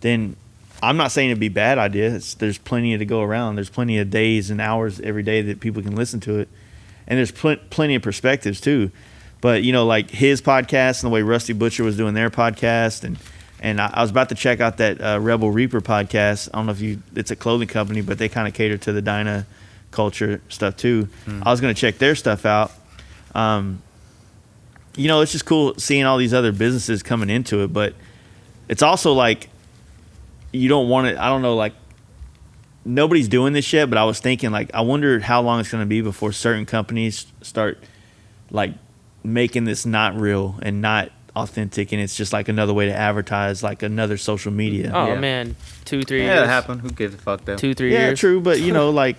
then I'm not saying it'd be a bad idea. There's plenty to go around. There's plenty of days and hours every day that people can listen to it, and there's plenty of perspectives too. But like his podcast and the way Rusty Butcher was doing their podcast, and I was about to check out that Rebel Reaper podcast. I don't know if it's a clothing company, but they kind of cater to the Dyna culture stuff too. I was going to check their stuff out. It's just cool seeing all these other businesses coming into it, but it's also like you don't want it. I don't know, like nobody's doing this yet, but I was thinking like I wonder how long it's going to be before certain companies start like making this not real and not authentic, and it's just like another way to advertise, like another social media. Oh Yeah. man, 2-3 years. Yeah, that happened. Who gives a fuck though? 2-3 Yeah, years. true, but you know, like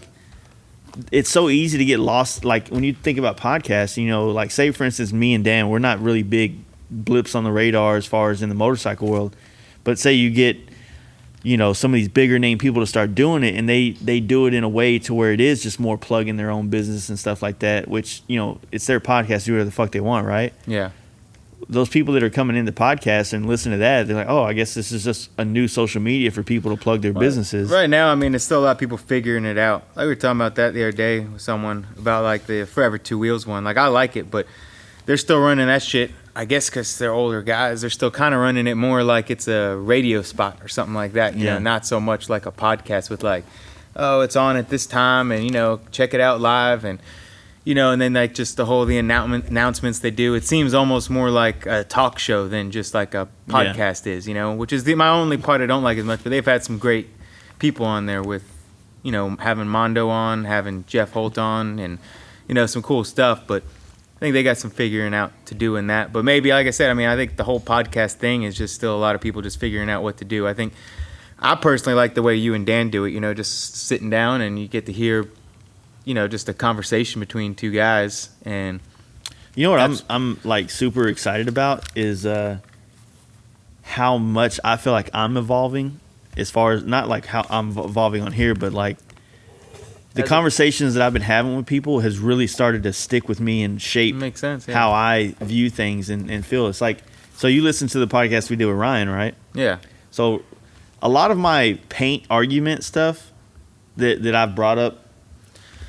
it's so easy to get lost. Like when you think about podcasts, you know, like say for instance, me and Dan, we're not really big blips on the radar as far as in the motorcycle world, but say you get, you know, some of these bigger name people to start doing it, and they do it in a way to where it is just more plugging their own business and stuff like that, which, you know, it's their podcast, do whatever the fuck they want, right? Yeah. Those people that are coming into podcasts and listen to that, they're like, oh, I guess this is just a new social media for people to plug their businesses. Right now, I mean, there's still a lot of people figuring it out. Like we were talking about that the other day with someone about like the Forever Two Wheels one. Like I like it, but they're still running that shit. I guess because they're older guys, they're still kind of running it more like it's a radio spot or something like that. You know, not so much like a podcast with like, oh, it's on at this time and, you know, check it out live and, you know, and then like just the announcements they do. It seems almost more like a talk show than just like a podcast is, you know, which is my only part I don't like as much. But they've had some great people on there with, you know, having Mondo on, having Jeff Holt on and, you know, some cool stuff. But I think they got some figuring out to do in that. But maybe, like I said, I mean, I think the whole podcast thing is just still a lot of people just figuring out what to do. I think I personally like the way you and Dan do it, you know, just sitting down and you get to hear, you know, just a conversation between two guys. And you know what I'm like super excited about is how much I feel like I'm evolving, as far as not like how I'm evolving on here, but like the conversations that I've been having with people has really started to stick with me and shape makes sense, yeah. how I view things and feel. It's like, so you listen to the podcast we did with Ryan, right? Yeah. So a lot of my paint argument stuff that I've brought up,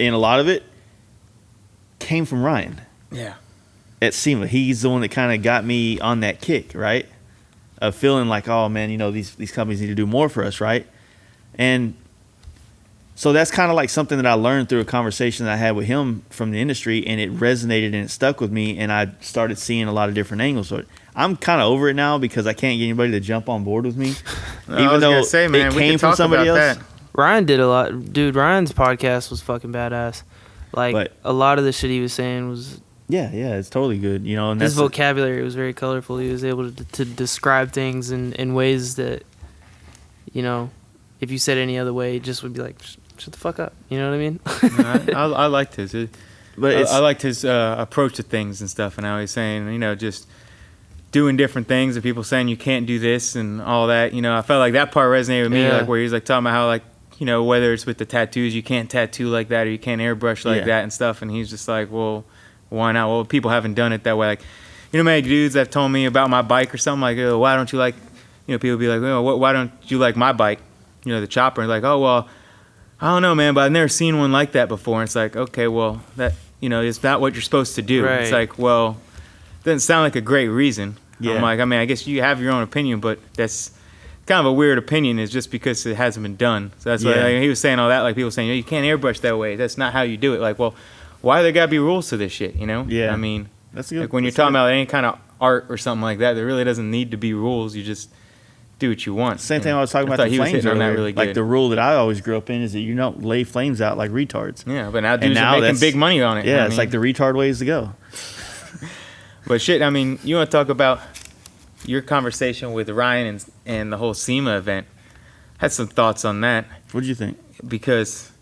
and a lot of it came from Ryan. Yeah. At SEMA. He's the one that kind of got me on that kick, right? Of feeling like, oh man, you know, these companies need to do more for us, right? And so that's kind of like something that I learned through a conversation that I had with him from the industry, and it resonated and it stuck with me, and I started seeing a lot of different angles. So I'm kind of over it now because I can't get anybody to jump on board with me. Even though it came from somebody else. Ryan did a lot. Dude, Ryan's podcast was fucking badass. Like, a lot of the shit he was saying was... Yeah, it's totally good. You know, and his vocabulary was very colorful. He was able to describe things in ways that, you know, if you said any other way, it just would be like... Shut the fuck up. You know what I mean? I liked his. I liked his approach to things and stuff, and how he's saying, you know, just doing different things, and people saying you can't do this and all that. You know, I felt like that part resonated with me, like where he's like talking about how, like, you know, whether it's with the tattoos, you can't tattoo like that or you can't airbrush like that and stuff. And he's just like, well, why not? Well, people haven't done it that way. Like, you know, many dudes have told me about my bike or something like, oh, why don't you like, you know, people be like, oh, why don't you like my bike? You know, the chopper. And like, oh, well, I don't know, man, but I've never seen one like that before. And it's like, okay, well, that, you know, it's not what you're supposed to do. Right. It's like, well, it doesn't sound like a great reason. Yeah. I'm like, I mean, I guess you have your own opinion, but that's kind of a weird opinion, is just because it hasn't been done. So that's why he was saying all that, like people saying, you can't airbrush that way. That's not how you do it. Like, well, why there got to be rules to this shit, you know? Yeah. I mean, that's good. Like when you're talking about any kind of art or something like that, there really doesn't need to be rules. You just do what you want. Same thing I was talking about the flames earlier. Really like the rule that I always grew up in is that you don't lay flames out like retards. Yeah, but now dudes are making big money on it. Yeah, it's like the retard ways to go. But shit, I mean, you want to talk about your conversation with Ryan and the whole SEMA event. Had some thoughts on that. What did you think? Because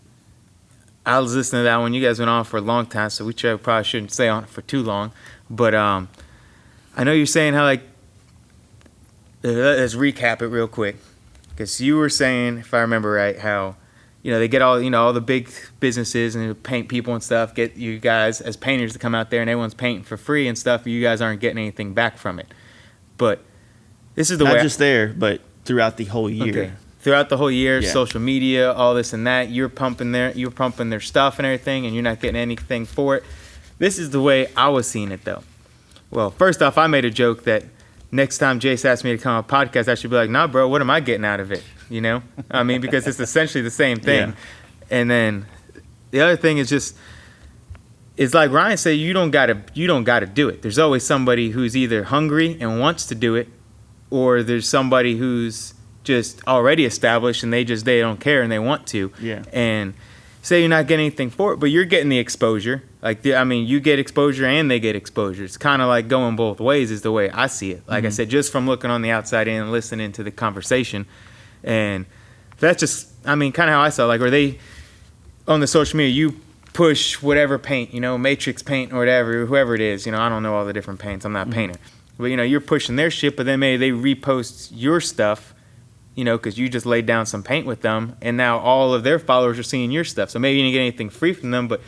I was listening to that one. You guys went on for a long time, so we probably shouldn't stay on for too long. But I know you're saying how, like, let's recap it real quick. Because you were saying, if I remember right, how, you know, they get all, you know, all the big businesses and paint people and stuff, get you guys as painters to come out there and everyone's painting for free and stuff, but you guys aren't getting anything back from it. But this is the way. Not just there, but throughout the whole year. Okay. Throughout the whole year, social media, all this and that, you're pumping their stuff and everything, and you're not getting anything for it. This is the way I was seeing it, though. Well, first off, I made a joke that next time Jace asked me to come on a podcast, I should be like, nah, bro, what am I getting out of it? You know? I mean, because it's essentially the same thing. Yeah. And then the other thing is just, it's like Ryan said, you don't gotta do it. There's always somebody who's either hungry and wants to do it, or there's somebody who's just already established and they don't care and they want to. Yeah. And say you're not getting anything for it, but you're getting the exposure. Like, I mean, you get exposure and they get exposure. It's kind of like going both ways is the way I see it. Like I said, just from looking on the outside in and listening to the conversation. And that's just, I mean, kind of how I saw it. Like, where they, on the social media, you push whatever paint, Matrix paint or whatever, whoever it is. I don't know all the different paints. I'm not a painter. But, you're pushing their shit, but then maybe they repost your stuff, because you just laid down some paint with them, and now all of their followers are seeing your stuff. So maybe you didn't get anything free from them, but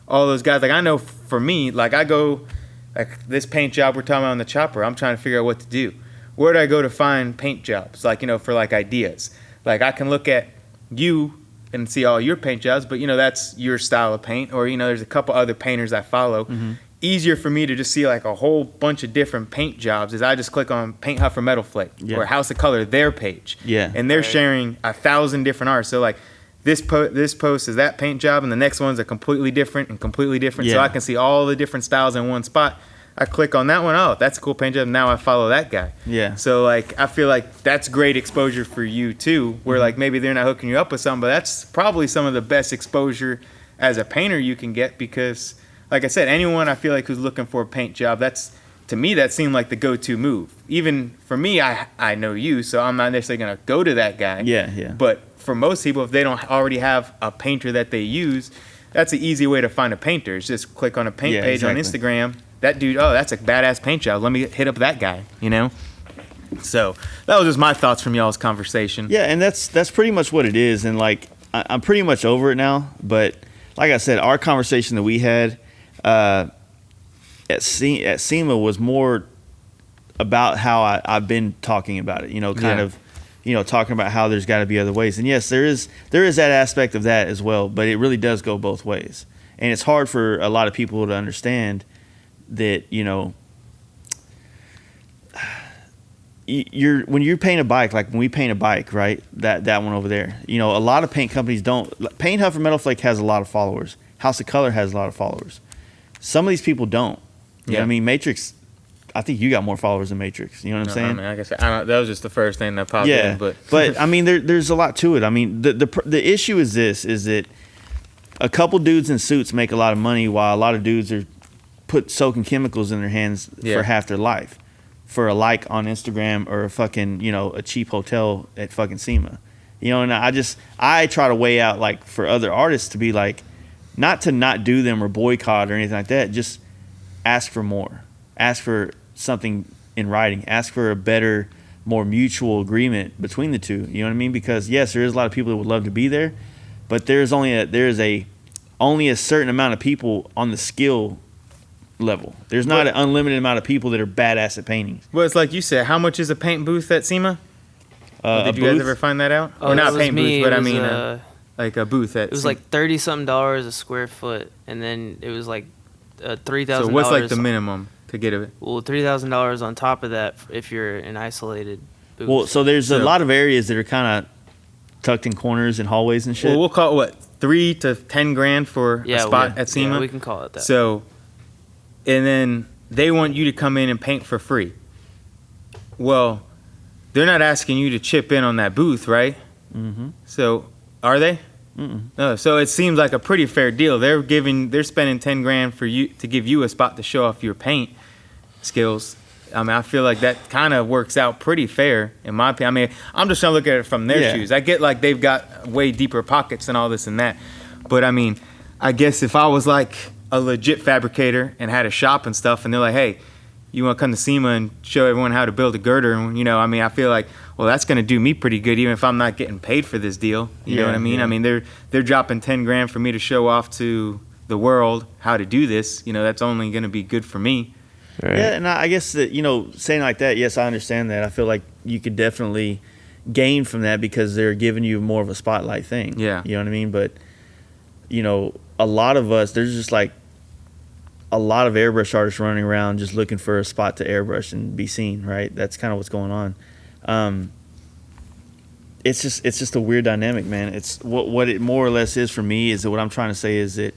all those guys, like, I know for me, like, I go, like, this paint job we're talking about on the chopper, I'm trying to figure out what to do. Where do I go to find paint jobs? Like, for, like, ideas. Like, I can look at you and see all your paint jobs, but, that's your style of paint. Or, there's a couple other painters I follow. Easier for me to just see, like, a whole bunch of different paint jobs is I just click on Paint Huffer Metal Flake or House of Color, their page. Yeah. And they're sharing 1,000 different arts. So, like, this post is that paint job, and the next one's a completely different and completely different. So I can see all the different styles in one spot. I click on that one. Oh, that's a cool paint job. Now I follow that guy. Yeah. So, like, I feel like that's great exposure for you, too, where, like, maybe they're not hooking you up with something, but that's probably some of the best exposure as a painter you can get because, like I said, anyone I feel like who's looking for a paint job, to me, that seemed like the go-to move. Even for me, I know you, so I'm not necessarily going to go to that guy. Yeah. But for most people, if they don't already have a painter that they use, that's an easy way to find a painter. It's just click on a paint page on Instagram. That dude, that's a badass paint job. Let me hit up that guy, So that was just my thoughts from y'all's conversation. Yeah, and that's pretty much what it is. And, like, I'm pretty much over it now. But like I said, our conversation that we had at SEMA was more about how I've been talking about it, talking about how there's got to be other ways. And yes, there is that aspect of that as well, but it really does go both ways. And it's hard for a lot of people to understand that, when you paint a bike, like when we paint a bike, right? That one over there, a lot of paint companies don't. Paint Huffer Metal Flake has a lot of followers. House of Color has a lot of followers. Some of these people don't. You know what I mean? Matrix, I think you got more followers than Matrix. You know what I'm saying? I mean, like I said, that was just the first thing that popped in. But I mean, there's a lot to it. I mean, the issue is that a couple dudes in suits make a lot of money while a lot of dudes are soaking chemicals in their hands for half their life for a like on Instagram or a fucking, a cheap hotel at fucking SEMA. And I try to weigh out, like, for other artists to be like, not to not do them or boycott or anything like that, just ask for more. Ask for something in writing. Ask for a better, more mutual agreement between the two. You know what I mean? Because yes, there is a lot of people that would love to be there, but there's only a certain amount of people on the skill level. There's not an unlimited amount of people that are badass at painting. Well, it's like you said. How much is a paint booth at SEMA? Did you guys ever find that out? Oh, or not paint me. booth, but I mean like a booth at. It was like $30-something a square foot, and then it was like $3,000. So what's like the minimum to get it? Well, $3,000 on top of that if you're an isolated booth. Well, so there's a lot of areas that are kind of tucked in corners and hallways and shit. Well, we'll call it what, $3,000 to $10,000 for a spot at SEMA. Yeah, we can call it that. So, and then they want you to come in and paint for free. Well, they're not asking you to chip in on that booth, right? Mm-hmm. So, are they? Mm-mm. No. So it seems like a pretty fair deal. They're spending $10,000 for you to give you a spot to show off your paint skills. I mean, I feel like that kind of works out pretty fair in my opinion. I mean, I'm just trying to look at it from their shoes. I get like they've got way deeper pockets and all this and that, but I mean, I guess if I was like a legit fabricator and had a shop and stuff, and they're like, hey, you want to come to SEMA and show everyone how to build a girder? And, I mean, I feel like, well, that's going to do me pretty good, even if I'm not getting paid for this deal. You know what I mean? Yeah. I mean, they're dropping $10,000 for me to show off to the world how to do this. That's only going to be good for me. Right. Yeah, and I guess that, saying like that, yes, I understand that. I feel like you could definitely gain from that because they're giving you more of a spotlight thing. Yeah. You know what I mean? But, a lot of us, there's just like a lot of airbrush artists running around just looking for a spot to airbrush and be seen, right? That's kind of what's going on. It's just a weird dynamic, man. It's what it more or less is for me is that what I'm trying to say is that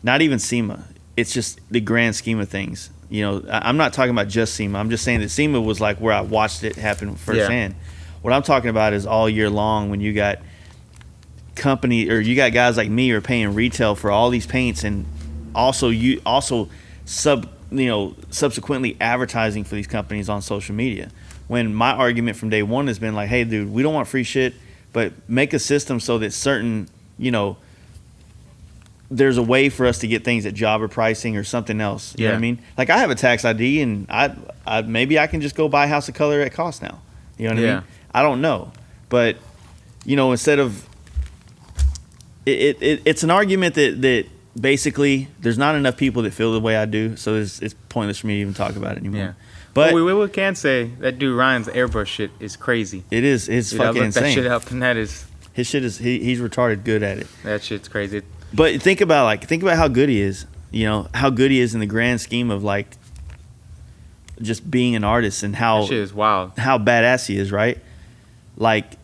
not even SEMA, it's just the grand scheme of things. I'm not talking about just SEMA. I'm just saying that SEMA was like where I watched it happen firsthand. Yeah. What I'm talking about is all year long when you got you got guys like me who are paying retail for all these paints and subsequently advertising for these companies on social media. When my argument from day one has been like, hey, dude, we don't want free shit, but make a system so that certain, there's a way for us to get things at jobber pricing or something else. You know what I mean? Like, I have a tax ID, and I maybe I can just go buy House of Color at cost now. You know what I mean? I don't know. But, instead of it's an argument that basically there's not enough people that feel the way I do, so it's pointless for me to even talk about it anymore. Yeah. But we can say that dude Ryan's airbrush shit is crazy. It is. It's fucking insane. That shit up, and his shit is he's retarded good at it. That shit's crazy. But think about how good he is. How good he is in the grand scheme of like just being an artist, and how that shit is wild. How badass he is, right? Like,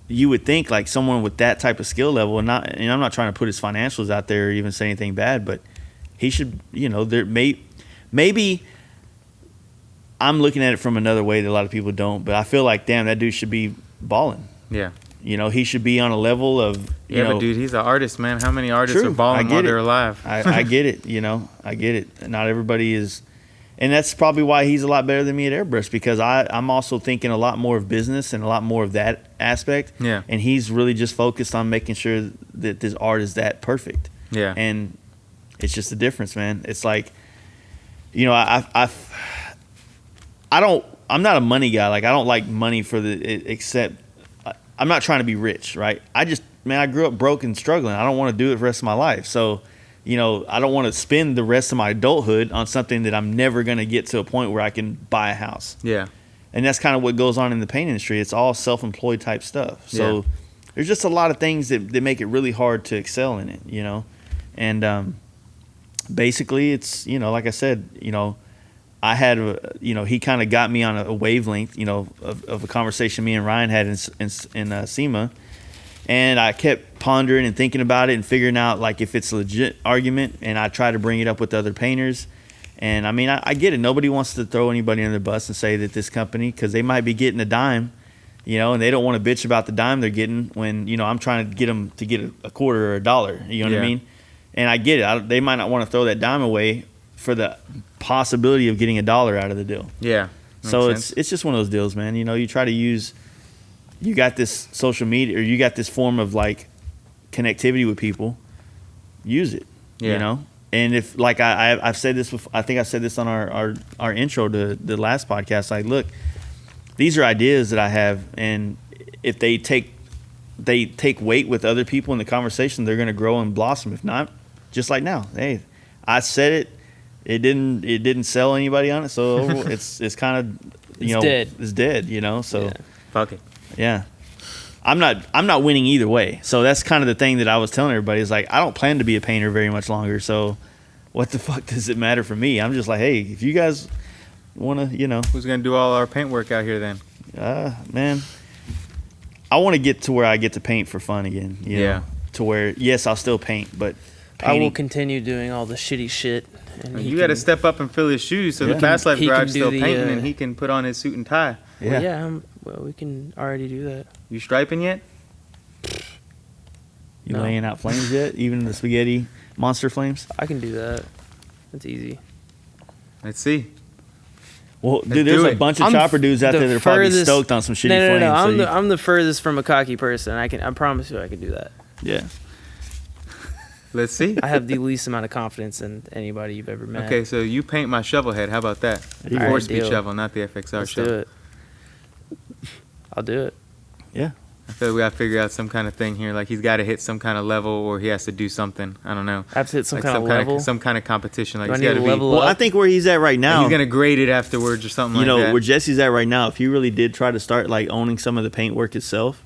you would think like someone with that type of skill level, and I'm not trying to put his financials out there or even say anything bad, but he should, maybe I'm looking at it from another way that a lot of people don't, but I feel like, damn, that dude should be balling. Yeah. He should be on a level of, but dude, he's an artist, man. How many artists are balling while they're alive? I get it, I get it. Not everybody is, and that's probably why he's a lot better than me at airbrush, because I'm also thinking a lot more of business and a lot more of that aspect. Yeah. And he's really just focused on making sure that this art is that perfect. Yeah. And it's just the difference, man. It's like, I'm not a money guy. Like, I don't like money except I'm not trying to be rich, right? I grew up broke and struggling. I don't want to do it for the rest of my life. So, I don't want to spend the rest of my adulthood on something that I'm never going to get to a point where I can buy a house. Yeah. And that's kind of what goes on in the paint industry. It's all self-employed type stuff. So there's just a lot of things that make it really hard to excel in it, And basically it's, like I said, I had, he kind of got me on a wavelength, of a conversation me and Ryan had in SEMA. And I kept pondering and thinking about it and figuring out, like, if it's a legit argument, and I try to bring it up with other painters. And, I mean, I get it. Nobody wants to throw anybody under the bus and say that this company, because they might be getting a dime, and they don't want to bitch about the dime they're getting when, I'm trying to get them to get a quarter or a dollar. You know what I mean? And I get it. They might not want to throw that dime away for the possibility of getting a dollar out of the deal. Yeah. So it's just one of those deals, man. You try to use, you got this social media, or you got this form of like connectivity with people, use it. And if, like, I've said this before, I think I said this on our intro to the last podcast, like, look, these are ideas that I have, and if they take weight with other people in the conversation, they're going to grow and blossom. If not, just like now, hey, I said it. It didn't sell anybody on it, so it's kind of it's dead. So fuck it. Yeah, I'm not winning either way. So that's kind of the thing that I was telling everybody, is like, I don't plan to be a painter very much longer. So what the fuck does it matter for me? I'm just like, hey, if you guys want to, who's gonna do all our paint work out here then? Man, I want to get to where I get to paint for fun again. You know? To where, yes, I'll still paint, but painting. I will continue doing all the shitty shit. And you got to step up and fill his shoes, so the Fast Life Garage is still painting, and he can put on his suit and tie. Well, we can already do that. You striping yet? You laying out flames yet? Even the spaghetti monster flames? I can do that. That's easy. Let's see. Well, dude, there's a bunch of chopper dudes out there that are probably stoked on some shitty flames. No. I'm the furthest from a cocky person. I promise you I can do that. Yeah. Let's see. I have the least amount of confidence in anybody you've ever met. Okay, so you paint my shovel head. How about that? The 4-speed shovel, not the FXR shovel. Do it. I'll do it. Yeah. I feel like we got to figure out some kind of thing here. Like, he's got to hit some kind of level, or he has to do something. I don't know. I have to hit some like kind of level? Some kind of competition. Like, do I he's need got to be. level Well, up? I think where he's at right now. He's going to grade it afterwards or something like that. Where Jesse's at right now, if he really did try to start, like, owning some of the paint work itself,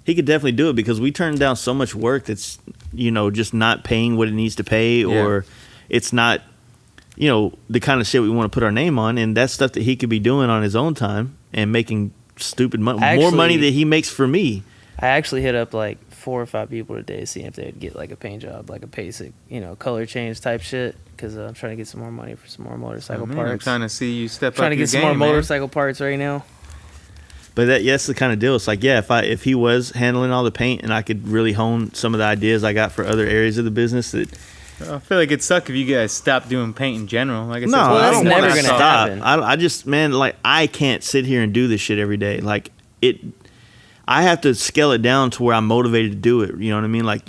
he could definitely do it, because we turned down so much work that's, just not paying what it needs to pay, or it's not, the kind of shit we want to put our name on. And that's stuff that he could be doing on his own time and making stupid money, more money than he makes for me. I actually hit up like 4 or 5 people today to see if they'd get like a paint job, like a basic, color change type shit, because I'm trying to get some more money for some more motorcycle parts. I'm trying to see you step up trying to your get some game, more man. motorcycle parts right now. But that's the kind of deal. It's like, yeah, if he was handling all the paint, and I could really hone some of the ideas I got for other areas of the business, that I feel like it'd suck if you guys stopped doing paint in general. Like I said, No, Well, I that's don't never want to gonna stop. happen. I just, man, like I can't sit here and do this shit every day. Like it, I have to scale it down to where I'm motivated to do it. You know what I mean? Like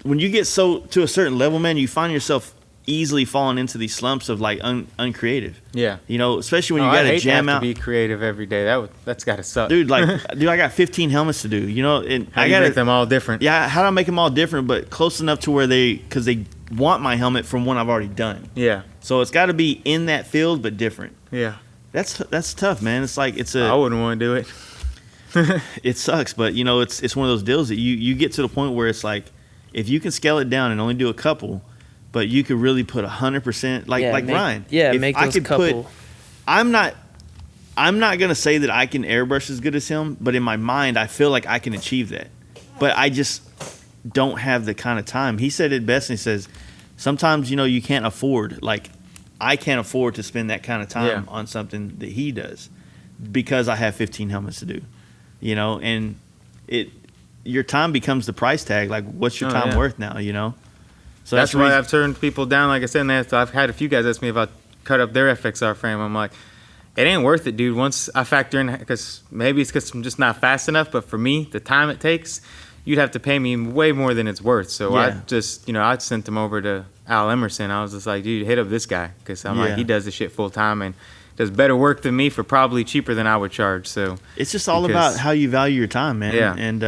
when you get to a certain level, man, you find yourself easily falling into these slumps of like uncreative. Yeah. You know, especially when you I got to hate jam to have out. to be creative every day. That's got to suck. Dude, I got 15 helmets to do. You know, and How I do you got make them all different? Yeah, how do I make them all different, but close enough to where because they want my helmet from one I've already done. Yeah. So it's got to be in that field, but different. Yeah. That's tough, man. It's like I wouldn't want to do it. it sucks, but you know, it's one of those deals that you get to the point where it's like, if you can scale it down and only do a couple, but you could really put 100%, like Ryan. Yeah, if make I those could couple. I'm not gonna say that I can airbrush as good as him, but in my mind, I feel like I can achieve that. But I just don't have the kind of time. He said it best, and he says, sometimes you can't afford. Like I can't afford to spend that kind of time on something that he does because I have 15 helmets to do. You know, and your time becomes the price tag. Like, what's your time worth now? You know. So that's why I've turned people down. Like I said, I've had a few guys ask me if I cut up their FXR frame. I'm like, it ain't worth it, dude. Once I factor in, because maybe it's because I'm just not fast enough, but for me, the time it takes, you'd have to pay me way more than it's worth. So I just, I sent them over to Al Emerson. I was just like, dude, hit up this guy, because I'm like, he does the shit full time and does better work than me for probably cheaper than I would charge. So it's just all about how you value your time, man. Yeah. And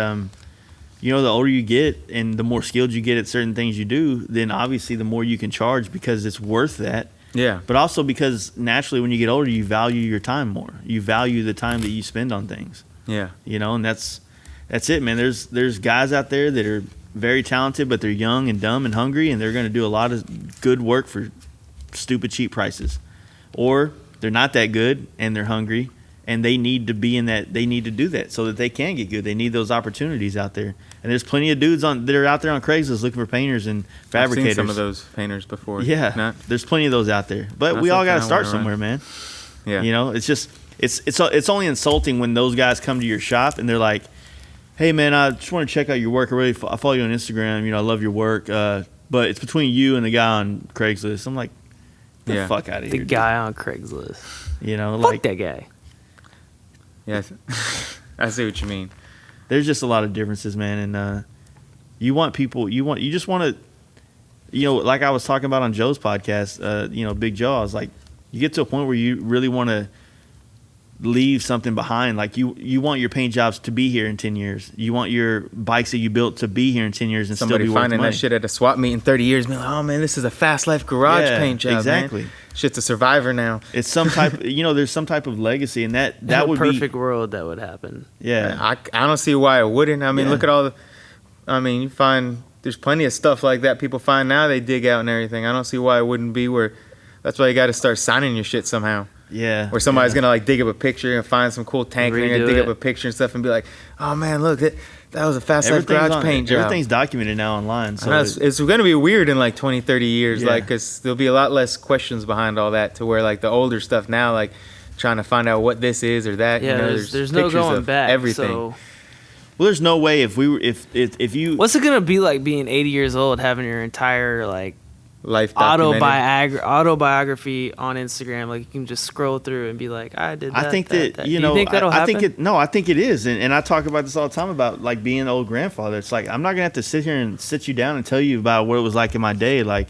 the older you get and the more skilled you get at certain things you do, then obviously the more you can charge because it's worth that. Yeah. But also because naturally when you get older, you value your time more. You value the time that you spend on things. Yeah. And that's it, man. There's guys out there that are very talented, but they're young and dumb and hungry, and they're going to do a lot of good work for stupid cheap prices. Or they're not that good and they're hungry, and they need to be in that. They need to do that so that they can get good. They need those opportunities out there. And there's plenty of dudes that are out there on Craigslist looking for painters and fabricators. I've seen some of those painters before. Yeah, there's plenty of those out there. But we all got to start somewhere, man. Yeah. It's just it's only insulting when those guys come to your shop and they're like, "Hey, man, I just want to check out your work. I follow you on Instagram. I love your work. But it's between you and the guy on Craigslist." I'm like, "Get the fuck out of here." The guy on Craigslist. Fuck that guy. Yeah, I see what you mean. There's just a lot of differences, man, and you just want to, like I was talking about on Joe's podcast, Big Joe. I was like, you get to a point where you really want to leave something behind. Like you want your paint jobs to be here in 10 years. You want your bikes that you built to be here in 10 years and somebody still be finding worth money. that shit at a swap meet in 30 years, being like, oh man, this is a Fast Life garage paint job. Exactly. Man. Shit's a survivor now. It's some type, there's some type of legacy, and that would be perfect world that would happen. Yeah, I don't see why it wouldn't. I mean, look at all you find there's plenty of stuff like that people find now. They dig out and everything. I don't see why it wouldn't be where. That's why you got to start signing your shit somehow. Yeah. Where somebody's gonna dig up a picture and find some cool tank, and they're gonna dig up a picture and stuff and be like, oh man, look, that was a Fast Life garage paint job. Everything's documented now online. So it's gonna be weird in like 20, 30 years, Yeah. because there'll be a lot less questions behind all that. To where like the older stuff now, like trying to find out what this is or that. Yeah, there's no pictures going of back. everything. So. Well, there's no way if you. What's it gonna be like being 80 years old, having your entire like life documented? autobiography on Instagram? Like you can just scroll through and be like, I did that. I think that. that Do you think that'll happen? I think it is, and I talk about this all the time about like being an old grandfather. It's like I'm not gonna have to sit here and sit you down and tell you about what it was like in my day. Like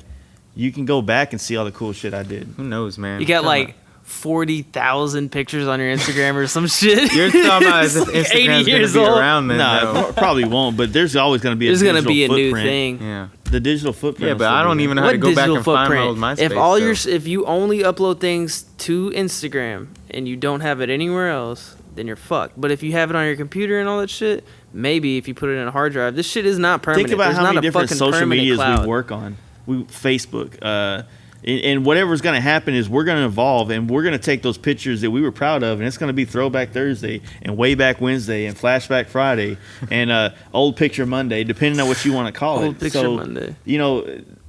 you can go back and see all the cool shit I did. Who knows, man? You got like 40,000 pictures on your Instagram or some shit. You're talking about as if Like Instagram's gonna be around then. No, probably won't. But there's always gonna be a new thing. Yeah. The digital footprint. Yeah, but I don't even know how to go back and find my old MySpace. If you only upload things to Instagram and you don't have it anywhere else, then you're fucked. But if you have it on your computer and all that shit, maybe if you put it in a hard drive, this shit is not permanent. Think about There's how not many a different fucking social permanent medias cloud. we work on. Facebook. And whatever's going to happen is we're going to evolve, and we're going to take those pictures that we were proud of, and it's going to be Throwback Thursday and Way Back Wednesday and Flashback Friday and Old Picture Monday, depending on what you want to call it. Old Picture Monday.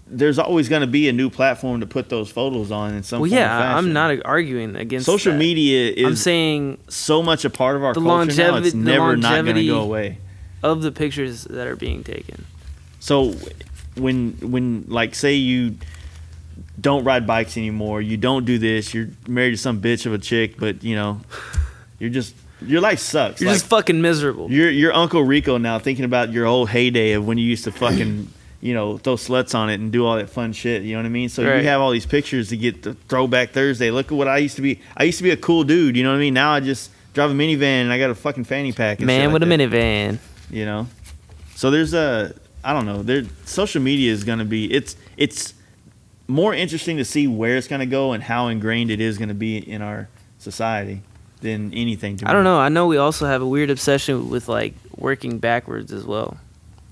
There's always going to be a new platform to put those photos on in some form or fashion. I'm not arguing against social that. media is I'm saying so much a part of our culture now, it's never not going to go away. Of the pictures that are being taken. So when like say you don't ride bikes anymore, you don't do this, you're married to some bitch of a chick, but you know, your life sucks. You're just fucking miserable. You're Uncle Rico now, thinking about your old heyday of when you used to fucking throw sluts on it and do all that fun shit. You know what I mean? So you have all these pictures to get the Throwback Thursday. Look at what I used to be. I used to be a cool dude. You know what I mean? Now I just drive a minivan and I got a fucking fanny pack. And Man shit with like a that. minivan. You know? So there's I don't know. Social media is going to be, it's more interesting to see where it's going to go and how ingrained it is going to be in our society than anything to me. I don't know. I know we also have a weird obsession with like working backwards as well.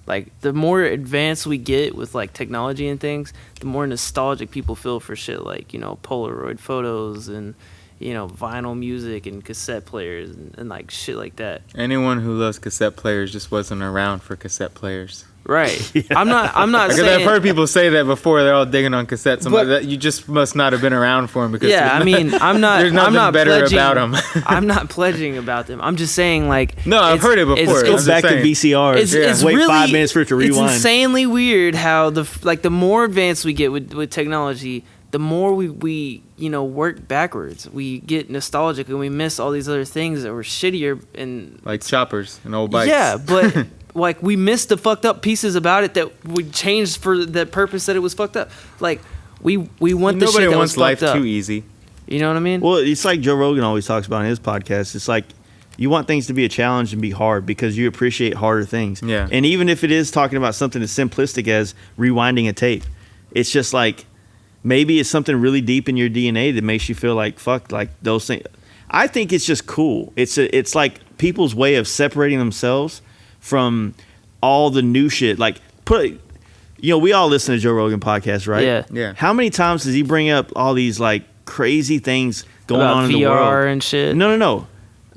Like the more advanced we get with like technology and things, the more nostalgic people feel for shit like, Polaroid photos and, vinyl music and cassette players and like shit like that. Anyone who loves cassette players just wasn't around for cassette players. Right. Yeah. I'm not Because saying, I've heard people say that before. They're all digging on cassettes. I'm like, that you just must not have been around for them. Because I'm not. There's nothing I'm not better pledging, about them. I'm not pledging about them. I'm just saying, like. No, I've heard it before. Go back to VCRs. It's Wait really, 5 minutes for it to rewind. It's insanely weird how the more advanced we get with technology, the more we work backwards. We get nostalgic and we miss all these other things that were shittier and like choppers and old bikes. Yeah, but. Like, we missed the fucked up pieces about it that we changed for the purpose that it was fucked up. Like, we want the shit that was fucked up. Nobody wants life too easy. You know what I mean? Well, it's like Joe Rogan always talks about in his podcast. It's like you want things to be a challenge and be hard because you appreciate harder things. Yeah. And even if it is talking about something as simplistic as rewinding a tape, it's just like maybe it's something really deep in your DNA that makes you feel like, fuck, like those things. I think it's just cool. It's like people's way of separating themselves from all the new shit. Like, we all listen to Joe Rogan podcast, right? Yeah. Yeah. How many times does he bring up all these like crazy things going about on in VR the world and shit? No. No,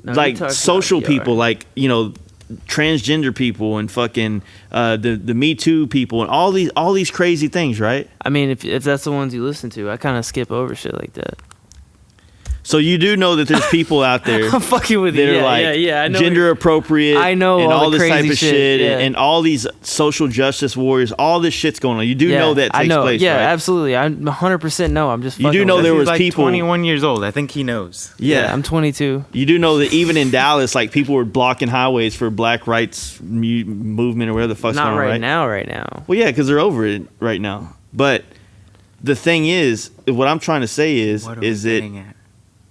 Like he talks social about VR. people, like transgender people and fucking the Me Too people and all these crazy things, right? I mean, if that's the ones you listen to, I kind of skip over shit like that. So you do know that there's people out there I'm fucking with you. that are Yeah, like I know gender appropriate. I know and all all the this type crazy of shit, shit yeah. and all these social justice warriors. All this shit's going on. You do know that takes I know. place, Yeah, right? absolutely. I 100% know. I'm just. You do fucking know with there you. was He's like people. 21 years old. I think he knows. Yeah, I'm 22. You do know that even in Dallas, like people were blocking highways for black rights movement or whatever the fuck's Not going on, right right? right now. Well, yeah, because they're over it right now. But the thing is, what I'm trying to say is What are we that getting at?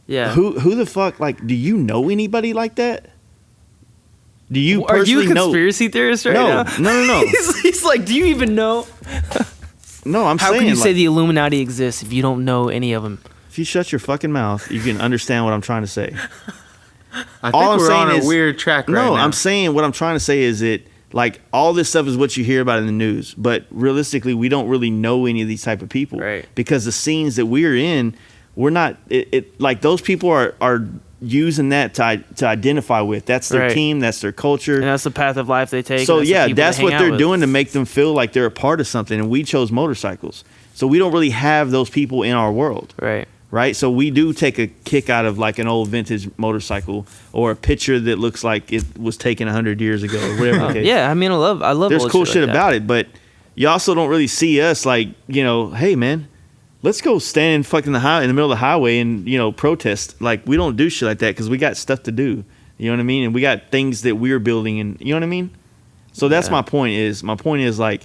Yeah. who the fuck, like, do you know anybody like that? Do you Are you a personally know? conspiracy theorist right now? No. he's like, do you even know? No, I'm How saying, can you like, say the Illuminati exists if you don't know any of them? if you shut your fucking mouth, you can understand what I'm trying to say. I think All I'm we're on saying a is- weird track right No, now. I'm saying what I'm trying to say is that, like, all this stuff is what you hear about in the news, but realistically, we don't really know any of these type of people, Right. Because the scenes that we're in, we're not. Like those people are using that to identify with. That's their Right. team. That's their culture. And that's the path of life they take. So and the people that's they what hang they're out with. doing to make them feel like they're a part of something. And we chose motorcycles, so we don't really have those people in our world. Right. Right, so we do take a kick out of like an old vintage motorcycle or a picture that looks like it was taken 100 years ago or whatever. the case. Yeah, I mean, I love. There's old cool shit shit like that. about it, but you also don't really see us like, hey man, let's go stand in fucking in the middle of the highway and protest. Like, we don't do shit like that because we got stuff to do. You know what I mean? And we got things that we're building, and you know what I mean. So that's my point. My point is like,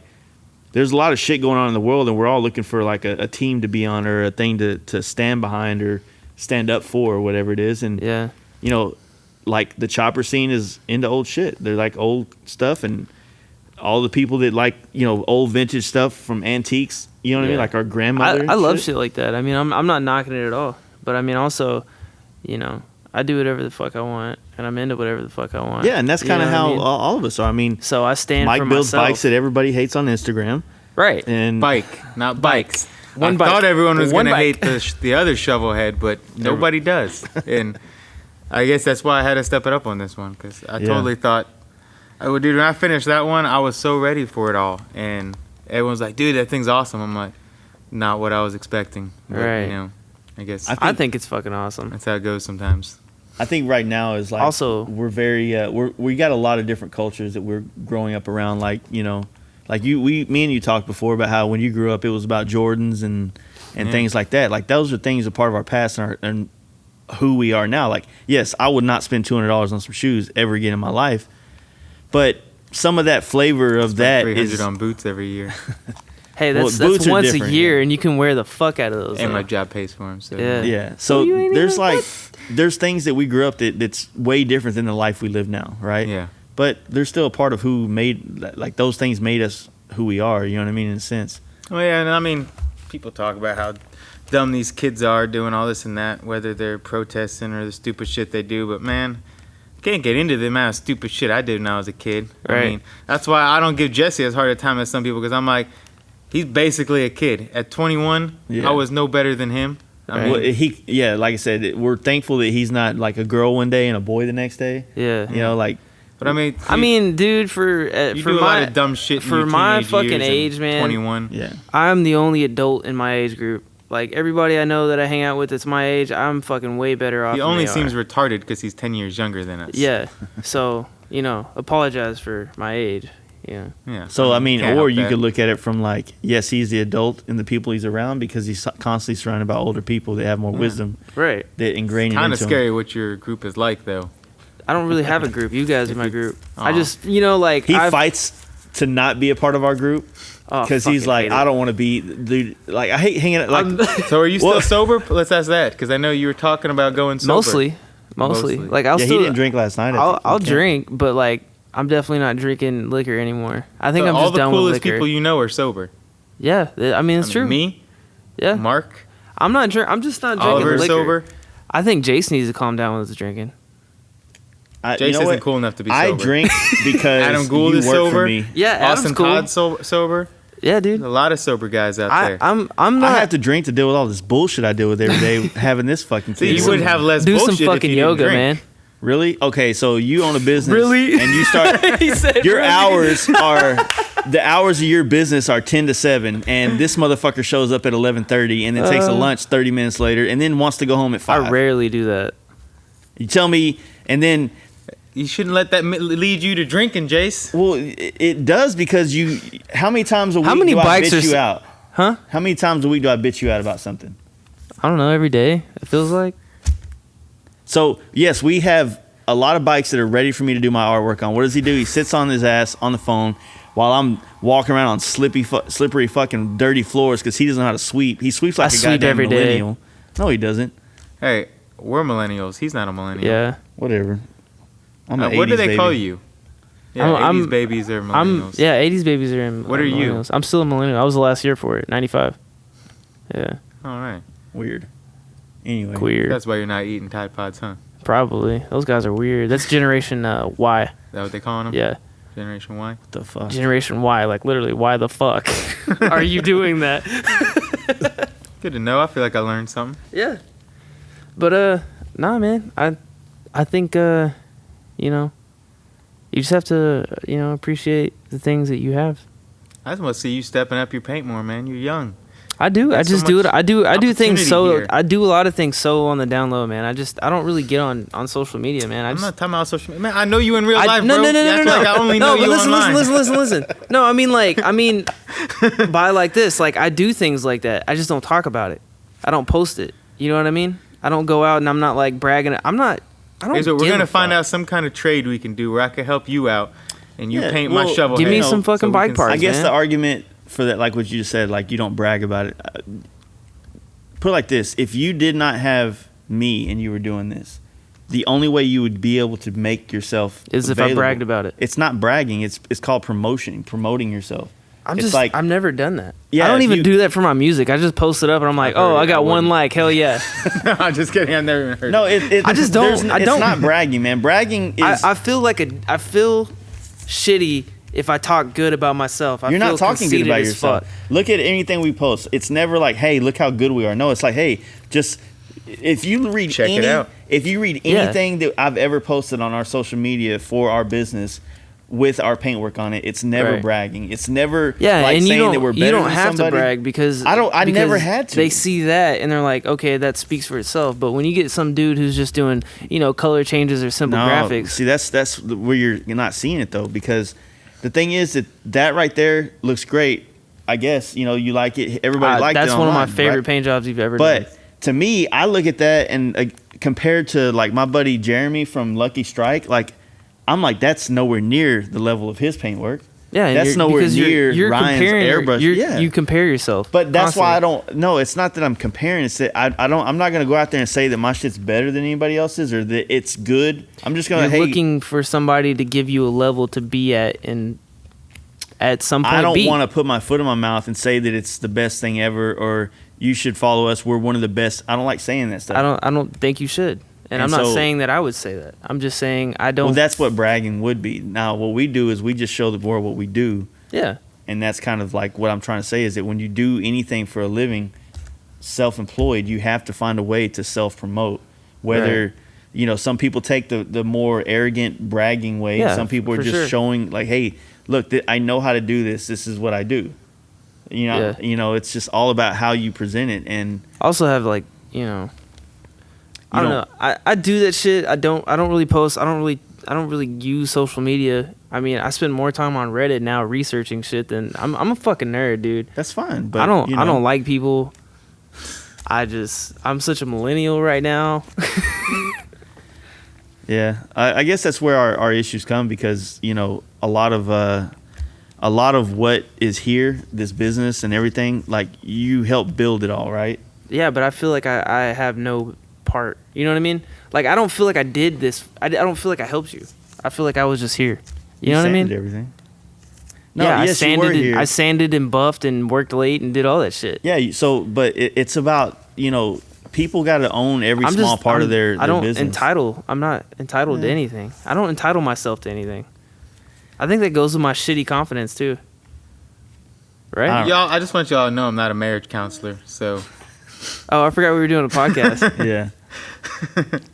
there's a lot of shit going on in the world, and we're all looking for like a team to be on or a thing to stand behind or stand up for or whatever it is. And Yeah. like the chopper scene is into old shit. They're like old stuff, and all the people that like old vintage stuff from antiques. You know what I mean? Like our grandmother. I love shit like that. I mean, I'm not knocking it at all. But I mean, also, I do whatever the fuck I want, and I'm into whatever the fuck I want. Yeah, and that's You kind of know what how I mean? all of us are. I mean, So I stand Mike for builds myself. bikes that everybody hates on Instagram, Right. and Bike, not bikes. One I bike. thought everyone was One going to bike. hate the other shovelhead, but nobody does. And I guess that's why I had to step it up on this one, because I totally thought, dude, when I finished that one, I was so ready for it all. And everyone's like, dude, that thing's awesome. I'm like, not what I was expecting. But, Right. I guess I think it's fucking awesome. that's how it goes sometimes. I think right now is like Also- we're very we got a lot of different cultures that we're growing up around, like Like me and you talked before about how when you grew up, it was about Jordans and things like that. Like those are things a part of our past and who we are now. Like, yes, I would not spend $200 on some shoes ever again in my life, but some of that flavor of that $300 is on boots every year. Hey, that's boots are once a different, year, and you can wear the fuck out of those. And though. my job pays for them. So Yeah. yeah. So you ain't there's even- like there's things that we grew up that's way different than the life we live now, right? Yeah. But they're still a part of who made, like those things made us who we are. You know what I mean? In a sense. Oh yeah, and I mean, people talk about how dumb these kids are doing all this and that, whether they're protesting or the stupid shit they do. But man, I can't get into the amount of stupid shit I did when I was a kid. Right. I mean, that's why I don't give Jesse as hard a time as some people, because I'm like, he's basically a kid. At 21, Yeah. I was no better than him. I mean, Well, like I said, we're thankful that he's not like a girl one day and a boy the next day. Yeah. You know, like. but I mean, Dude, for you for do a my lot of dumb shit in for your my teenage fucking years and age, man. 21. Yeah. I'm the only adult in my age group. Like everybody I know that I hang out with that's my age, I'm fucking way better off. He than only they seems are. retarded because he's 10 years younger than us. Yeah. So apologize for my age. Yeah. Yeah. So I mean, can't or help you that. could look at it from like, yes, he's the adult in the people he's around because he's constantly surrounded by older people that have more wisdom Right. that ingrain it Kind into of scary what your group is like, though. I don't really have a group. You guys are my group. I Aw. just like He I've- fights to not be a part of our group oh, because he's fucking like, hate I it. don't want to be, dude. Like I hate hanging out. Like So are you still Well- sober? Let's ask that, because I know you were talking about going sober. Mostly. Mostly. Like I'll yeah, still he didn't drink last night. I think. I'll Okay. drink, but like I'm definitely not drinking liquor anymore. I think So I'm all just the done with coolest liquor. people you know are sober. Yeah, I mean it's true. Me, Yeah, Mark, I'm not drink. I'm just not drinking Oliver liquor. sober. I think Jace needs to calm down with his drinking. Jace you know isn't what? cool enough to be I sober. drink because Adam Gould you is work sober. for me. Yeah, Adam's Austin cool. Todd sober. Yeah, There's dude. a lot of sober guys out there. I'm I not. have to drink to deal with all this bullshit I deal with every day having this fucking See, kid. you would have less do bullshit some fucking if you yoga, didn't drink. man. Really? Okay, so you own a business. Really? And you start He said your really. hours are the hours of your business are 10 to 7 and this motherfucker shows up at 11:30 and then takes a lunch 30 minutes later and then wants to go home at 5. I rarely do that. You tell me and then You shouldn't let that lead you to drinking, Jace. well it does because you how many times a week How many do bikes I are bitch you out? Huh? How many times a week do I bitch you out about something? I don't know. Every day it feels like. So, yes, we have a lot of bikes that are ready for me to do my artwork on. What does he do? He sits on his ass on the phone while I'm walking around on slippery fucking dirty floors because he doesn't know how to sweep. He sweeps like I a sweep goddamn every day. millennial. No, he doesn't. Hey, we're millennials. He's not a millennial. Yeah. Whatever. I'm an What do 80s they baby. call you? Yeah, I'm- 80s babies are I'm millennials. 80s babies are in. What are you? millennials. I'm still a millennial. I was the last year for it. 95. Yeah. All right. Weird. Anyway. Queer. That's why you're not eating Tide Pods, huh? Probably. Those guys are weird. That's Generation Y. Is that what they calling them? Yeah. Generation Y? What the fuck? Generation Y. Like literally, why the fuck are you doing that? Good to know. I feel like I learned something. Yeah. But nah, man. I think you just have to appreciate the things that you have. I just want to see you stepping up your paint more, man. You're young. I do. That's I just so do it. much I do things opportunity so. here. I do a lot of things so on the down low, man. I don't really get on social media, man. I'm not talking about social media. Man, I know you in real life, no, bro. no, no, You no, act no, like I only know no. you But online. listen. No, I mean, by like this, like I do things like that. I just don't talk about it. I don't post it. You know what I mean? I don't go out and I'm not like bragging. I don't. Okay, so we're give gonna a find fuck. out some kind of trade we can do where I can help you out, and you Yeah, paint my well, shovel. Give me head some so fucking we bike can parts. I guess man. the argument for that, like what you just said, like you don't brag about it. Put it like this: if you did not have me and you were doing this, the only way you would be able to make yourself Is if I available- bragged about it. It's not bragging. It's called promoting yourself. I'm It's like I've never done that. Yeah, I don't if even you- do that for my music. I just post it up and I'm like, I've heard oh, it. I got I one wouldn't. like, hell yeah. I'm just kidding. I never even heard. no. it. It I just don't- there's- I It's don't- not bragging, man. Bragging is I feel shitty if I talk good about myself. you're not talking good about yourself. Look at anything we post. It's never like, hey, look how good we are. No, it's like, hey, just if you read Check it out. If you read Yeah. anything that I've ever posted on our social media for our business with our paintwork on it, it's never Right. bragging. It's never Yeah, like and saying you don't, that we're better you don't than have somebody. to brag because I never because had to. They see that and they're like, okay, that speaks for itself. But when you get some dude who's just doing, color changes or simple No, graphics, see, that's where you're not seeing it though, because The thing is that right there looks great. I guess, you like it. Everybody liked it That's one online, of my favorite right? paint jobs you've ever done. But to me, I look at that and compared to like my buddy Jeremy from Lucky Strike, like I'm like, that's nowhere near the level of his paint work. Yeah, and that's nowhere near you're Ryan's airbrush. You compare yourself. But that's constantly. why I don't. No, it's not that I'm comparing. It's that I don't. I'm not gonna go out there and say that my shit's better than anybody else's or that it's good. I'm just gonna. You're looking for somebody to give you a level to be at, and at some point, I don't want to put my foot in my mouth and say that it's the best thing ever or you should follow us. We're one of the best. I don't like saying that stuff. I don't think you should. And I'm not saying that I would say that. I'm just saying I don't. Well, that's what bragging would be. Now, what we do is we just show the world what we do. Yeah. And that's kind of like what I'm trying to say is that when you do anything for a living, self-employed, you have to find a way to self-promote. Whether, some people take the more arrogant bragging way. Yeah, some people are just showing like, hey, look, I know how to do this. This is what I do. It's just all about how you present it. And I also have like, I don't know. I do that shit. I don't really post. I don't really use social media. I mean, I spend more time on Reddit now researching shit than I'm a fucking nerd, dude. That's fine, but I don't like people. I'm such a millennial right now. Yeah, I guess that's where our issues come because a lot of what is here, this business and everything, like you helped build it all, right? Yeah, but I feel like I have no part. You know what I mean? Like I don't feel like I did this. I don't feel like I helped you. I feel like I was just here. You know what I mean? Everything. No, yeah, yes, you were here. I sanded and buffed and worked late and did all that shit. Yeah, but it's about people got to own every small part of their business. I'm not entitled to anything. I don't entitle myself to anything. I think that goes with my shitty confidence too. Right? Y'all, I just want y'all to know I'm not a marriage counselor, so. Oh, I forgot we were doing a podcast. Yeah.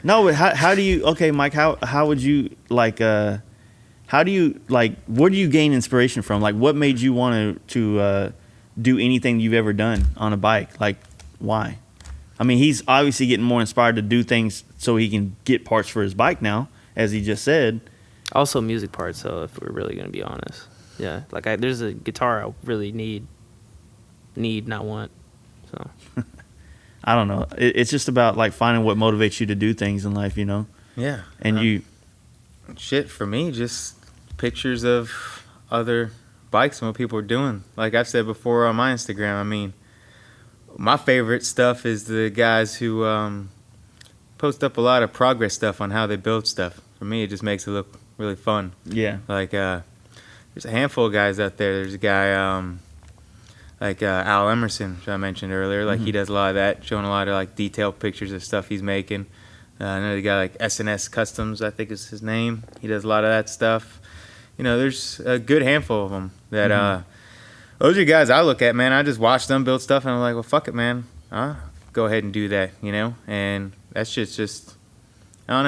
No, but how do you? Okay, Mike. How would you like? How do you like? Where do you gain inspiration from? Like, what made you want to do anything you've ever done on a bike? Like, why? I mean, he's obviously getting more inspired to do things so he can get parts for his bike now, as he just said. Also, music parts. So, if we're really gonna be honest, yeah, like there's a guitar I really need, not want. So. I don't know. It's just about like finding what motivates you to do things in life, Yeah. And shit for me, just pictures of other bikes and what people are doing. Like I've said before on my Instagram, I mean, my favorite stuff is the guys who post up a lot of progress stuff on how they build stuff. For me, it just makes it look really fun. Yeah. Like there's a handful of guys out there. There's a guy like Al Emerson, which I mentioned earlier. Like he does a lot of that, showing a lot of like detailed pictures of stuff he's making. Another guy like SNS Customs, I think is his name. He does a lot of that stuff. There's a good handful of them that those are guys I look at, man. I just watch them build stuff and I'm like, well, fuck it, man. I'll go ahead and do that, And that shit's just, I don't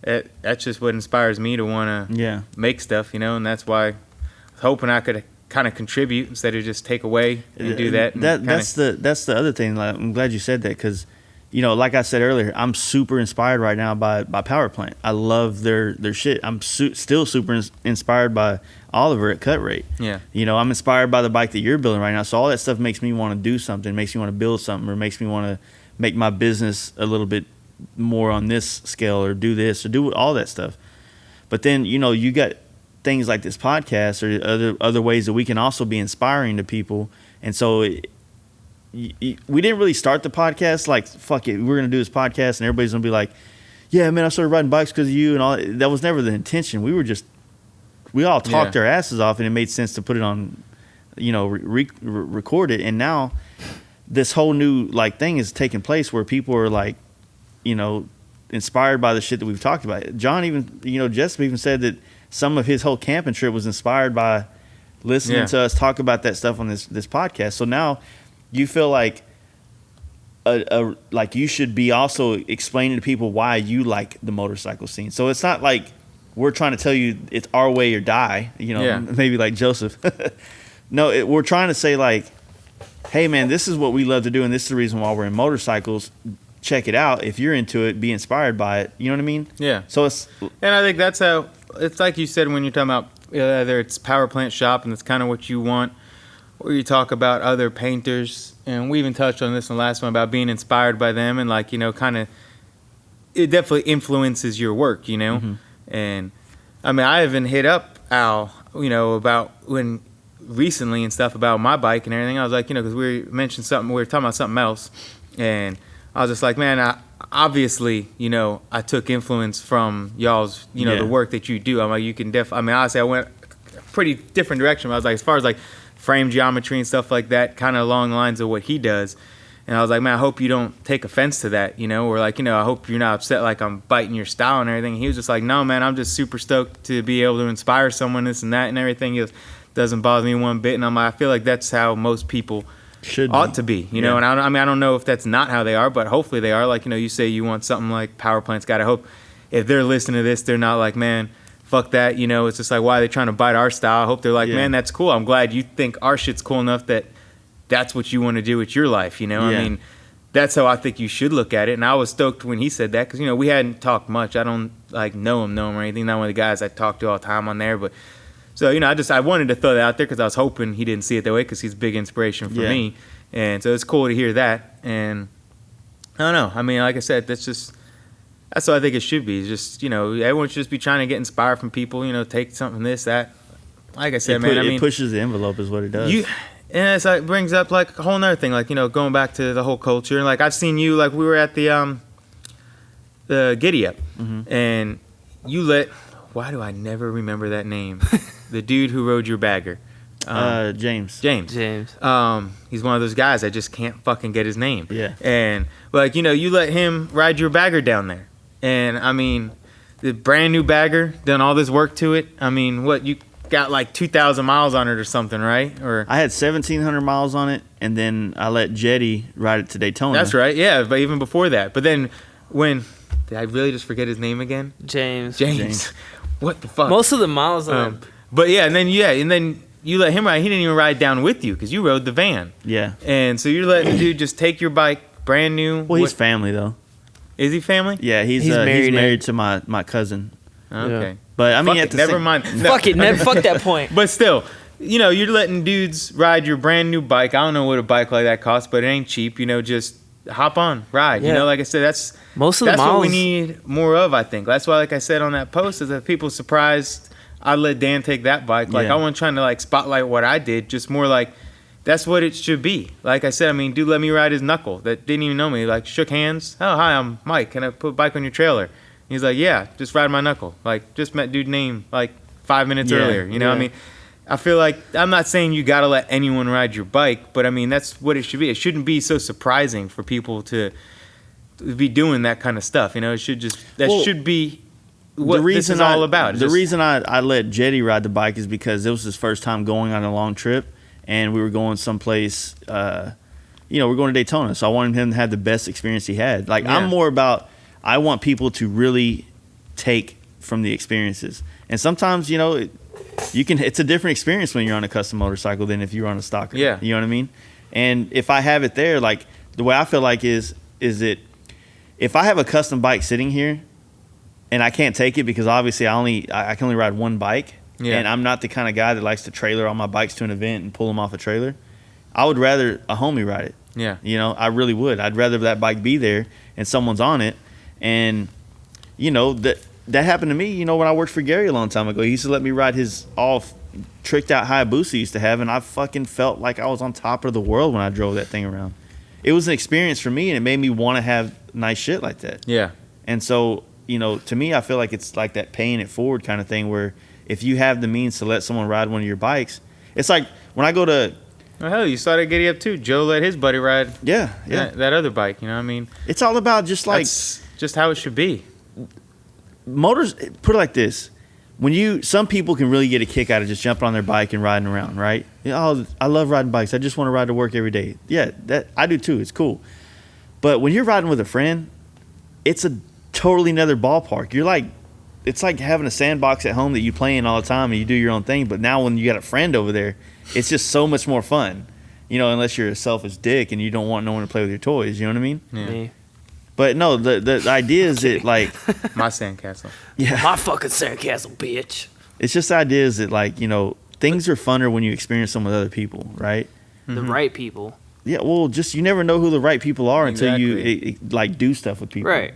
know. That's just what inspires me to want to make stuff, And that's why I was hoping I could kind of contribute instead of just take away and do that. And that's the other thing. Like, I'm glad you said that because, like I said earlier, I'm super inspired right now by Power Plant. I love their shit. I'm still super inspired by Oliver at Cut Rate. Yeah. I'm inspired by the bike that you're building right now. So all that stuff makes me want to do something, makes me want to build something, or makes me want to make my business a little bit more on this scale or do this or do all that stuff. But then, you got things like this podcast or other ways that we can also be inspiring to people. And so we didn't really start the podcast like, fuck it, we're going to do this podcast and everybody's going to be like, yeah, man, I started riding bikes because of you and all. That was never the intention. We all talked our asses off and it made sense to put it on, record it. And now this whole new like thing is taking place where people are like, inspired by the shit that we've talked about. John even, Jessup even said that some of his whole camping trip was inspired by listening to us talk about that stuff on this podcast. So now you feel like like you should be also explaining to people why you like the motorcycle scene. So it's not like we're trying to tell you it's our way or die, maybe like Joseph. No, we're trying to say like, hey man, this is what we love to do and this is the reason why we're in motorcycles. Check it out. If you're into it, be inspired by it. You know what I mean? Yeah. So and I think that's how, it's like you said when you're talking about whether it's power plant shop and that's kind of what you want, or you talk about other painters, and we even touched on this in the last one about being inspired by them, and like, you know, kind of it definitely influences your work, you know. And I mean, I even hit up Al, you know, about when recently and stuff about my bike and everything. I was like, you know, because we were talking about something else, and I was just like, man, obviously, you know, I took influence from y'all's, you know, the work that you do. I'm like, you can I mean, honestly, I went a pretty different direction. I was like, as far as like frame geometry and stuff like that, kind of along the lines of what he does. And I was like, man, I hope you don't take offense to that, you know, or like, you know, I hope you're not upset like I'm biting your style and everything. And he was just like, no, man, I'm just super stoked to be able to inspire someone, this and that and everything. He goes, doesn't bother me one bit. And I'm like, I feel like that's how most people ought to be, you know. And I mean, I don't know if that's not how they are, but hopefully they are. Like, you know, you say you want something like Power Plant's got. I hope if they're listening to this, they're not like, man, fuck that, you know. It's just like, why are they trying to bite our style? I hope they're like, man, that's cool. I'm glad you think our shit's cool enough that that's what you want to do with your life, you know. I mean, that's how I think you should look at it. And I was stoked when he said that because, you know, we hadn't talked much. I don't like know him or anything. Not one of the guys I talk to all the time on there, but so, you know, I wanted to throw that out there because I was hoping he didn't see it that way because he's a big inspiration for me. And so it's cool to hear that. And I don't know. I mean, like I said, that's what I think it should be. It's just, you know, everyone should just be trying to get inspired from people, you know, take something, this, that. Like I said, it pushes the envelope is what it does. And it's like, brings up like a whole nother thing, like, you know, going back to the whole culture. And like I've seen you, like we were at the Giddy Up, and you why do I never remember that name? The dude who rode your bagger. James. He's one of those guys I just can't fucking get his name. Yeah. And like, you know, you let him ride your bagger down there. And I mean, the brand new bagger, done all this work to it. I mean, what, you got like 2,000 miles on it or something, right? Or I had 1,700 miles on it, and then I let Jetty ride it to Daytona. That's right, yeah, but even before that. But then did I really just forget his name again? James. What the fuck? Most of the miles on it. But yeah, and then you let him ride. He didn't even ride down with you because you rode the van. Yeah. And so you're letting the dude just take your bike, brand new. Well, he's family though. Is he family? Yeah, he's married to my cousin. Okay. Yeah. But I mean, never mind. No. Fuck that point. But still, you know, you're letting dudes ride your brand new bike. I don't know what a bike like that costs, but it ain't cheap. You know, just hop on, ride. Yeah. You know, like I said, that's what we need more of. I think that's why, like I said on that post, is that people surprised I let Dan take that bike. Like I wasn't trying to like spotlight what I did, just more like that's what it should be. Like I said, I mean, dude let me ride his knuckle that didn't even know me. Like shook hands. Oh, hi, I'm Mike. Can I put a bike on your trailer? He's like, yeah, just ride my knuckle. Like just met dude name like 5 minutes earlier. You know what I mean? I feel like I'm not saying you got to let anyone ride your bike, but I mean, that's what it should be. It shouldn't be so surprising for people to be doing that kind of stuff. You know, it should should be what this is all about. The reason I let Jetty ride the bike is because it was his first time going on a long trip, and we were going someplace, you know, we're going to Daytona. So I wanted him to have the best experience he had. Like I'm more about, I want people to really take from the experiences. And sometimes, you know, it's a different experience when you're on a custom motorcycle than if you're on a stocker. Yeah. You know what I mean? And if I have it there, like the way I feel like is it, if I have a custom bike sitting here and I can't take it because obviously I can only ride one bike, and I'm not the kind of guy that likes to trailer all my bikes to an event and pull them off a trailer, I would rather a homie ride it. Yeah. You know, I really would. I'd rather that bike be there and someone's on it. And, you know, that happened to me, you know, when I worked for Gary a long time ago. He used to let me ride his all tricked out Hayabusa he used to have, and I fucking felt like I was on top of the world when I drove that thing around. It was an experience for me, and it made me want to have nice shit like that. Yeah. And so, you know, to me, I feel like it's like that paying it forward kind of thing where if you have the means to let someone ride one of your bikes, it's like when I go to... Oh, hell, you saw that Giddy Up too. Joe let his buddy ride that other bike, you know what I mean? It's all about just like... That's just how it should be. Motors, put it like this. Some people can really get a kick out of just jumping on their bike and riding around, right? Oh, I love riding bikes. I just want to ride to work every day. Yeah, that I do too. It's cool. But when you're riding with a friend, it's a totally another ballpark. It's like having a sandbox at home that you play in all the time and you do your own thing. But now when you got a friend over there, it's just so much more fun. You know, unless you're a selfish dick and you don't want no one to play with your toys. You know what I mean? Yeah. But no, the idea is that like my sandcastle. Yeah. My fucking sandcastle, bitch. It's just the idea is that, like, things are funner when you experience them with other people, right? The right people. Yeah, well, just you never know who the right people are until you Exactly. like do stuff with people, Right.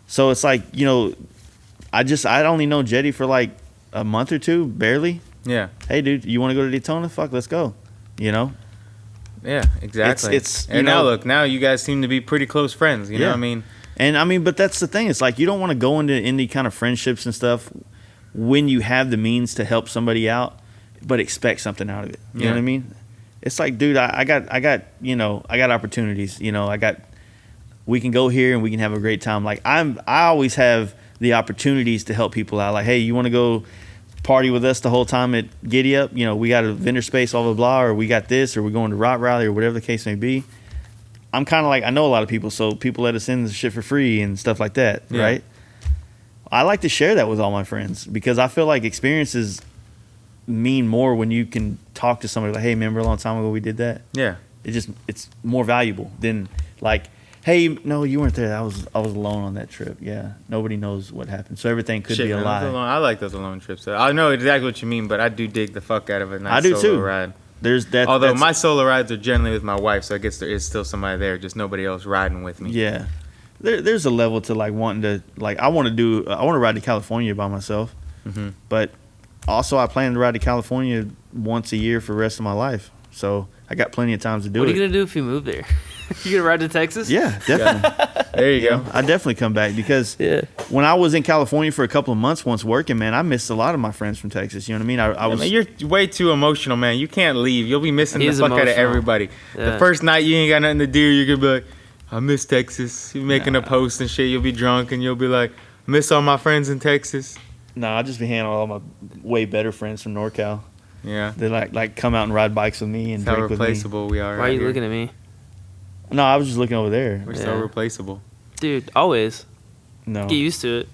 So it's like, I only know Jetty for like a month or two, barely. Yeah. Hey, dude, you want to go to Daytona? Fuck, let's go. Yeah, exactly. It's and now look, now you guys seem to be pretty close friends. You know what I mean? And but that's the thing. It's like you don't want to go into any kind of friendships and stuff when you have the means to help somebody out, but expect something out of it. You know what I mean? It's like, dude, I got opportunities. We can go here and we can have a great time. Like I always have the opportunities to help people out. Like, hey, you want to go party with us the whole time at Giddy Up? We got a vendor space, blah blah blah, or we got this, or we're going to Rock Rally, or whatever the case may be. I'm kind of like, I know a lot of people, so people let us in the shit for free and stuff like that, right? I like to share that with all my friends because I feel like experiences mean more when you can talk to somebody like, hey, remember a long time ago we did that? Yeah. It's more valuable than like, hey, no, you weren't there. I was alone on that trip. Yeah, nobody knows what happened, so everything could be a Man, lie. I like those alone trips. I know exactly what you mean, but I do dig the fuck out of a nice I do solo too. ride. There's that. Although my solo rides are generally with my wife, so I guess there is still somebody there, just nobody else riding with me. Yeah, there's a level to like wanting to like I want to ride to California by myself, but also I plan to ride to California once a year for the rest of my life. So I got plenty of times to do it. What are you gonna do if you move there? You gonna ride to Texas? Yeah, definitely. There you go. I definitely come back because when I was in California for a couple of months once working, man, I missed a lot of my friends from Texas. You know what I mean? I was. Man, you're way too emotional, man. You can't leave. You'll be missing the He's fuck out of emotional. everybody. Yeah. The first night you ain't got nothing to do, you're gonna be like, I miss Texas. You're making a post and shit. You'll be drunk and you'll be like, I miss all my friends in Texas. Nah, I just be handling all my way better friends from NorCal. Yeah. They like come out and ride bikes with me and That's how drink with me. replaceable we are. Why are you looking at me? No, I was just looking over there. We're so Yeah. replaceable. Dude, always. No, Get used to it.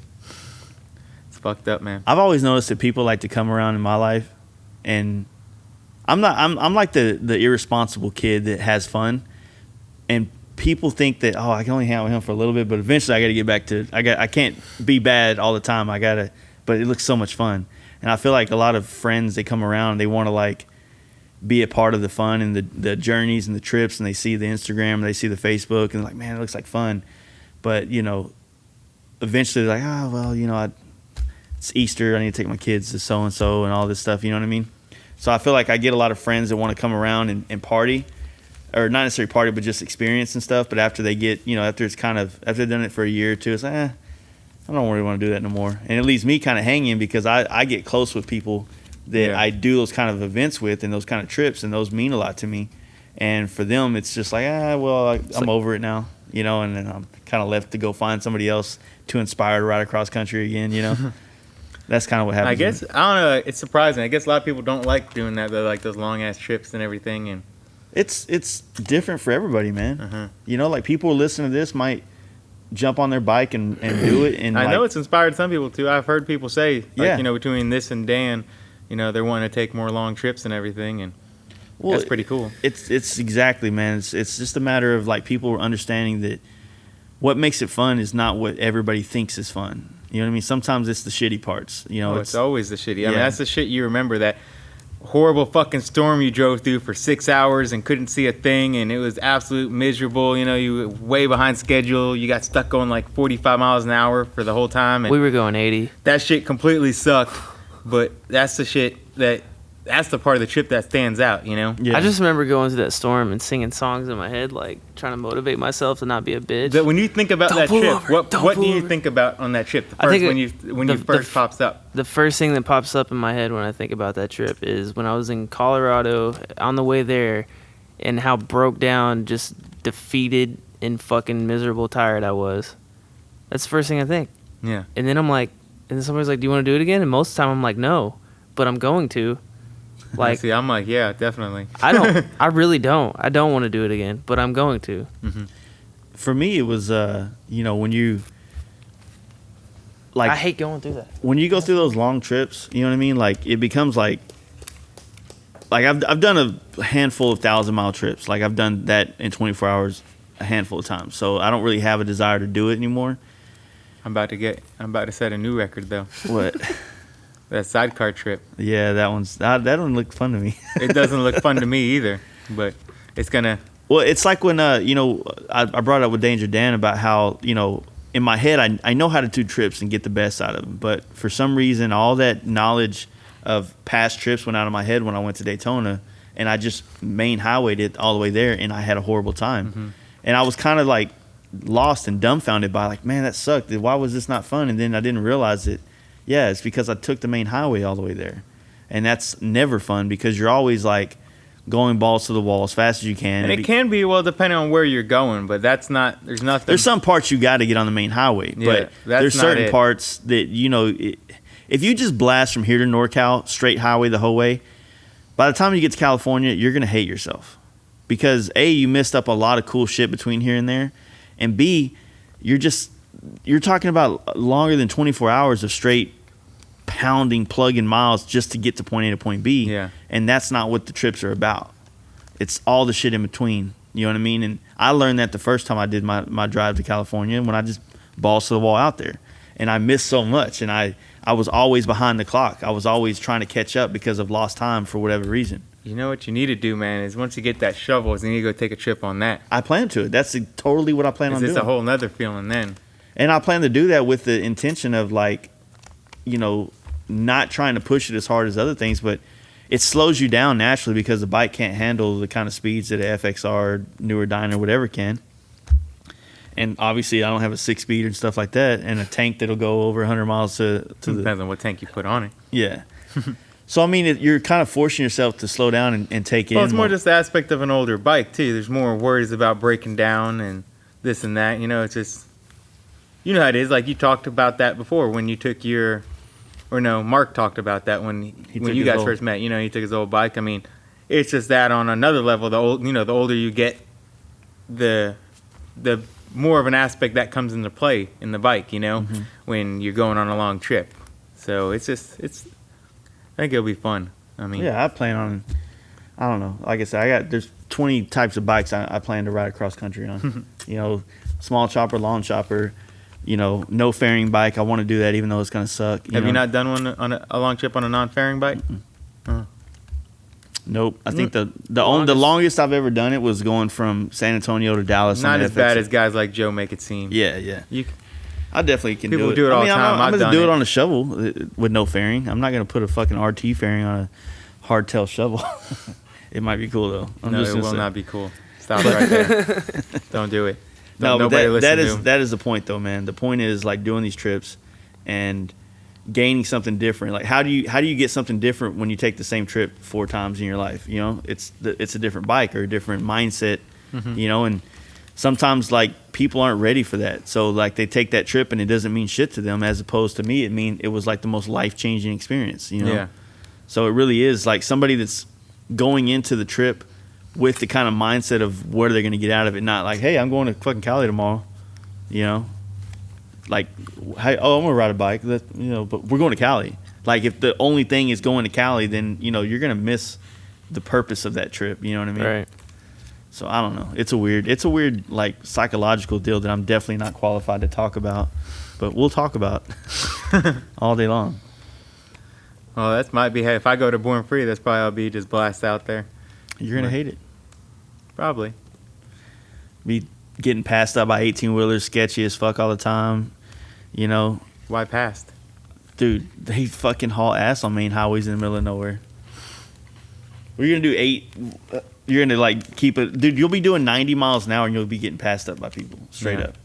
It's fucked up, man. I've always noticed that people like to come around in my life, and I'm like the irresponsible kid that has fun, and people think that I can only hang out with him for a little bit, but eventually I got to get back to I can't be bad all the time. But it looks so much fun, and I feel like a lot of friends they come around, they want to like be a part of the fun and the journeys and the trips, and they see the Instagram, they see the Facebook, and they're like, man, it looks like fun. But, eventually they're like, it's Easter, I need to take my kids to so-and-so and all this stuff, you know what I mean? So I feel like I get a lot of friends that want to come around and party, or not necessarily party, but just experience and stuff. But after they get, after they've done it for a year or two, it's like, I don't really want to do that no more. And it leaves me kind of hanging because I get close with people that I do those kind of events with and those kind of trips, and those mean a lot to me. And for them, it's just like, I'm over it now, and then I'm kind of left to go find somebody else to inspire to ride across country again, That's kind of what happens. I guess, I don't know, it's surprising. I guess a lot of people don't like doing that, though, like those long-ass trips and everything. And it's different for everybody, man. Like people who listen to this might jump on their bike and do it. And I know it's inspired some people, too. I've heard people say, between this and Dan, they're wanting to take more long trips and everything, and that's pretty cool. It's exactly, man. It's just a matter of like people understanding that what makes it fun is not what everybody thinks is fun. You know what I mean? Sometimes it's the shitty parts. It's always the shitty. I mean, that's the shit you remember, that horrible fucking storm you drove through for 6 hours and couldn't see a thing, and it was absolute miserable. You were way behind schedule. You got stuck going like 45 miles an hour for the whole time. And We were going 80. that shit completely sucked. But that's the shit that's the part of the trip that stands out, Yeah. I just remember going through that storm and singing songs in my head, like trying to motivate myself to not be a bitch. But when you think about Don't that pull trip, over, what don't do pull you over. think about on that trip? I think When you first pops up. The first thing that pops up in my head when I think about that trip is when I was in Colorado on the way there, and how broke down, just defeated and fucking miserable tired I was. That's the first thing I think. Yeah. And then I'm like, and then somebody's like, do you want to do it again? And most of the time I'm like, no, but I'm going to. Like, See, I'm like, yeah, definitely. I really don't. I don't want to do it again, but I'm going to. For me, it was when you like I hate going through that. when you go through those long trips, you know what I mean? Like it becomes like I've done a handful of 1,000-mile trips. Like I've done that in 24 hours a handful of times. So I don't really have a desire to do it anymore. I'm about to set a new record though. What? That sidecar trip. Yeah, that doesn't look fun to me. It doesn't look fun to me either, but it's gonna. Well, it's like when I brought up with Danger Dan about how in my head I know how to do trips and get the best out of them, but for some reason all that knowledge of past trips went out of my head when I went to Daytona, and I just main highwayed it all the way there, and I had a horrible time, and I was kind of like lost and dumbfounded by like, man, that sucked. Why was this not fun? And then I didn't realize it. Yeah, it's because I took the main highway all the way there, and that's never fun because you're always like going balls to the wall as fast as you can. And it can be, well, depending on where you're going, but that's not, there's nothing. There's some parts you got to get on the main highway, but there's certain parts that, if you just blast from here to NorCal, straight highway the whole way, by the time you get to California, you're going to hate yourself. Because A, you missed up a lot of cool shit between here and there, and B, you're talking about longer than 24 hours of straight pounding, plugging miles just to get to point A to point B. Yeah. And that's not what the trips are about. It's all the shit in between. You know what I mean? And I learned that the first time I did my drive to California when I just balls to the wall out there. And I missed so much. And I was always behind the clock. I was always trying to catch up because of lost time for whatever reason. You know what you need to do, man, is once you get that shovel, is you need to go take a trip on that. I plan to. That's totally what I plan on doing. It's a whole nother feeling then. And I plan to do that with the intention of like, not trying to push it as hard as other things, but it slows you down naturally because the bike can't handle the kind of speeds that a FXR, newer Dyna, whatever can. And obviously, I don't have a 6-speed and stuff like that, and a tank that'll go over 100 miles to Depends on what tank you put on it. Yeah. So, I mean, you're kind of forcing yourself to slow down and take in. Well, it's more just the aspect of an older bike, too. There's more worries about breaking down and this and that. It's just, how it is. Like, you talked about that before when you took your... Or no, Mark talked about that when you guys first met. He took his old bike. I mean, it's just that on another level. The older you get, the more of an aspect that comes into play in the bike. When you're going on a long trip. So I think it'll be fun. I mean, yeah, I plan on. I don't know. Like I said, there's 20 types of bikes I plan to ride across country on. Small chopper, long chopper. No fairing bike. I want to do that even though it's going to suck. Have you not done one on a long trip on a non-fairing bike? Nope. I think the longest I've ever done it was going from San Antonio to Dallas. Not as bad as guys like Joe make it seem. Yeah. I definitely can do it. People do it all the time. I'm going to do it on a shovel with no fairing. I'm not going to put a fucking RT fairing on a hardtail shovel. It might be cool though. No, it will not be cool. Stop right there. Don't do it. No, but that is the point though, man. The point is like doing these trips and gaining something different. Like how do you get something different when you take the same trip 4 times in your life? It's a different bike or a different mindset. And sometimes like people aren't ready for that. So like they take that trip and it doesn't mean shit to them, as opposed to me, it was like the most life-changing experience. Yeah. So it really is like somebody that's going into the trip with the kind of mindset of what are they going to get out of it, not like, hey, I'm going to fucking Cali tomorrow, like, hey, I'm going to ride a bike, but we're going to Cali. Like, if the only thing is going to Cali, then, you're going to miss the purpose of that trip, you know what I mean? Right. So, I don't know. It's a weird, like, psychological deal that I'm definitely not qualified to talk about, but we'll talk about all day long. Well, that might be, hey, if I go to Born Free, that's probably I'll be just blast out there. You're going to hate it. Probably. Be getting passed up by 18-wheelers, sketchy as fuck all the time, Why passed? Dude, they fucking haul ass on main highways in the middle of nowhere. We're going to do 8... You're going to, like, keep it... Dude, you'll be doing 90 miles an hour and you'll be getting passed up by people, straight up.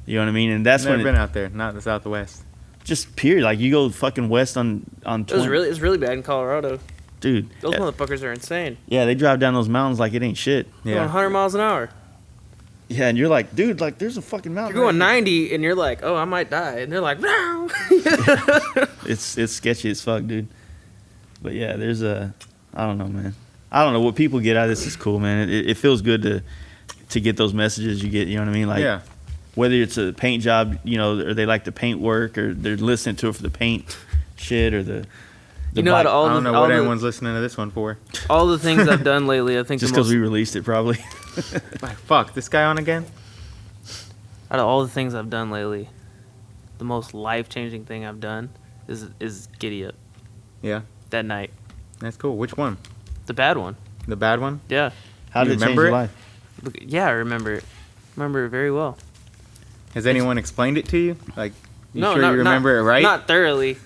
You know what I mean? And that's Never been out there, not the Southwest. Just period. Like, you go fucking west on 20. It's really bad in Colorado. Dude. Those motherfuckers are insane. Yeah, they drive down those mountains like it ain't shit. Yeah. Going 100 miles an hour. Yeah, and you're like, dude, like, there's a fucking mountain. You're going 90, and you're like, oh, I might die. And they're like, no. It's sketchy as fuck, dude. But, yeah, there's I don't know, man. I don't know. What people get out of this is cool, man. It feels good to get those messages you get, you know what I mean? Like, yeah. Whether it's a paint job, or they like the paint work, or they're listening to it for the paint shit, or the I don't know what anyone's listening to this one for. All the things I've done lately, I think just because we released it, probably. Fuck, this guy on again? Out of all the things I've done lately, the most life-changing thing I've done is Giddy Up. Yeah, that night. that's cool. Which one? The bad one. The bad one? Yeah. How You did it change remember your it? life? Yeah, I remember it. Remember it very well. Has anyone explained it to you? Like, you No, sure not, you remember not, it right? Not thoroughly.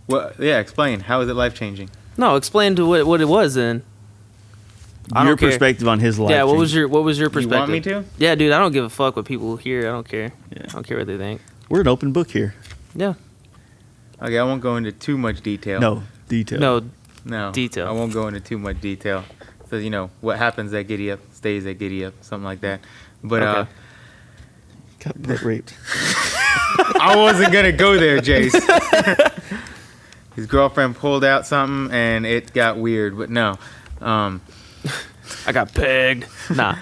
Well, yeah, explain. How is it life changing? No, explain to what it was then. I Your don't care. perspective on his life. Yeah, what was change. your perspective? You want me to? Yeah, dude, I don't give a fuck what people hear. I don't care. Yeah. I don't care what they think. We're an open book here. Yeah. Okay, I won't go into too much detail. No detail. No, No. detail. I won't go into too much detail. So, what happens at Giddy Up stays at Giddy Up, something like that. But Okay. Got butt raped. I wasn't going to go there, Jace. His girlfriend pulled out something and it got weird, but no. I got pegged. Nah.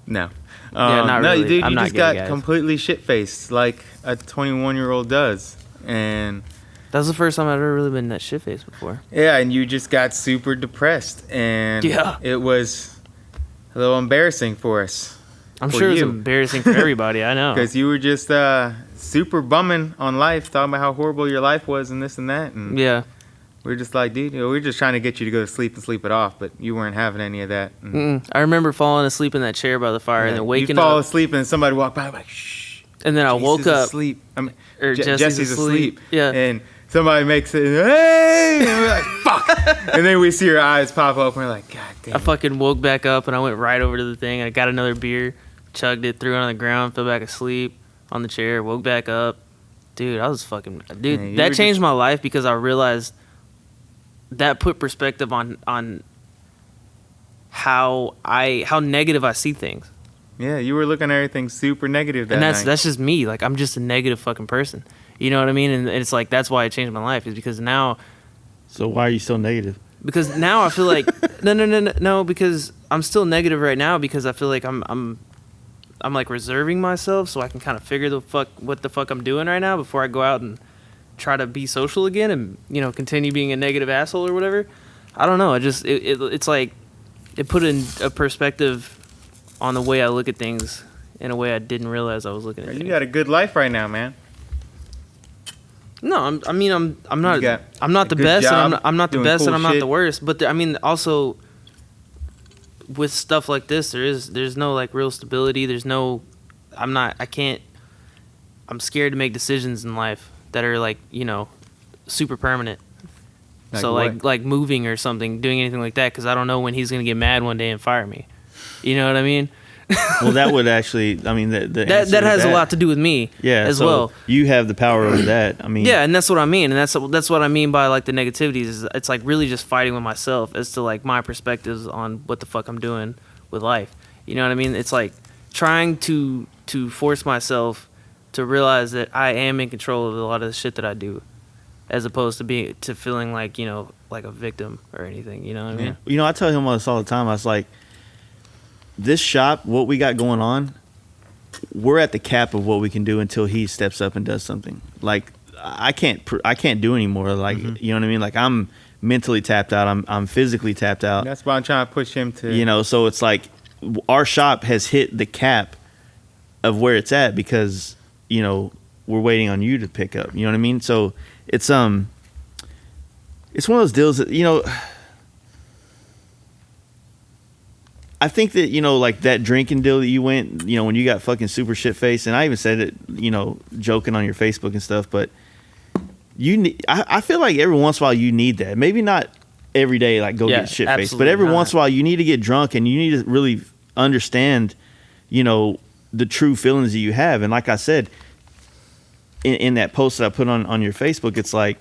No. Yeah, not no, really. dude, I'm you not just gay, got guys. completely shit-faced like a 21-year-old does. And That was the first time I'd ever really been that shit faced before. yeah, and you just got super depressed. And Yeah. it was a little embarrassing for us. I'm For sure it was you. embarrassing for everybody. I know. Because you were just super bumming on life, talking about how horrible your life was and this and that. And Yeah. we're just like, dude, we're just trying to get you to go to sleep and sleep it off, but you weren't having any of that. And, Mm-mm. I remember falling asleep in that chair by the fire and then waking you fall up. asleep and somebody walked by like, shh. And then I Jesse's woke up. asleep. I mean, Or Jesse's asleep. Yeah. And somebody makes it, hey, and we're like, fuck. And then we see her eyes pop open. We're like, God damn. I fucking woke back up and I went right over to the thing. I got another beer, chugged it, threw it on the ground, fell back asleep on the chair, woke back up. Dude, I was fucking... Dude, Yeah, you that were changed just- my life because I realized that put perspective on how negative I see things. Yeah, you were looking at everything super negative that And night. that's just me. Like, I'm just a negative fucking person. You know what I mean? And it's like, that's why it changed my life, is because now... So why are you so negative? Because now I feel like... No, because I'm still negative right now because I feel like I'm like reserving myself so I can kind of figure what the fuck I'm doing right now before I go out and try to be social again and, continue being a negative asshole or whatever. I don't know. It's like it put in a perspective on the way I look at things in a way I didn't realize I was looking at You things. got a good life right now, man. No, I'm not You got I'm not a the good best and job, I'm not the doing best cool and I'm not shit. the worst, but also with stuff like this there's no like real stability. I'm scared to make decisions in life that are like, super permanent. Like So what? like moving or something, doing anything like that, cuz I don't know when he's going to get mad one day and fire me. You know what I mean? Well, that would actually, I mean, the answer That to has a lot to do with me as so well. You have the power over that. I mean, Yeah, and that's what I mean, and that's what I mean by like the negativities. Is it's like really just fighting with myself as to like my perspectives on what the fuck I'm doing with life. You know what I mean? It's like trying to force myself to realize that I am in control of a lot of the shit that I do, as opposed to feeling like like a victim or anything. You know what I mean? You know, I tell him this all the time. I was like, this shop, what we got going on, we're at the cap of what we can do until he steps up and does something. Like I can't do anymore. Like you know what I mean? Like I'm mentally tapped out. I'm physically tapped out. That's why I'm trying to push him to. So it's like our shop has hit the cap of where it's at because we're waiting on you to pick up. You know what I mean? So it's one of those deals that I think that like that drinking deal that you went, when you got fucking super shit faced, and I even said it, joking on your Facebook and stuff, but I feel like every once in a while you need that. Maybe not every day, like go Yeah, get shit faced, but absolutely every not. once in a while you need to get drunk and you need to really understand, the true feelings that you have. And like I said, in that post that I put on your Facebook, it's like,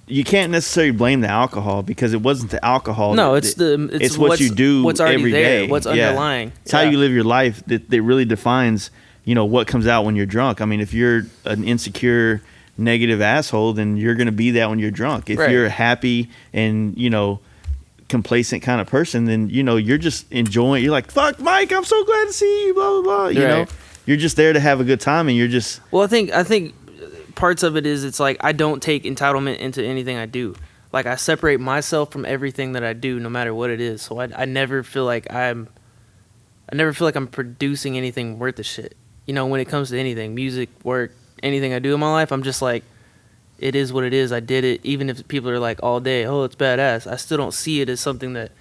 you can't necessarily blame the alcohol because it wasn't the alcohol. No, it's what what's- you do what's already every there, day. what's Yeah. underlying. It's how Yeah. you live your life that really defines, what comes out when you're drunk. I mean, if you're an insecure, negative asshole, then you're going to be that when you're drunk. If Right. you're a happy and, complacent kind of person, then, you're just enjoying. You're like, fuck, Mike, I'm so glad to see you, blah, blah, blah. You know, Right. you're just there to have a good time and you're just. Well, I think parts of it is it's like I don't take entitlement into anything I do. Like I separate myself from everything that I do, no matter what it is. So I never feel like I'm producing anything worth a shit. When it comes to anything, music, work, anything I do in my life, I'm just like, it is what it is. I did it. Even if people are like all day, oh, it's badass. I still don't see it as something that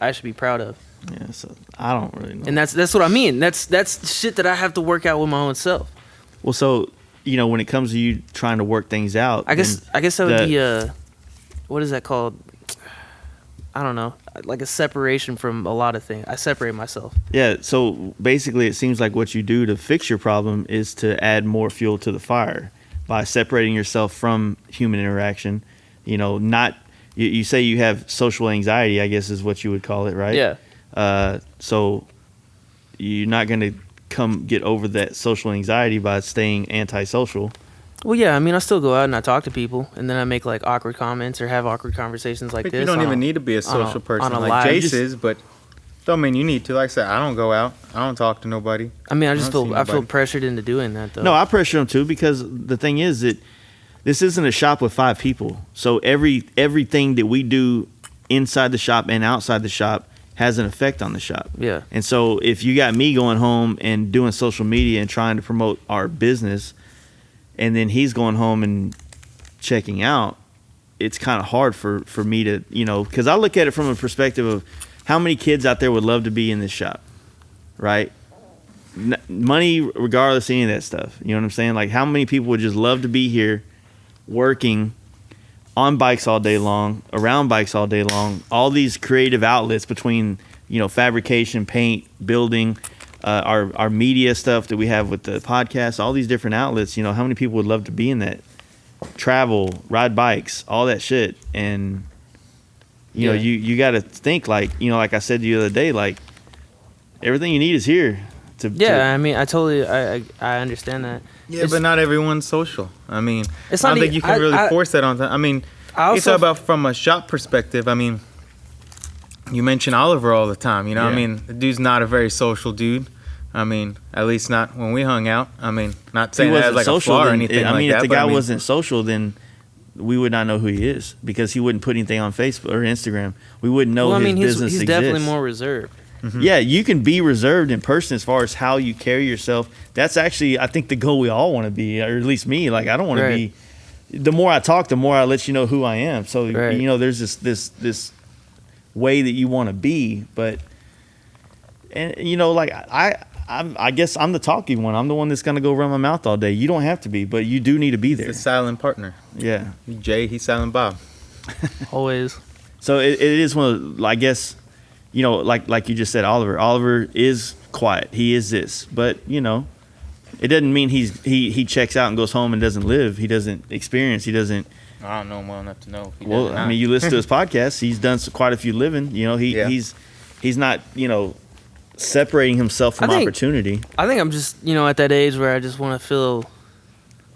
I should be proud of. Yeah, so I don't really know. And that's what I mean. That's shit that I have to work out with my own self. Well, so when it comes to you trying to work things out, I guess that would be what is that called? I don't know, like a separation from a lot of things. I separate myself. Yeah. So basically, it seems like what you do to fix your problem is to add more fuel to the fire by separating yourself from human interaction. You say you have social anxiety, I guess is what you would call it, right? Yeah. So you're not going to get over that social anxiety by staying antisocial. Well, yeah, I mean, I still go out and I talk to people, and then I make like awkward comments or have awkward conversations like this. You don't even need to be a social person like Jace is, but don't mean you need to. Like I said, I don't go out. I don't talk to nobody. I mean, I feel pressured into doing that, though. No, I pressure them too, because the thing is that this isn't a shop with 5 people. So everything that we do inside the shop and outside the shop has an effect on the shop. Yeah. And so if you got me going home and doing social media and trying to promote our business, and then he's going home and checking out, it's kind of hard for me to, because I look at it from a perspective of how many kids out there would love to be in this shop, right? Money, regardless of any of that stuff. You know what I'm saying? Like, how many people would just love to be here working on bikes all day long, around bikes all day long, all these creative outlets between, fabrication, paint, building, our media stuff that we have with the podcast, all these different outlets. How many people would love to be in that? Travel, ride bikes, all that shit. And you got to think like I said the other day, like everything you need is here. I mean, I totally I understand that. Yeah, but not everyone's social. I mean, it's I not don't think you can really force that on them. I mean, you talk about from a shop perspective. I mean, you mention Oliver all the time. I mean, the dude's not a very social dude. I mean, at least not when we hung out. I mean, not saying that as like a flaw or anything like that. I mean, if the guy wasn't social, then we would not know who he is, because he wouldn't put anything on Facebook or Instagram. We wouldn't know his business exists. He's definitely more reserved. Mm-hmm. Yeah, you can be reserved in person as far as how you carry yourself. That's actually, I think, the goal we all want to be, or at least me. Like, I don't want to be. The more I talk, the more I let you know who I am. So there's this way that you want to be, but like I guess I'm the talking one. I'm the one that's gonna go run my mouth all day. You don't have to be, but you do need to be there. He's a silent partner. Yeah. Jay, he's silent Bob. Always. So it is one of, I guess, like you just said, Oliver is quiet. He is this, but it doesn't mean he checks out and goes home and doesn't live. He doesn't experience. He doesn't. I don't know him well enough to know. I mean, you listen to his podcast. He's done quite a few living. He's not separating himself from opportunity. I think I'm just at that age where I just want to feel.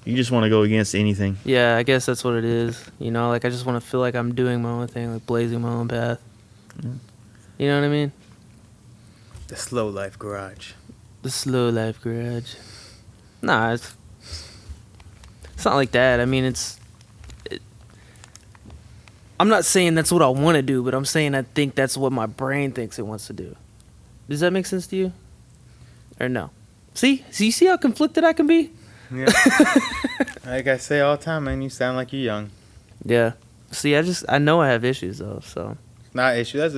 You just want to go against anything. Yeah, I guess that's what it is. Like I just want to feel like I'm doing my own thing, like blazing my own path. Mm. You know what I mean? The slow life garage. The slow life garage. Nah, it's not like that. I mean, I'm not saying that's what I want to do, but I'm saying I think that's what my brain thinks it wants to do. Does that make sense to you? Or no? See? So you see how conflicted I can be? Yeah. Like I say all the time, man, you sound like you're young. Yeah. See, I know I have issues, though, so. Not issues.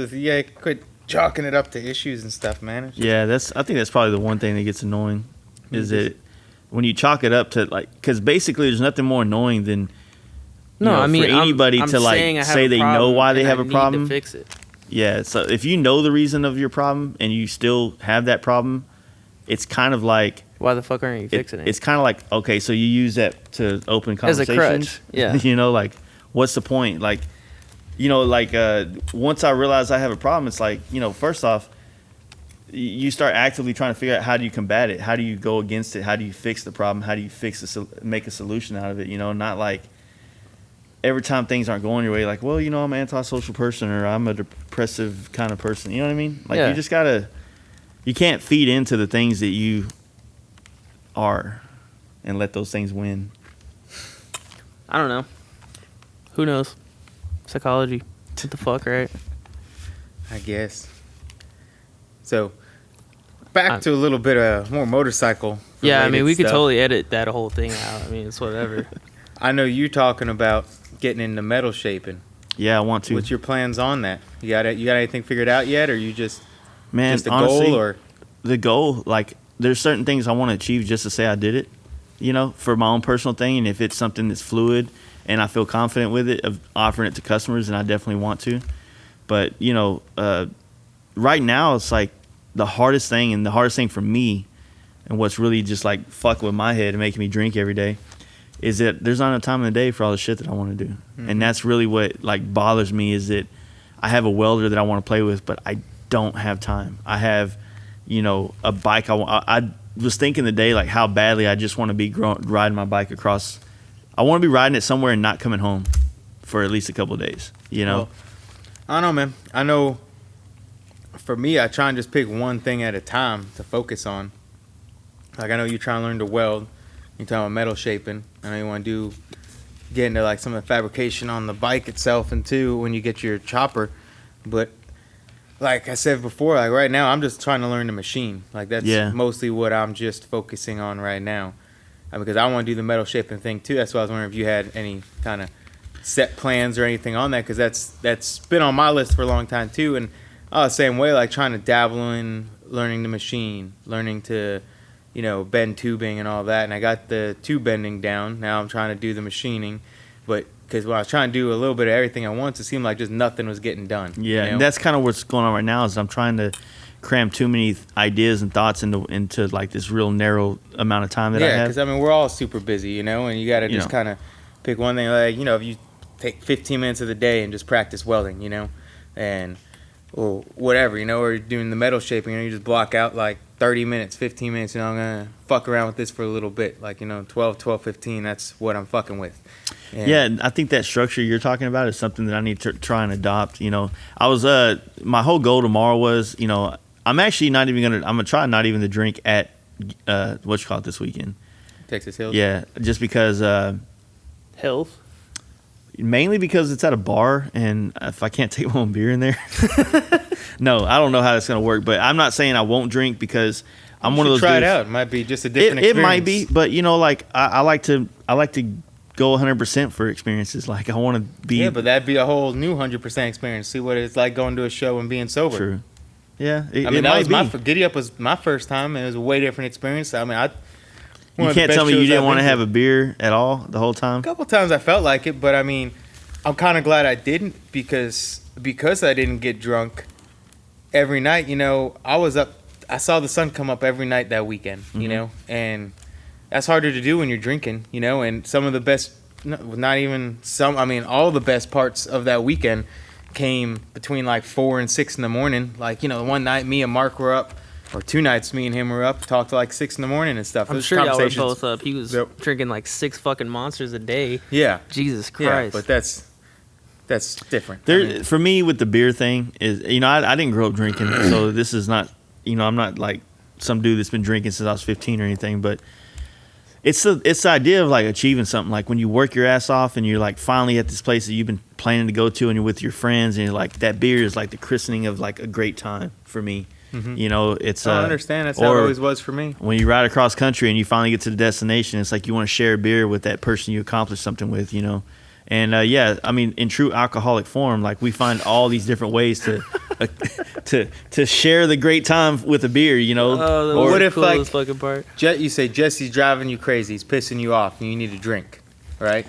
Quit chalking it up to issues and stuff, man. Yeah, I think that's probably the one thing that gets annoying, is that when you chalk it up to, like, because basically there's nothing more annoying than, for anybody to say they know why they have a problem. To fix it. Yeah, so if you know the reason of your problem and you still have that problem, it's kind of like, why the fuck aren't you fixing it? It's kind of like, okay, so you use that to open conversations. As a crutch, yeah. Like, what's the point? Like, once I realize I have a problem, it's like, first off, you start actively trying to figure out how do you combat it? How do you go against it? How do you fix the problem? How do you make a solution out of it? Not like every time things aren't going your way, like, well, I'm an antisocial person, or I'm a depressive kind of person. You know what I mean? Like, you just gotta, you can't feed into the things that you are and let those things win. I don't know. Who knows? Psychology. What the fuck, right? I guess. So, back to a little bit more motorcycle. Yeah, I mean, we could totally edit that whole thing out. I mean, it's whatever. I know you talking about getting into metal shaping. Yeah, I want to. What's your plans on that? You got anything figured out yet, or you just Man, a honestly, goal? Or the goal, like, there's certain things I want to achieve just to say I did it, you know, for my own personal thing. And if it's something that's fluid and I feel confident with it, of offering it to customers, and I definitely want to. But, you know, right now it's like the hardest thing for me, and what's really just like fucking with my head and making me drink every day, is that there's not enough time in the day for all the shit that I want to do. Mm-hmm. And that's really what like bothers me, is that I have a welder that I want to play with, but I don't have time. I have, you know, a bike. I was thinking today, like, how badly I just want to be riding my bike across. I want to be riding it somewhere and not coming home for at least a couple of days, you know? Well, I don't know, man. I know for me, I try and just pick one thing at a time to focus on. Like, I know you're trying to learn to weld. You're talking about metal shaping. I know you want to get into like some of the fabrication on the bike itself, and too when you get your chopper. But like I said before, like right now I'm just trying to learn the machine. Like that's mostly what I'm just focusing on right now. Because I want to do the metal shaping thing too. That's why I was wondering if you had any kind of set plans or anything on that, because that's been on my list for a long time too. And I was the same way, like trying to dabble in learning the machine, learning to, you know, bend tubing and all that. And I got the tube bending down. Now I'm trying to do the machining. But because when I was trying to do a little bit of everything at once, it seemed like just nothing was getting done. Yeah, you know? And that's kind of what's going on right now, is I'm trying to cram too many ideas and thoughts into like this real narrow amount of time that I have. Yeah, because I mean, we're all super busy, you know, and you got to just kind of pick one thing. Like, you know, if you take 15 minutes of the day and just practice welding, you know, and or whatever, you know, or you're doing the metal shaping, and you just block out like 30 minutes, 15 minutes, you know, I'm going to fuck around with this for a little bit. Like, you know, 12, 15, that's what I'm fucking with. And yeah, I think that structure you're talking about is something that I need to try and adopt. You know, I was my whole goal tomorrow was, you know, I'm actually not even I'm gonna try not even to drink at this weekend, Texas Hills. Yeah, just because Health. Mainly because it's at a bar, and if I can't take my own beer in there, no, I don't know how that's gonna work. But I'm not saying I won't drink, because I'm one of those. Try dudes. it out. It might be just a different experience. It might be, but you know, like I like to go 100% for experiences. Like I want to be. Yeah, but that'd be a whole new 100% experience. See what it's like going to a show and being sober. True. Yeah, I mean, that was Giddy Up was my first time, and it was a way different experience. I mean, you can't tell me you didn't want to have a beer at all the whole time. A couple times I felt like it, but I mean, I'm kind of glad I didn't, because I didn't get drunk every night. You know, I saw the sun come up every night that weekend. You know, and that's harder to do when you're drinking. You know, and some of the best, not even some. I mean, all the best parts of that weekend came between like 4 and 6 in the morning. Like, you know, one night me and Mark were up, or 2 nights me and him were up, talked to like 6 in the morning and stuff. I'm sure y'all were both up. He was drinking like 6 fucking monsters a day. Yeah. Jesus Christ. Yeah, but that's different. For me, with the beer thing, is, you know, I didn't grow up drinking, so this is not, you know, I'm not like some dude that's been drinking since I was 15 or anything, but it's the idea of like achieving something. Like when you work your ass off and you're like finally at this place that you've been planning to go to, and you're with your friends, and you're like, that beer is like the christening of like a great time for me. Mm-hmm. You know, it's I understand. That's how it always was for me. When you ride across country and you finally get to the destination, it's like you want to share a beer with that person you accomplished something with, you know. And yeah, I mean, in true alcoholic form, like we find all these different ways to share the great time with a beer, you know. Or what if like fucking part? You say Jesse's driving you crazy, he's pissing you off, and you need a drink, right?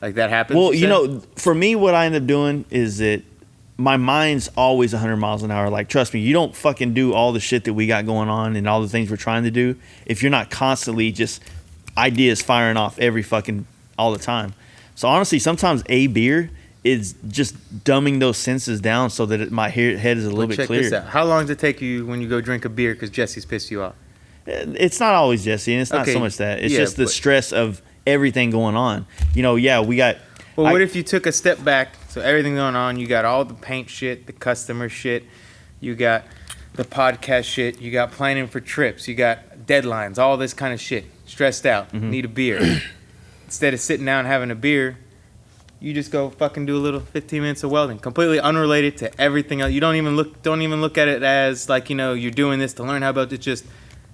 Like that happens. Well, you know, for me, what I end up doing is that my mind's always 100 miles an hour. Like, trust me, you don't fucking do all the shit that we got going on and all the things we're trying to do if you're not constantly just ideas firing off all the time. So honestly, sometimes a beer is just dumbing those senses down so that my head is a little bit clearer. Check this out. How long does it take you when you go drink a beer because Jesse's pissed you off? It's not always Jesse, and it's not so much that. It's just the stress of everything going on. You know, yeah, we got... Well, what if you took a step back? So everything going on, you got all the paint shit, the customer shit, you got the podcast shit, you got planning for trips, you got deadlines, all this kind of shit. Stressed out, need a beer. Instead of sitting down and having a beer, you just go fucking do a little 15 minutes of welding, completely unrelated to everything else. You don't even look at it as like, you know, you're doing this to learn how about it. It's just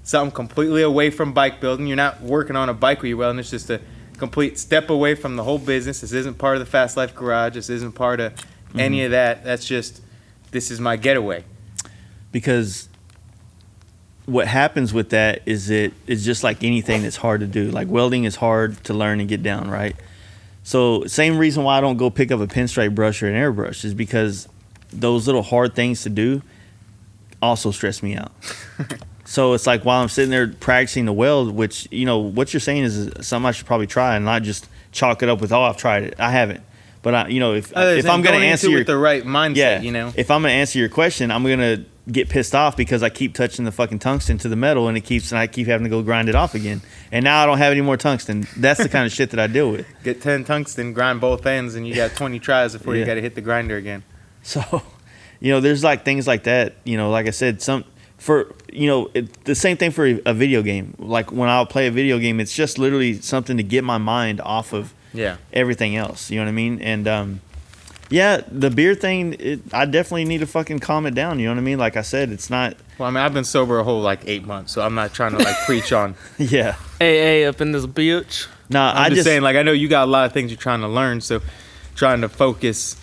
something completely away from bike building. You're not working on a bike where you're welding. It's just to complete step away from the whole business. This isn't part of the Fast Life Garage. This isn't part of any of that. That's just, this is my getaway. Because what happens with that is it's just like anything that's hard to do. Like welding is hard to learn and get down, right? So same reason why I don't go pick up a pinstripe brush or an airbrush is because those little hard things to do also stress me out. So it's like while I'm sitting there practicing the weld, which, you know, what you're saying is something I should probably try and not just chalk it up with, oh, I've tried it. I haven't. But, you know, if I'm going to answer with the right mindset, you know. If I'm going to answer your question, I'm going to get pissed off because I keep touching the fucking tungsten to the metal and I keep having to go grind it off again. And now I don't have any more tungsten. That's the kind of shit that I deal with. Get 10 tungsten, grind both ends, and you got 20 tries before you got to hit the grinder again. So, you know, there's like things like that, you know, like I said, the same thing for a video game. Like when I'll play a video game, it's just literally something to get my mind off of everything else. You know what I mean? And the beer thing, I definitely need to fucking calm it down. You know what I mean? Like I said, it's not. Well, I mean, I've been sober a whole like 8 months, so I'm not trying to like preach on. Yeah. AA up in this bitch. Nah, I'm just saying, like, I know you got a lot of things you're trying to learn, so trying to focus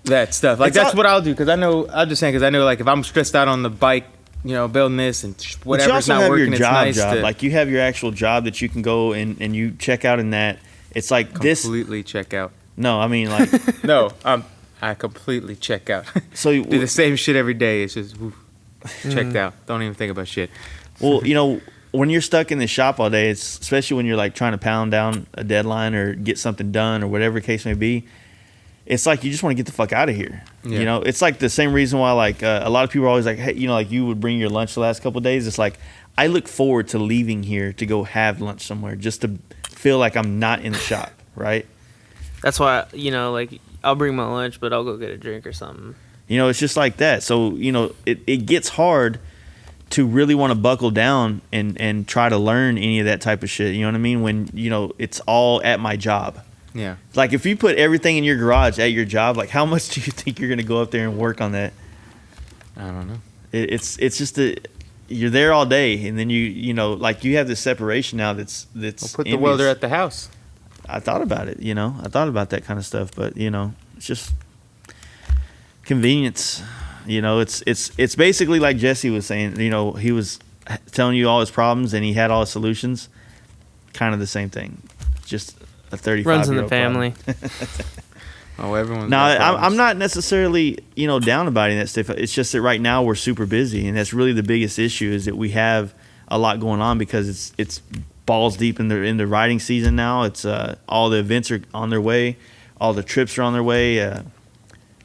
that stuff. Like, that's what I'll do, because I know, I'm just saying, because I know, like, if I'm stressed out on the bike, you know, building this and whatever's not working, it's nice to. Like, you have your actual job that you can go and you check out in that. It's like completely check out. No, I mean, like. No, I completely check out. So you do the same shit every day. It's just checked out. Don't even think about shit. Well, you know, when you're stuck in the shop all day, it's especially when you're like trying to pound down a deadline or get something done or whatever the case may be. It's like you just want to get the fuck out of here. Yeah. You know, it's like the same reason why like a lot of people are always like, hey, you know, like you would bring your lunch the last couple of days. It's like I look forward to leaving here to go have lunch somewhere just to feel like I'm not in the shop, right? That's why, you know, like I'll bring my lunch, but I'll go get a drink or something. You know, it's just like that. So, you know, it gets hard to really want to buckle down and try to learn any of that type of shit. You know what I mean? When, you know, it's all at my job. Yeah. Like if you put everything in your garage at your job, like how much do you think you're going to go up there and work on that? I don't know. It's just you're there all day, and then you know, like you have this separation now that's We'll put the welder at the house. I thought about it, you know. I thought about that kind of stuff, but you know, it's just convenience. You know, it's basically like Jesse was saying, you know, he was telling you all his problems and he had all his solutions. Kind of the same thing. Just a 35-year-old runs in the family. Oh, everyone's. Now, I'm not necessarily, you know, down about any of that stuff. It's just that right now we're super busy, and that's really the biggest issue is that we have a lot going on because it's balls deep in the riding season now. It's all the events are on their way, all the trips are on their way.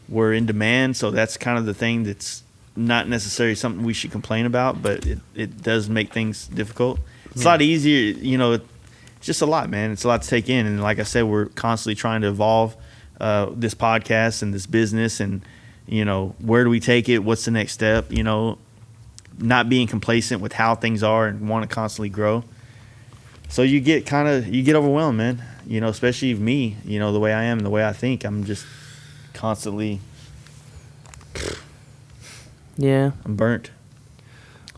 We're in demand, so that's kind of the thing that's not necessarily something we should complain about, but it does make things difficult. It's a lot easier, you know. It's just a lot, man. It's a lot to take in, and like I said, we're constantly trying to evolve this podcast and this business, and you know, where do we take it? What's the next step? You know, not being complacent with how things are and want to constantly grow. So you get overwhelmed, man. You know, especially me. You know, the way I am and the way I think, I'm just constantly. Yeah, I'm burnt.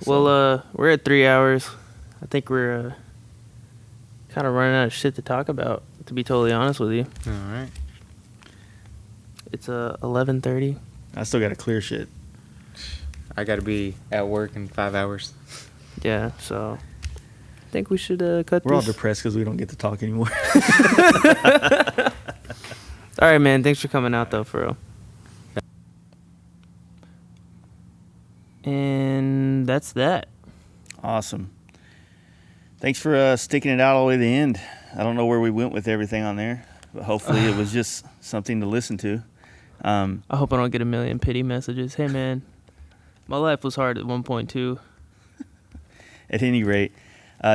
Well, we're at 3 hours. I think we're kind of running out of shit to talk about, to be totally honest with you. All right. It's 11:30. I still got to clear shit. I got to be at work in 5 hours. Yeah, so I think we should cut We're all this. depressed because we don't get to talk anymore. All right, man. Thanks for coming out, though, for real. And that's that. Awesome. Thanks for sticking it out all the way to the end. I don't know where we went with everything on there, but hopefully it was just something to listen to. I hope I don't get a million pity messages. Hey, man, my life was hard at 1.2. At any rate,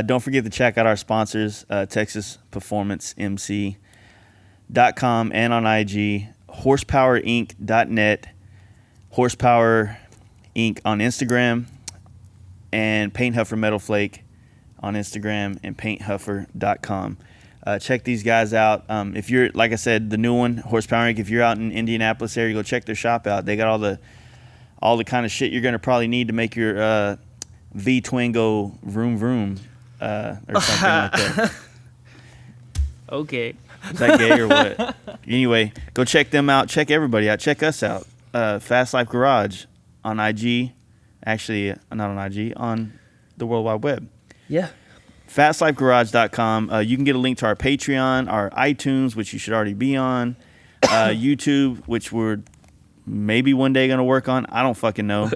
don't forget to check out our sponsors, TexasPerformanceMC.com and on IG, HorsepowerInc.net, Horsepower Inc. on Instagram, and Paint Huffer Metal Flake on Instagram, and PaintHuffer.com. Check these guys out. If you're, like I said, the new one, Horsepower Inc., if you're out in Indianapolis area, go check their shop out. They got all the kind of shit you're going to probably need to make your V-Twin go vroom vroom or something like that. Okay. Is that gay or what? Anyway, go check them out. Check everybody out. Check us out. Fast Life Garage on IG. Actually, not on IG, on the World Wide Web. Yeah. FastLifeGarage.com. You can get a link to our Patreon, our iTunes, which you should already be on, YouTube, which we're maybe one day going to work on. I don't fucking know.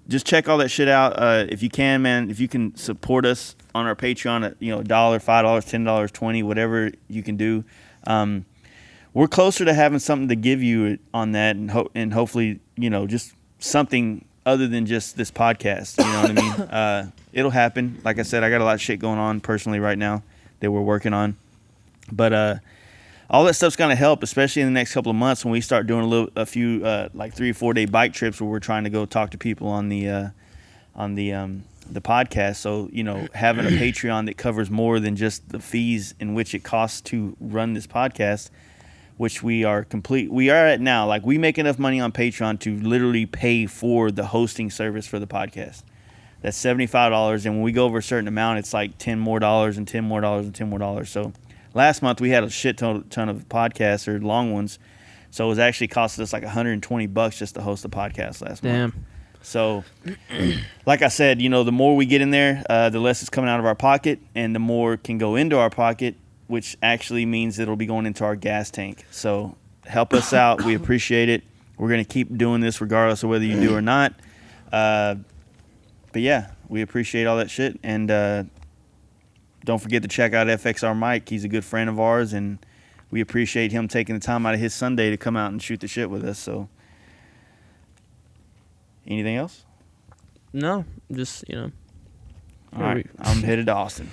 Just check all that shit out. If you can, man, if you can support us on our Patreon at, $1, $5, $10, $20, whatever you can do. We're closer to having something to give you on that, and hopefully, just something other than just this podcast. You know what I mean? It'll happen. Like I said, I got a lot of shit going on personally right now that we're working on. But all that stuff's gonna help, especially in the next couple of months when we start doing a few like 3 or 4 day bike trips where we're trying to go talk to people on the podcast. So having a Patreon that covers more than just the fees in which it costs to run this podcast, which we are at now. Like, we make enough money on Patreon to literally pay for the hosting service for the podcast. That's $75, and when we go over a certain amount, it's like $10 more and $10 more and $10 more. So last month we had a shit ton of podcasts, or long ones. So it was actually costing us like $120 just to host a podcast last month. So, like I said, the more we get in there, the less it's coming out of our pocket, and the more can go into our pocket, which actually means it'll be going into our gas tank. So help us out. We appreciate it. We're going to keep doing this regardless of whether you do or not. But yeah, we appreciate all that shit. And don't forget to check out Fxr Mike. He's a good friend of ours, and we appreciate him taking the time out of his Sunday to come out and shoot the shit with us. So anything else? No, just, All right, I'm headed to Austin.